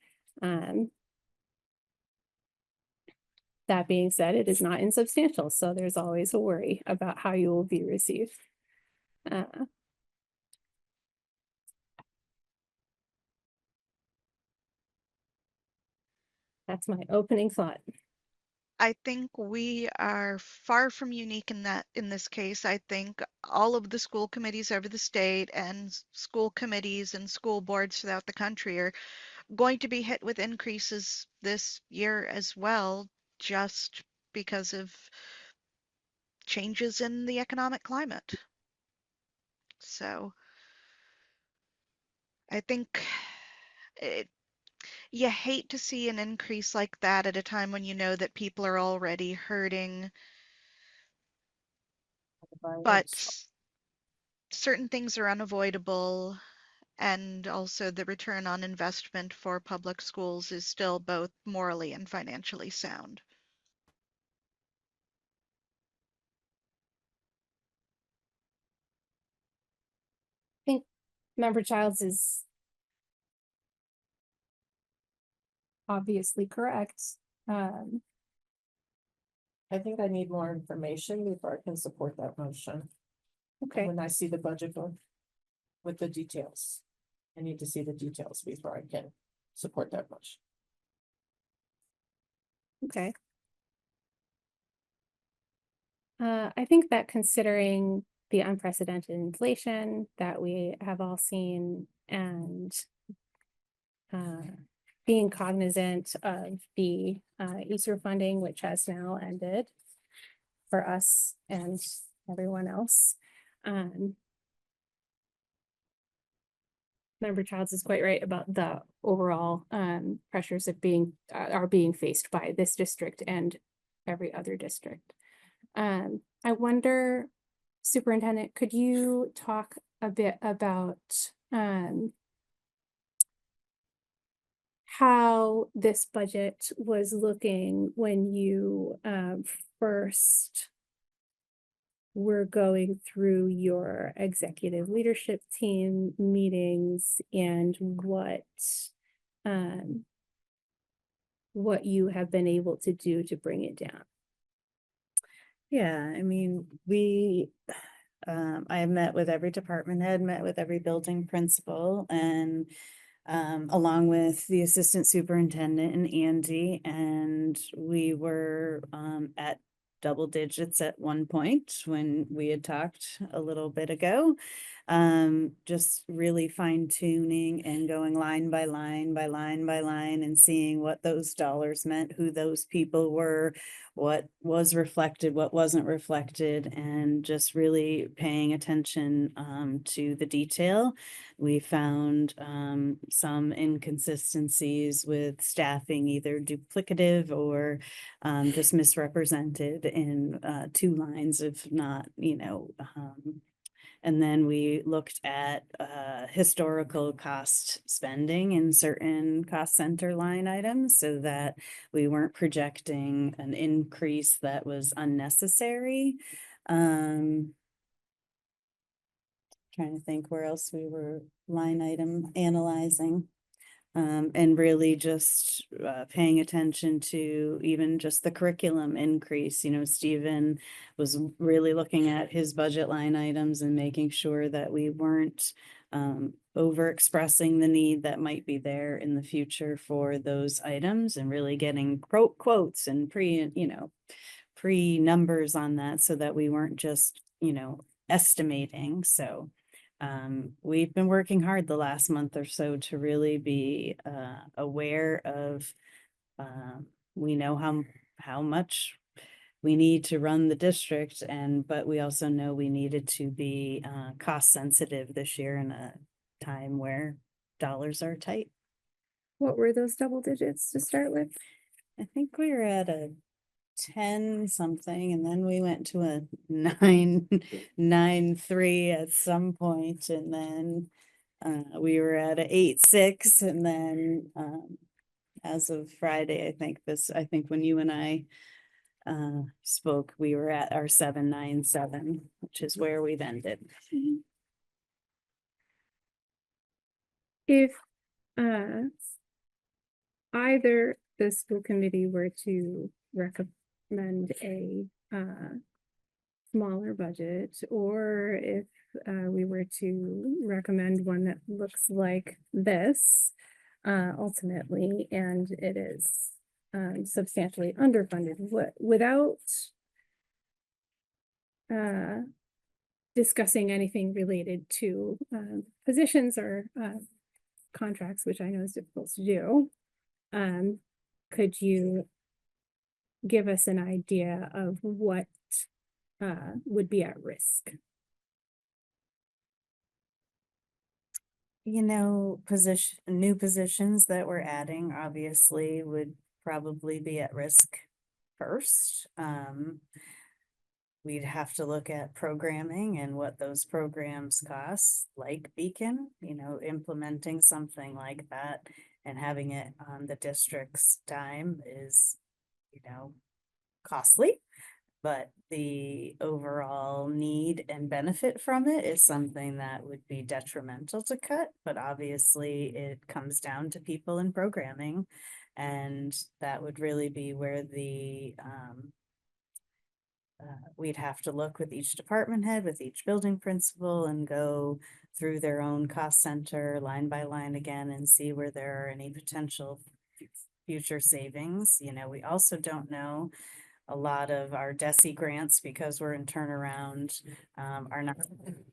[SPEAKER 1] That being said, it is not insubstantial, so there's always a worry about how you will be received. That's my opening thought.
[SPEAKER 2] I think we are far from unique in this case. I think all of the school committees over the state and school committees and school boards throughout the country are going to be hit with increases this year as well, just because of changes in the economic climate. So I think it, you hate to see an increase like that at a time when you know that people are already hurting, but certain things are unavoidable. And also the return on investment for public schools is still both morally and financially sound.
[SPEAKER 8] I think Member Childs is obviously correct.
[SPEAKER 5] I think I need more information before I can support that motion.
[SPEAKER 8] Okay,
[SPEAKER 5] When I see the budget book with the details. I need to see the details before I can support that motion.
[SPEAKER 8] okay. I think that considering the unprecedented inflation that we have all seen and being cognizant of the Easter funding, which has now ended for us and everyone else. Member Childs is quite right about the overall pressures of are being faced by this district and every other district. I wonder, Superintendent, could you talk a bit about how this budget was looking when you first were going through your executive leadership team meetings and what you have been able to do to bring it down?
[SPEAKER 6] Yeah, I mean, I met with every department head, met with every building principal, and along with the assistant superintendent and Andy, and we were at double digits at one point when we had talked a little bit ago. Just really fine tuning and going line by line by line by line and seeing what those dollars meant, who those people were, what was reflected, what wasn't reflected, and just really paying attention to the detail. We found some inconsistencies with staffing, either duplicative or just misrepresented in 2 lines, if not, and then we looked at historical cost spending in certain cost center line items so that we weren't projecting an increase that was unnecessary. Trying to think where else we were line item analyzing. And really just paying attention to even just the curriculum increase. Stephen was really looking at his budget line items and making sure that we weren't over expressing the need that might be there in the future for those items, and really getting quotes and pre numbers on that so that we weren't just, estimating. So we've been working hard the last month or so to really be aware of, we know how much we need to run the district, but we also know we needed to be cost sensitive this year in a time where dollars are tight.
[SPEAKER 8] What were those double digits to start with?
[SPEAKER 6] I think we were at a 10 something, and then we went to a 9.93 at some point, and then we were at a 8.6, and then as of Friday, I think when you and I spoke, we were at our 7.97, which is where we've ended.
[SPEAKER 8] If either the school committee were to recommend a smaller budget, or if we were to recommend one that looks like this ultimately, and it is
[SPEAKER 1] substantially underfunded, without discussing anything related to positions or contracts, which I know is difficult to do. Could you give us an idea of what would be at risk?
[SPEAKER 6] You know, new positions that we're adding obviously would probably be at risk first. We'd have to look at programming and what those programs cost, like Beacon, you know, implementing something like that and having it on the district's dime is, you know, costly. But the overall need and benefit from it is something that would be detrimental to cut, but obviously it comes down to people in programming. And that would really be where the, we'd have to look with each department head, with each building principal and go through their own cost center line by line again and see where there are any potential future savings. You know, we also don't know a lot of our DESI grants, because we're in turnaround, are not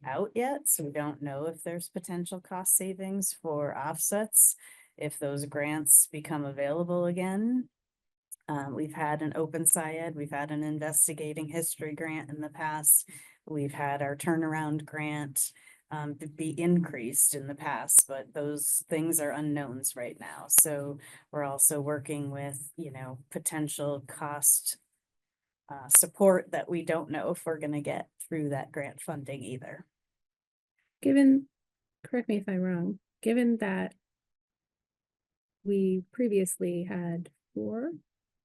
[SPEAKER 6] out yet. So we don't know if there's potential cost savings for offsets if those grants become available again. We've had an open SciEd, we've had an investigating history grant in the past. We've had our turnaround grant be increased in the past, but those things are unknowns right now. So we're also working with, you know, potential cost support that we don't know if we're gonna get through that grant funding either.
[SPEAKER 1] Given, correct me if I'm wrong, given that we previously had 4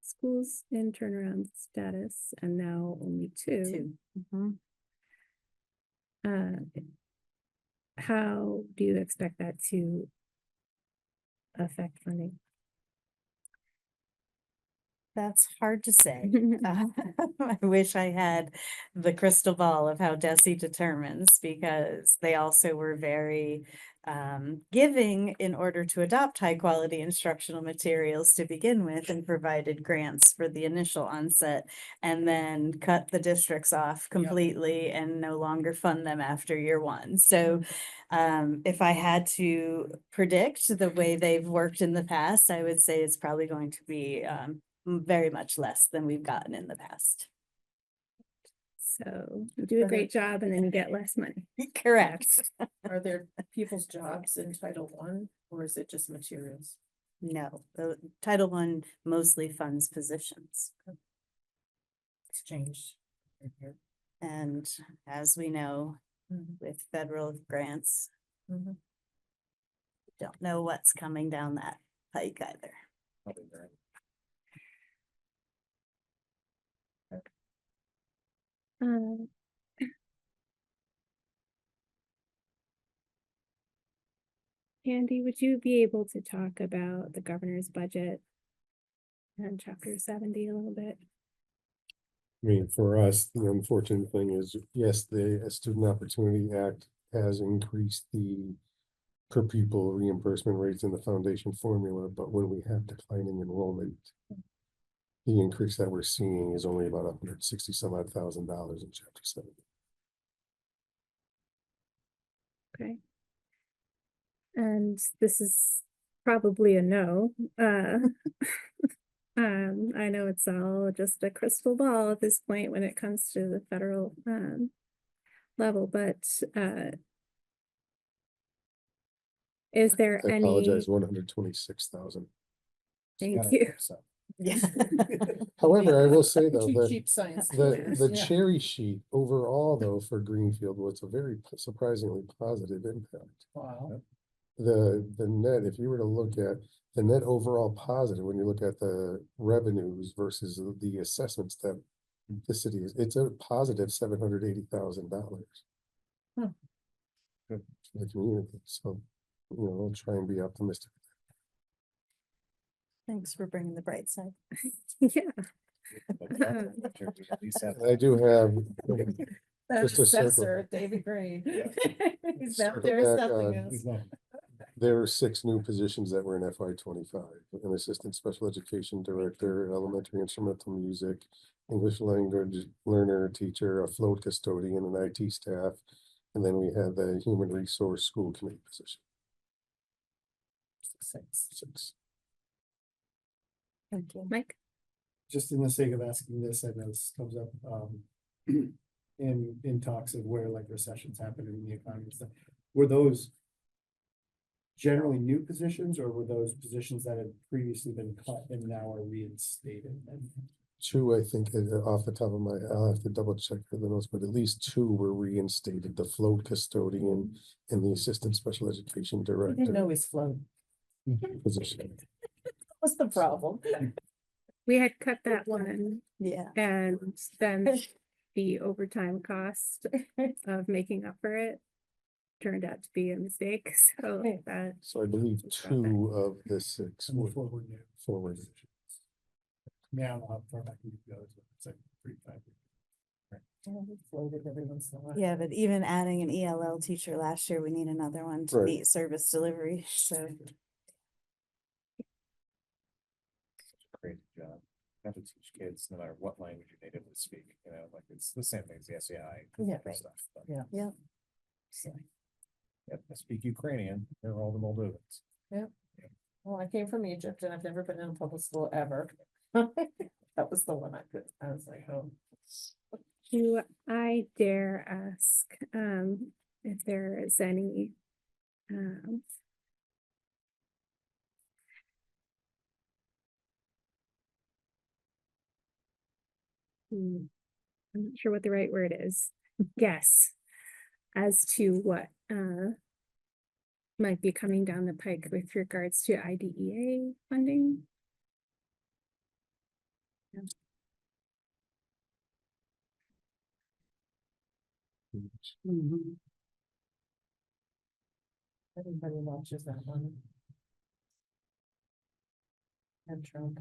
[SPEAKER 1] schools in turnaround status and now only 2.
[SPEAKER 6] Mhm.
[SPEAKER 1] How do you expect that to affect funding?
[SPEAKER 6] That's hard to say. I wish I had the crystal ball of how DESI determines, because they also were very giving in order to adopt high quality instructional materials to begin with, and provided grants for the initial onset and then cut the districts off completely and no longer fund them after year 1. So if I had to predict the way they've worked in the past, I would say it's probably going to be very much less than we've gotten in the past.
[SPEAKER 1] So you do a great job and then you get less money.
[SPEAKER 6] Correct.
[SPEAKER 5] Are there people's jobs in Title I, or is it just materials?
[SPEAKER 6] No, the Title I mostly funds positions.
[SPEAKER 5] It's changed.
[SPEAKER 6] And as we know, with federal grants,
[SPEAKER 5] Mhm.
[SPEAKER 6] don't know what's coming down that pike either.
[SPEAKER 1] Um, Andy, would you be able to talk about the governor's budget and chapter 70 a little bit?
[SPEAKER 7] I mean, for us, the unfortunate thing is, yes, the Student Opportunity Act has increased the per pupil reimbursement rates in the foundation formula, but when we have declining enrollment, the increase that we're seeing is only about $160 some odd thousand in chapter 70.
[SPEAKER 1] Okay. And this is probably a no. I know it's all just a crystal ball at this point when it comes to the federal level, but is there
[SPEAKER 7] I
[SPEAKER 1] any?
[SPEAKER 7] apologize, 126,000.
[SPEAKER 1] Thank you.
[SPEAKER 6] Yeah.
[SPEAKER 7] However, I will say though,
[SPEAKER 5] Two
[SPEAKER 7] that
[SPEAKER 5] cheap science
[SPEAKER 7] the
[SPEAKER 5] lawyers, yeah.
[SPEAKER 7] cherry sheet overall though for Greenfield was a very surprisingly positive impact.
[SPEAKER 5] Wow.
[SPEAKER 7] The net, if you were to look at the net overall positive, when you look at the revenues versus the assessments that the city is, it's a positive $780,000.
[SPEAKER 5] Hmm.
[SPEAKER 7] For the community, so, you know, I'll try and be optimistic.
[SPEAKER 6] Thanks for bringing the bright side.
[SPEAKER 1] Yeah.
[SPEAKER 7] I do have.
[SPEAKER 5] That
[SPEAKER 7] Just a circle.
[SPEAKER 5] assessor, David Green. He's out
[SPEAKER 7] Circle
[SPEAKER 5] there
[SPEAKER 7] back
[SPEAKER 5] assessing
[SPEAKER 7] on-
[SPEAKER 5] us.
[SPEAKER 7] There are 6 new positions that were in FY 25, an assistant special education director, elementary instrumental music, English language learner, teacher, a float custodian, and IT staff. And then we had the human resource school committee position. 6.
[SPEAKER 6] Thank you.
[SPEAKER 1] Mike?
[SPEAKER 4] Just in the sake of asking this, I know this comes up, in talks of where like recessions happen in the economy and stuff. Were those generally new positions, or were those positions that had previously been cut and now are reinstated?
[SPEAKER 7] 2, I think, off the top of my, I'll have to double check for the notes, but at least 2 were reinstated, the float custodian and the assistant special education
[SPEAKER 5] I didn't
[SPEAKER 7] director
[SPEAKER 5] know he's floating.
[SPEAKER 7] position.
[SPEAKER 5] What's the problem?
[SPEAKER 1] We had cut that one
[SPEAKER 6] Yeah.
[SPEAKER 1] and then the overtime cost of making up for it turned out to be a mistake, so that,
[SPEAKER 7] So I believe
[SPEAKER 1] Got that.
[SPEAKER 7] 2 of the 6
[SPEAKER 4] And
[SPEAKER 7] were
[SPEAKER 4] the forward new.
[SPEAKER 7] forward.
[SPEAKER 4] Now, how far back you go, it's like 3-5.
[SPEAKER 5] Floated every once in a while.
[SPEAKER 6] Yeah, but even adding an ELL teacher last year, we need another one to
[SPEAKER 7] Right.
[SPEAKER 6] meet service delivery, so.
[SPEAKER 3] Great job. You have to teach kids, no matter what language you natively speak, like it's the same thing as the SAI.
[SPEAKER 5] Yeah,
[SPEAKER 3] and stuff, but-
[SPEAKER 5] Yeah.
[SPEAKER 6] Yep.
[SPEAKER 3] Yep, I speak Ukrainian, they're all the Moldovans.
[SPEAKER 5] Well, I came from Egypt and I've never been in a public school ever. That was the one I was like, oh.
[SPEAKER 1] do I dare ask, if there is any, I'm not sure what the right word is, guess as to what, might be coming down the pike with regards to IDEA funding?
[SPEAKER 5] Everybody watches that one. And Trump.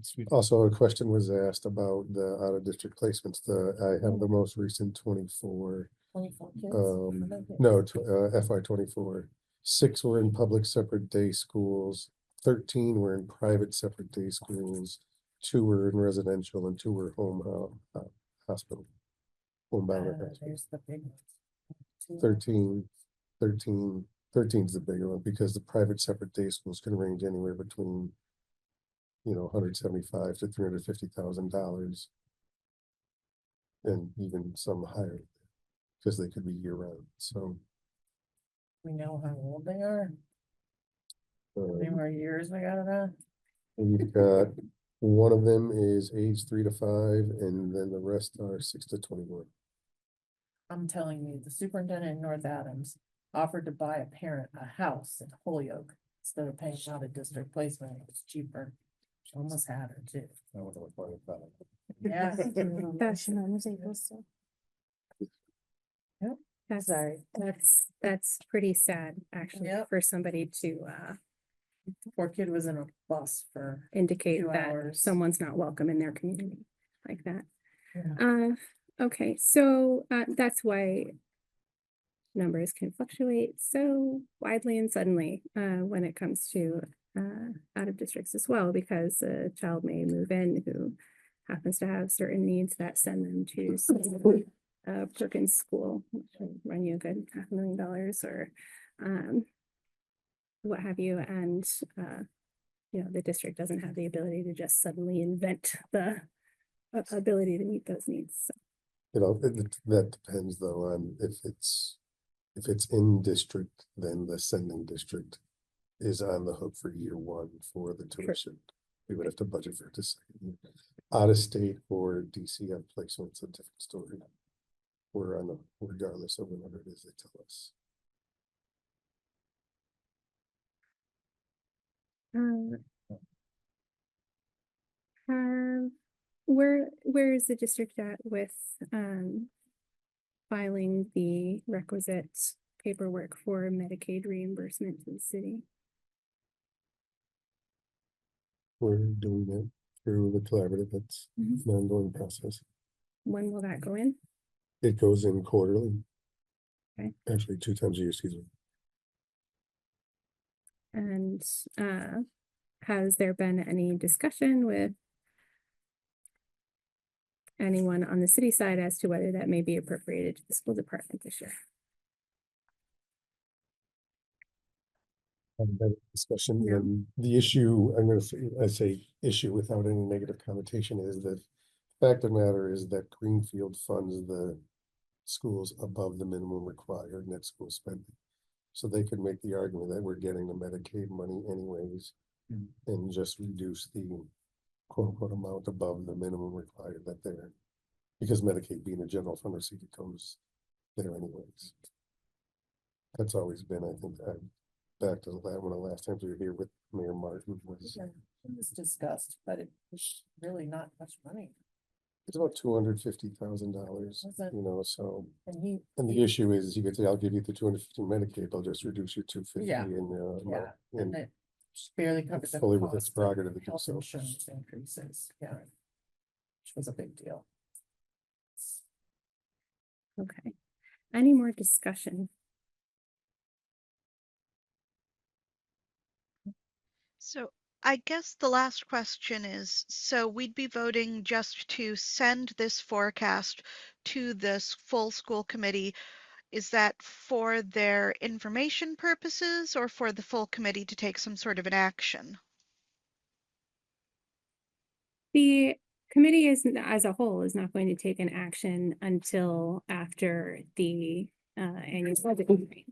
[SPEAKER 3] Sweet.
[SPEAKER 7] Also, a question was asked about the out-of-district placements. I have the most recent 24.
[SPEAKER 5] 24 kids.
[SPEAKER 7] No, FY 24. 6 were in public separate day schools, 13 were in private separate day schools, 2 were in residential, and 2 were home hospital. Homebound at hospital.
[SPEAKER 5] There's the big ones.
[SPEAKER 7] 13's the bigger one, because the private separate day schools can range anywhere between, $175,000 to $350,000. And even some higher, because they could be year round, so.
[SPEAKER 5] We know how old they are, how many
[SPEAKER 7] um,
[SPEAKER 5] more years we got of that.
[SPEAKER 7] We've got, one of them is age 3 to 5, and then the rest are 6 to 21.
[SPEAKER 5] I'm telling you, the superintendent in North Adams offered to buy a parent a house in Holyoke instead of paying out a district placement. It was cheaper. She almost had her too.
[SPEAKER 3] I wonder what part of that.
[SPEAKER 5] Yeah.
[SPEAKER 1] Fashion on was able to.
[SPEAKER 5] Yep.
[SPEAKER 1] That's,
[SPEAKER 5] Sorry.
[SPEAKER 1] that's pretty sad, actually,
[SPEAKER 5] Yep.
[SPEAKER 1] for somebody to,
[SPEAKER 5] Poor kid was in a bus for.
[SPEAKER 1] indicate
[SPEAKER 5] 2
[SPEAKER 1] that
[SPEAKER 5] hours.
[SPEAKER 1] someone's not welcome in their community like that.
[SPEAKER 5] Yeah.
[SPEAKER 1] Okay, so, that's why numbers can fluctuate so widely and suddenly, when it comes to, out of districts as well, because a child may move in who happens to have certain needs that send them to some, Perkins school, which will run you a good $500,000 or, what have you, and, the district doesn't have the ability to just suddenly invent the ability to meet those needs. So,
[SPEAKER 7] That depends though on if it's in district, then the sending district is on the hook for year 1 for the tuition. We would have to budget for it to second year. Out of state or DCF placement's a different story. We're on the, regardless of whatever it is they tell us.
[SPEAKER 1] where is the district at with, filing the requisite paperwork for Medicaid reimbursement to the city?
[SPEAKER 7] We're doing it through the collaborative. It's
[SPEAKER 1] Mhm.
[SPEAKER 7] an ongoing process.
[SPEAKER 1] When will that go in?
[SPEAKER 7] It goes in quarterly.
[SPEAKER 1] Okay.
[SPEAKER 7] Actually, 2 times a year, excuse me.
[SPEAKER 1] And has there been any discussion with anyone on the city side as to whether that may be appropriated to the school department this year?
[SPEAKER 7] That discussion,
[SPEAKER 1] No.
[SPEAKER 7] and the issue, I say issue without any negative connotation, is that fact of the matter is that Greenfield funds the schools above the minimum required net school spending. So they could make the argument that we're getting the Medicaid money anyways, and just reduce the quote unquote amount above the minimum required that they're, because Medicaid being a general fund receipt, it goes there anyways. That's always been, I think, back to one of the last times we were here with Mayor Martin was,
[SPEAKER 5] It was discussed, but it was really not much money.
[SPEAKER 7] it's about $250,000,
[SPEAKER 5] Was it?
[SPEAKER 7] you know, so.
[SPEAKER 5] And
[SPEAKER 7] And the issue is, you could say, I'll give you the 250 Medicaid, they'll just reduce your 250
[SPEAKER 5] Yeah.
[SPEAKER 7] and,
[SPEAKER 5] yeah,
[SPEAKER 7] and
[SPEAKER 5] and it barely covered
[SPEAKER 7] it's
[SPEAKER 5] the
[SPEAKER 7] fully within its
[SPEAKER 5] cost of
[SPEAKER 7] prerogative to do
[SPEAKER 5] health
[SPEAKER 7] so.
[SPEAKER 5] insurance increases, yeah. Which was a big deal.
[SPEAKER 1] Okay. Any more discussion?
[SPEAKER 2] So I guess the last question is, so we'd be voting just to send this forecast to this full school committee. Is that for their information purposes or for the full committee to take some sort of an action?
[SPEAKER 1] The committee is, as a whole, is not going to take an action until after the annual budget hearing.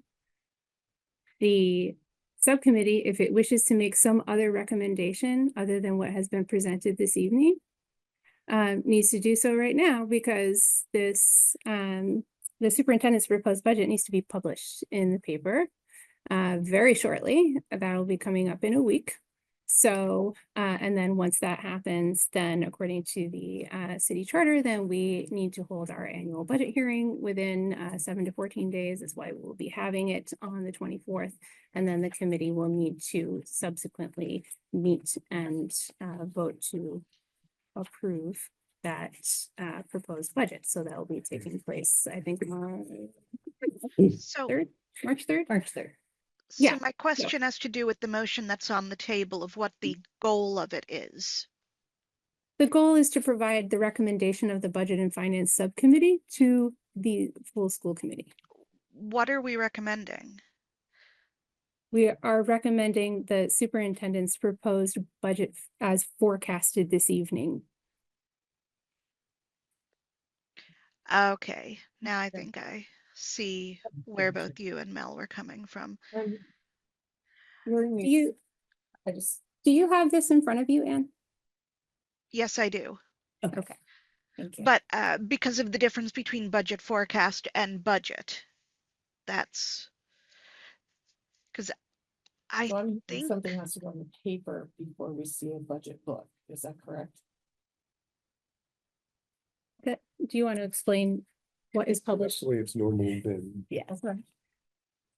[SPEAKER 1] The subcommittee, if it wishes to make some other recommendation other than what has been presented this evening, needs to do so right now, because this the superintendent's proposed budget needs to be published in the paper very shortly. That'll be coming up in a week. So, and then once that happens, then according to the city charter, then we need to hold our annual budget hearing within 7 to 14 days. That's why we'll be having it on the 24th. And then the committee will need to subsequently meet and vote to approve that proposed budget. So that will be taking place, I think,
[SPEAKER 2] So,
[SPEAKER 1] March 3rd?
[SPEAKER 6] March 3rd.
[SPEAKER 1] Yeah.
[SPEAKER 2] so my question has to do with the motion that's on the table of what the goal of it is.
[SPEAKER 1] The goal is to provide the recommendation of the Budget and Finance Subcommittee to the full school committee.
[SPEAKER 2] What are we recommending?
[SPEAKER 1] We are recommending the superintendent's proposed budget as forecasted this evening.
[SPEAKER 2] Okay, now I think I see where both you and Mel were coming from.
[SPEAKER 1] Do you have this in front of you, Anne?
[SPEAKER 2] Yes, I do.
[SPEAKER 1] Okay. Thank you.
[SPEAKER 2] But because of the difference between budget forecast and budget, that's because I
[SPEAKER 5] So I'm
[SPEAKER 2] think
[SPEAKER 5] something has to go on the paper before we see a budget book, is that correct?
[SPEAKER 1] Do you want to explain what is published?
[SPEAKER 7] That's the way it's normally been.
[SPEAKER 6] Yeah.
[SPEAKER 1] Okay.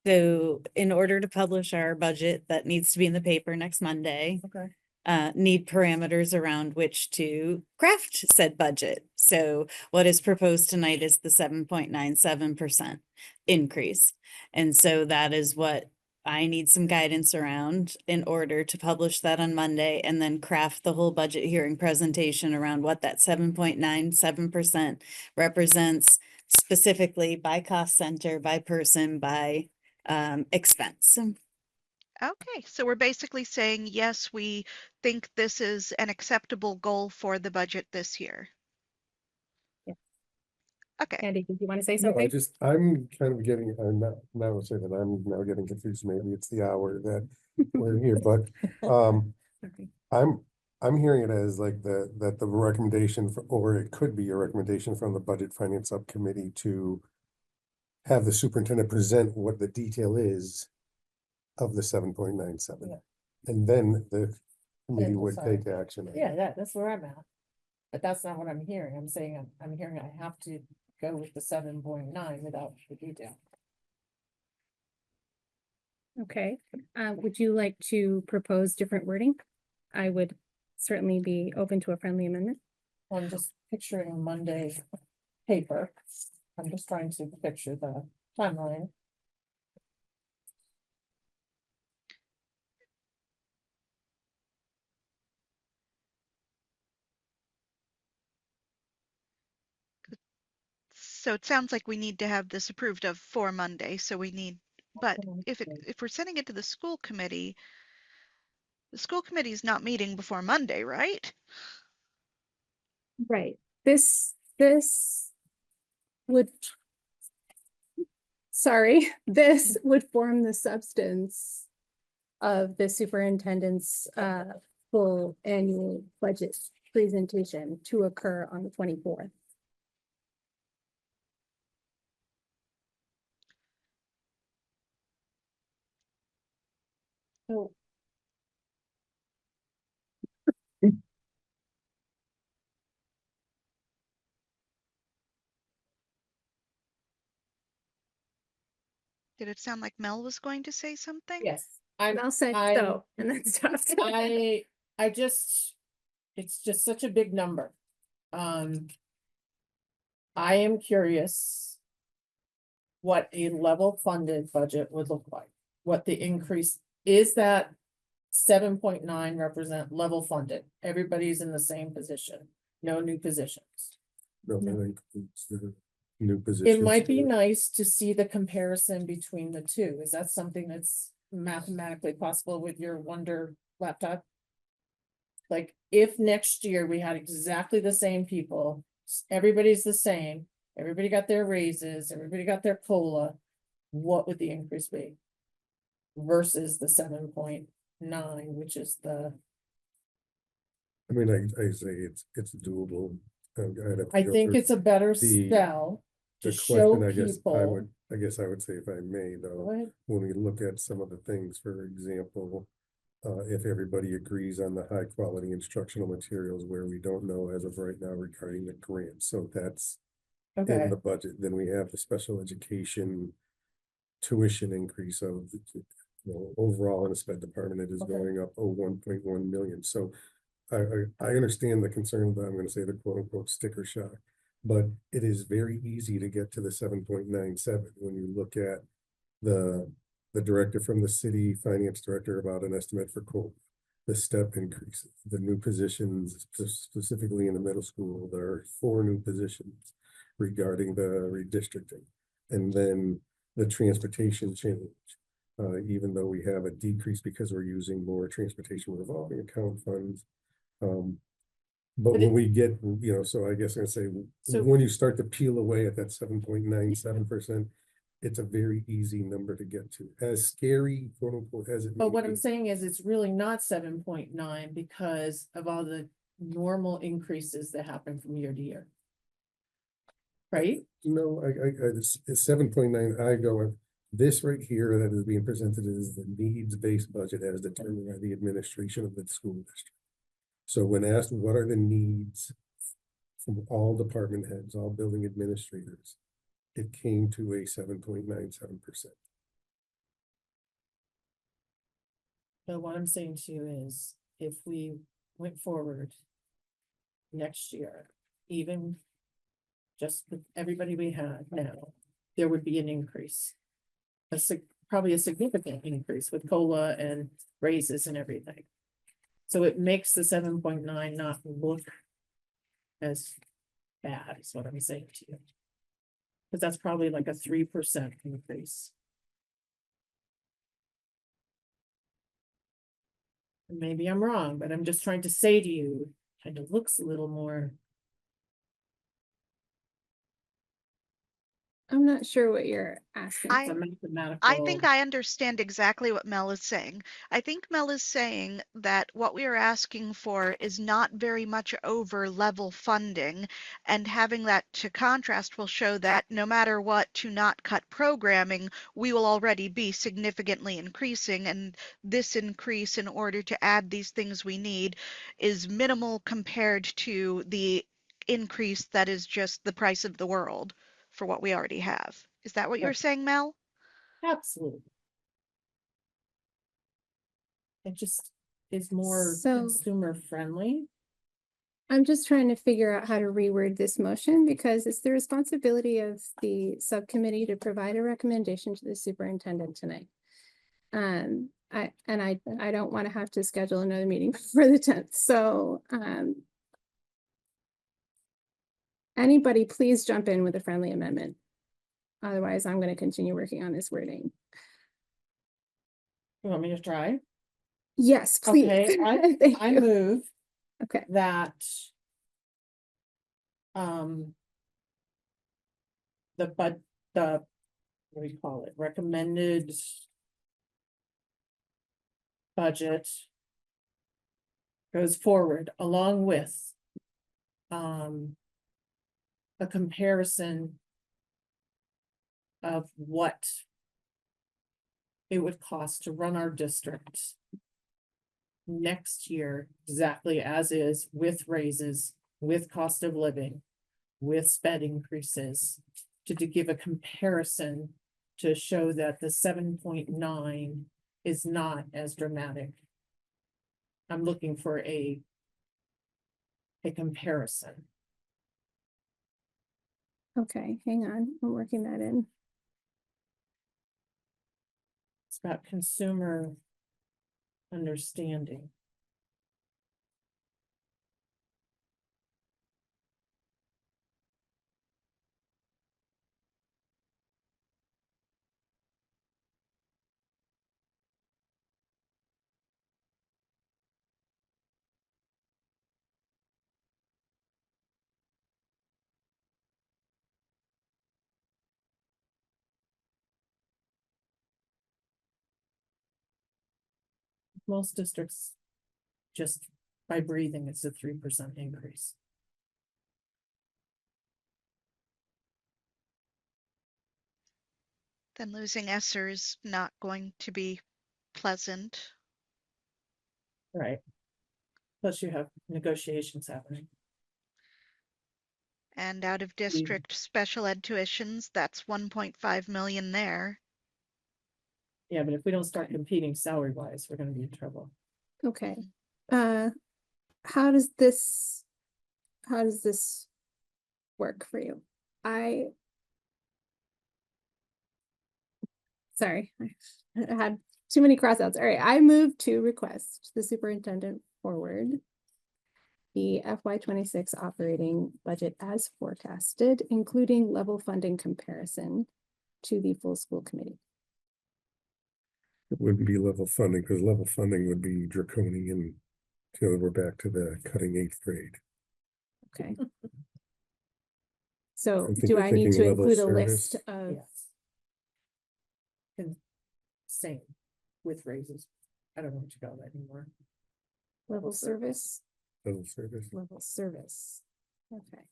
[SPEAKER 6] So in order to publish our budget, that needs to be in the paper next Monday.
[SPEAKER 5] Okay.
[SPEAKER 6] Need parameters around which to craft said budget. So what is proposed tonight is the 7.97% increase. And so that is what I need some guidance around in order to publish that on Monday and then craft the whole budget hearing presentation around what that 7.97% represents specifically by cost center, by person, by expense.
[SPEAKER 2] okay, so we're basically saying, yes, we think this is an acceptable goal for the budget this year.
[SPEAKER 1] Yeah.
[SPEAKER 2] Okay,
[SPEAKER 1] Andy, did you want to say
[SPEAKER 7] No,
[SPEAKER 1] something?
[SPEAKER 7] I'm kind of getting, I'm not, now say that I'm now getting confused, maybe it's the hour that we're here, but,
[SPEAKER 1] Okay.
[SPEAKER 7] I'm hearing it as like that the recommendation for, or it could be a recommendation from the Budget Finance Subcommittee to have the superintendent present what the detail is of the 7.97.
[SPEAKER 5] Yeah.
[SPEAKER 7] And then the committee would
[SPEAKER 5] decide.
[SPEAKER 7] take action.
[SPEAKER 5] Yeah, that's where I'm at. But that's not what I'm hearing. I'm saying I'm hearing I have to go with the 7.9 without the detail.
[SPEAKER 1] Okay, would you like to propose different wording? I would certainly be open to a friendly amendment.
[SPEAKER 5] I'm just picturing Monday paper. I'm just trying to picture the timeline.
[SPEAKER 2] So it sounds like we need to have this approved of for Monday, so we need, but if we're sending it to the school committee is not meeting before Monday, right?
[SPEAKER 8] Right. This would, sorry, this would form the substance of the superintendent's full annual budget presentation to occur on the 24th.
[SPEAKER 5] So
[SPEAKER 2] Did it sound like Mel was going to say something?
[SPEAKER 5] yes,
[SPEAKER 8] And I'll say so, and then stop.
[SPEAKER 5] I just, it's just such a big number. I am curious what a level funded budget would look like, what the increase, is that 7.9 represent level funded? Everybody's in the same position, no new positions.
[SPEAKER 7] No, that includes the new
[SPEAKER 5] It
[SPEAKER 7] positions.
[SPEAKER 5] might be nice to see the comparison between the two. Is that something that's mathematically possible with your Wonder laptop? Like, if next year we had exactly the same people, everybody's the same, everybody got their raises, everybody got their COLA, what would the increase be? Versus the 7.9, which is the,
[SPEAKER 7] I mean, I say it's doable. I'd have to
[SPEAKER 5] I
[SPEAKER 7] go
[SPEAKER 5] think
[SPEAKER 7] through
[SPEAKER 5] it's a better
[SPEAKER 7] the-
[SPEAKER 5] sell to
[SPEAKER 7] The
[SPEAKER 5] show
[SPEAKER 7] question,
[SPEAKER 5] people.
[SPEAKER 7] I guess I would say, if I may, though,
[SPEAKER 5] Go ahead.
[SPEAKER 7] when we look at some of the things, for example, if everybody agrees on the high quality instructional materials where we don't know as of right now regarding the grant, so that's in
[SPEAKER 5] Okay,
[SPEAKER 7] the budget, then we have the special education tuition increase of, overall in the sped department, it is
[SPEAKER 5] Okay.
[SPEAKER 7] going up 1.1 million, so I understand the concern, but I'm gonna say the quote unquote sticker shock. But it is very easy to get to the 7.97 when you look at the directive from the city finance director about an estimate for COLA. The step increases, the new positions, specifically in the middle school, there are 4 new positions regarding the redistricting. And then the transportation change, even though we have a decrease because we're using more transportation revolving account funds. But
[SPEAKER 5] But
[SPEAKER 7] when we get, so I guess I'd say,
[SPEAKER 5] So-
[SPEAKER 7] when you start to peel away at that 7.97%, it's a very easy number to get to, as scary, quote unquote, as it may
[SPEAKER 5] but what I'm
[SPEAKER 7] be.
[SPEAKER 5] saying is it's really not 7.9 because of all the normal increases that happen from year to year. Right?
[SPEAKER 7] No, it's 7.9, I go with this right here that is being presented is the needs-based budget as determined by the administration of the school district. So when asked, what are the needs from all department heads, all building administrators, it came to a 7.97%.
[SPEAKER 5] But what I'm saying to you is, if we went forward next year, even just with everybody we have now, there would be an increase. Probably a significant increase with COLA and raises and everything. So it makes the 7.9 not look as bad, is what I'm saying to you. Because that's probably like a 3% increase. Maybe I'm wrong, but I'm just trying to say to you, kind of looks a little more.
[SPEAKER 8] I'm not sure what you're asking.
[SPEAKER 2] I-
[SPEAKER 5] It's a mathematical.
[SPEAKER 2] I think I understand exactly what Mel is saying. I think Mel is saying that what we are asking for is not very much over level funding, and having that to contrast will show that no matter what, to not cut programming, we will already be significantly increasing, and this increase in order to add these things we need is minimal compared to the increase that is just the price of the world for what we already have. Is that what you were saying, Mel?
[SPEAKER 5] Absolutely. It just is more
[SPEAKER 8] So-
[SPEAKER 5] consumer friendly.
[SPEAKER 8] I'm just trying to figure out how to reword this motion because it's the responsibility of the subcommittee to provide a recommendation to the superintendent tonight. I don't want to have to schedule another meeting for the 10th, so,
[SPEAKER 1] Anybody, please jump in with a friendly amendment. Otherwise, I'm going to continue working on this wording.
[SPEAKER 5] You want me to try?
[SPEAKER 1] Yes, please.
[SPEAKER 5] Okay,
[SPEAKER 1] Thank
[SPEAKER 5] I
[SPEAKER 1] you.
[SPEAKER 5] move
[SPEAKER 1] Okay,
[SPEAKER 5] that the what do you call it, recommended budget goes forward along with a comparison of what it would cost to run our district next year, exactly as is, with raises, with cost of living, with sped increases, to give a comparison to show that the 7.9 is not as dramatic. I'm looking for a comparison.
[SPEAKER 1] okay, hang on. I'm working that in.
[SPEAKER 5] It's about consumer understanding. Most districts, just by breathing, it's a 3% increase.
[SPEAKER 2] Then losing Esser is not going to be pleasant.
[SPEAKER 5] Right. Plus you have negotiations happening.
[SPEAKER 2] And out of district special ed tuitions, that's 1.5 million there.
[SPEAKER 5] Yeah, but if we don't start competing salary wise, we're gonna be in trouble.
[SPEAKER 1] Okay. How does this work for you? Sorry, I had too many crossouts. All right, I move to request the superintendent forward the FY26 operating budget as forecasted, including level funding comparison to the full school committee.
[SPEAKER 7] It wouldn't be level funding, because level funding would be draconian. We're back to the cutting 8th grade.
[SPEAKER 1] Okay. So
[SPEAKER 7] I'm
[SPEAKER 1] do I need
[SPEAKER 7] thinking
[SPEAKER 1] to
[SPEAKER 7] level
[SPEAKER 1] include a
[SPEAKER 7] service.
[SPEAKER 1] list of,
[SPEAKER 5] Yes. And same with raises. I don't know what you call that anymore.
[SPEAKER 1] level service?
[SPEAKER 7] Level service.
[SPEAKER 1] Level service. Okay.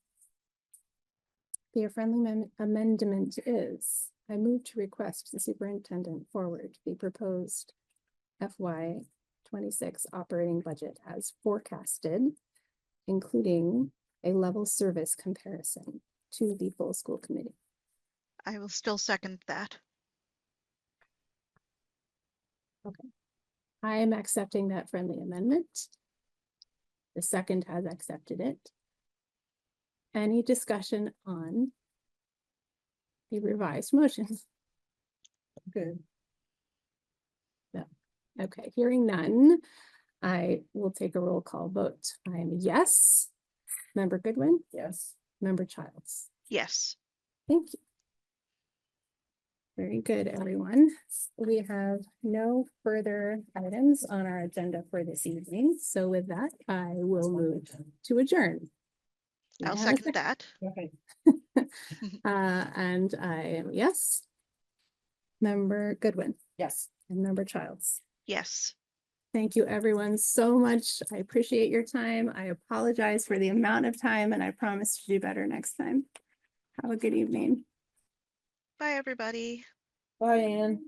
[SPEAKER 1] The friendly amendment is, I move to request the superintendent forward the proposed FY26 operating budget as forecasted, including a level service comparison to the full school committee.
[SPEAKER 2] I will still second that.
[SPEAKER 1] Okay. I am accepting that friendly amendment. The second has accepted it. Any discussion on the revised motion?
[SPEAKER 5] Good.
[SPEAKER 1] No. Okay, hearing none, I will take a roll call vote. I am a yes. Member Goodwin,
[SPEAKER 5] Yes.
[SPEAKER 1] Member Childs.
[SPEAKER 2] Yes.
[SPEAKER 1] Thank you. Very good, everyone. We have no further items on our agenda for this evening. So with that, I will move to adjourn. We
[SPEAKER 2] I'll
[SPEAKER 1] have a
[SPEAKER 2] second that.
[SPEAKER 5] Okay.
[SPEAKER 1] And I am yes. Member Goodwin
[SPEAKER 5] Yes.
[SPEAKER 1] and Member Childs.
[SPEAKER 2] Yes.
[SPEAKER 1] Thank you, everyone, so much. I appreciate your time. I apologize for the amount of time, and I promise to do better next time. Have a good evening.
[SPEAKER 2] Bye, everybody.
[SPEAKER 5] Bye, Ann.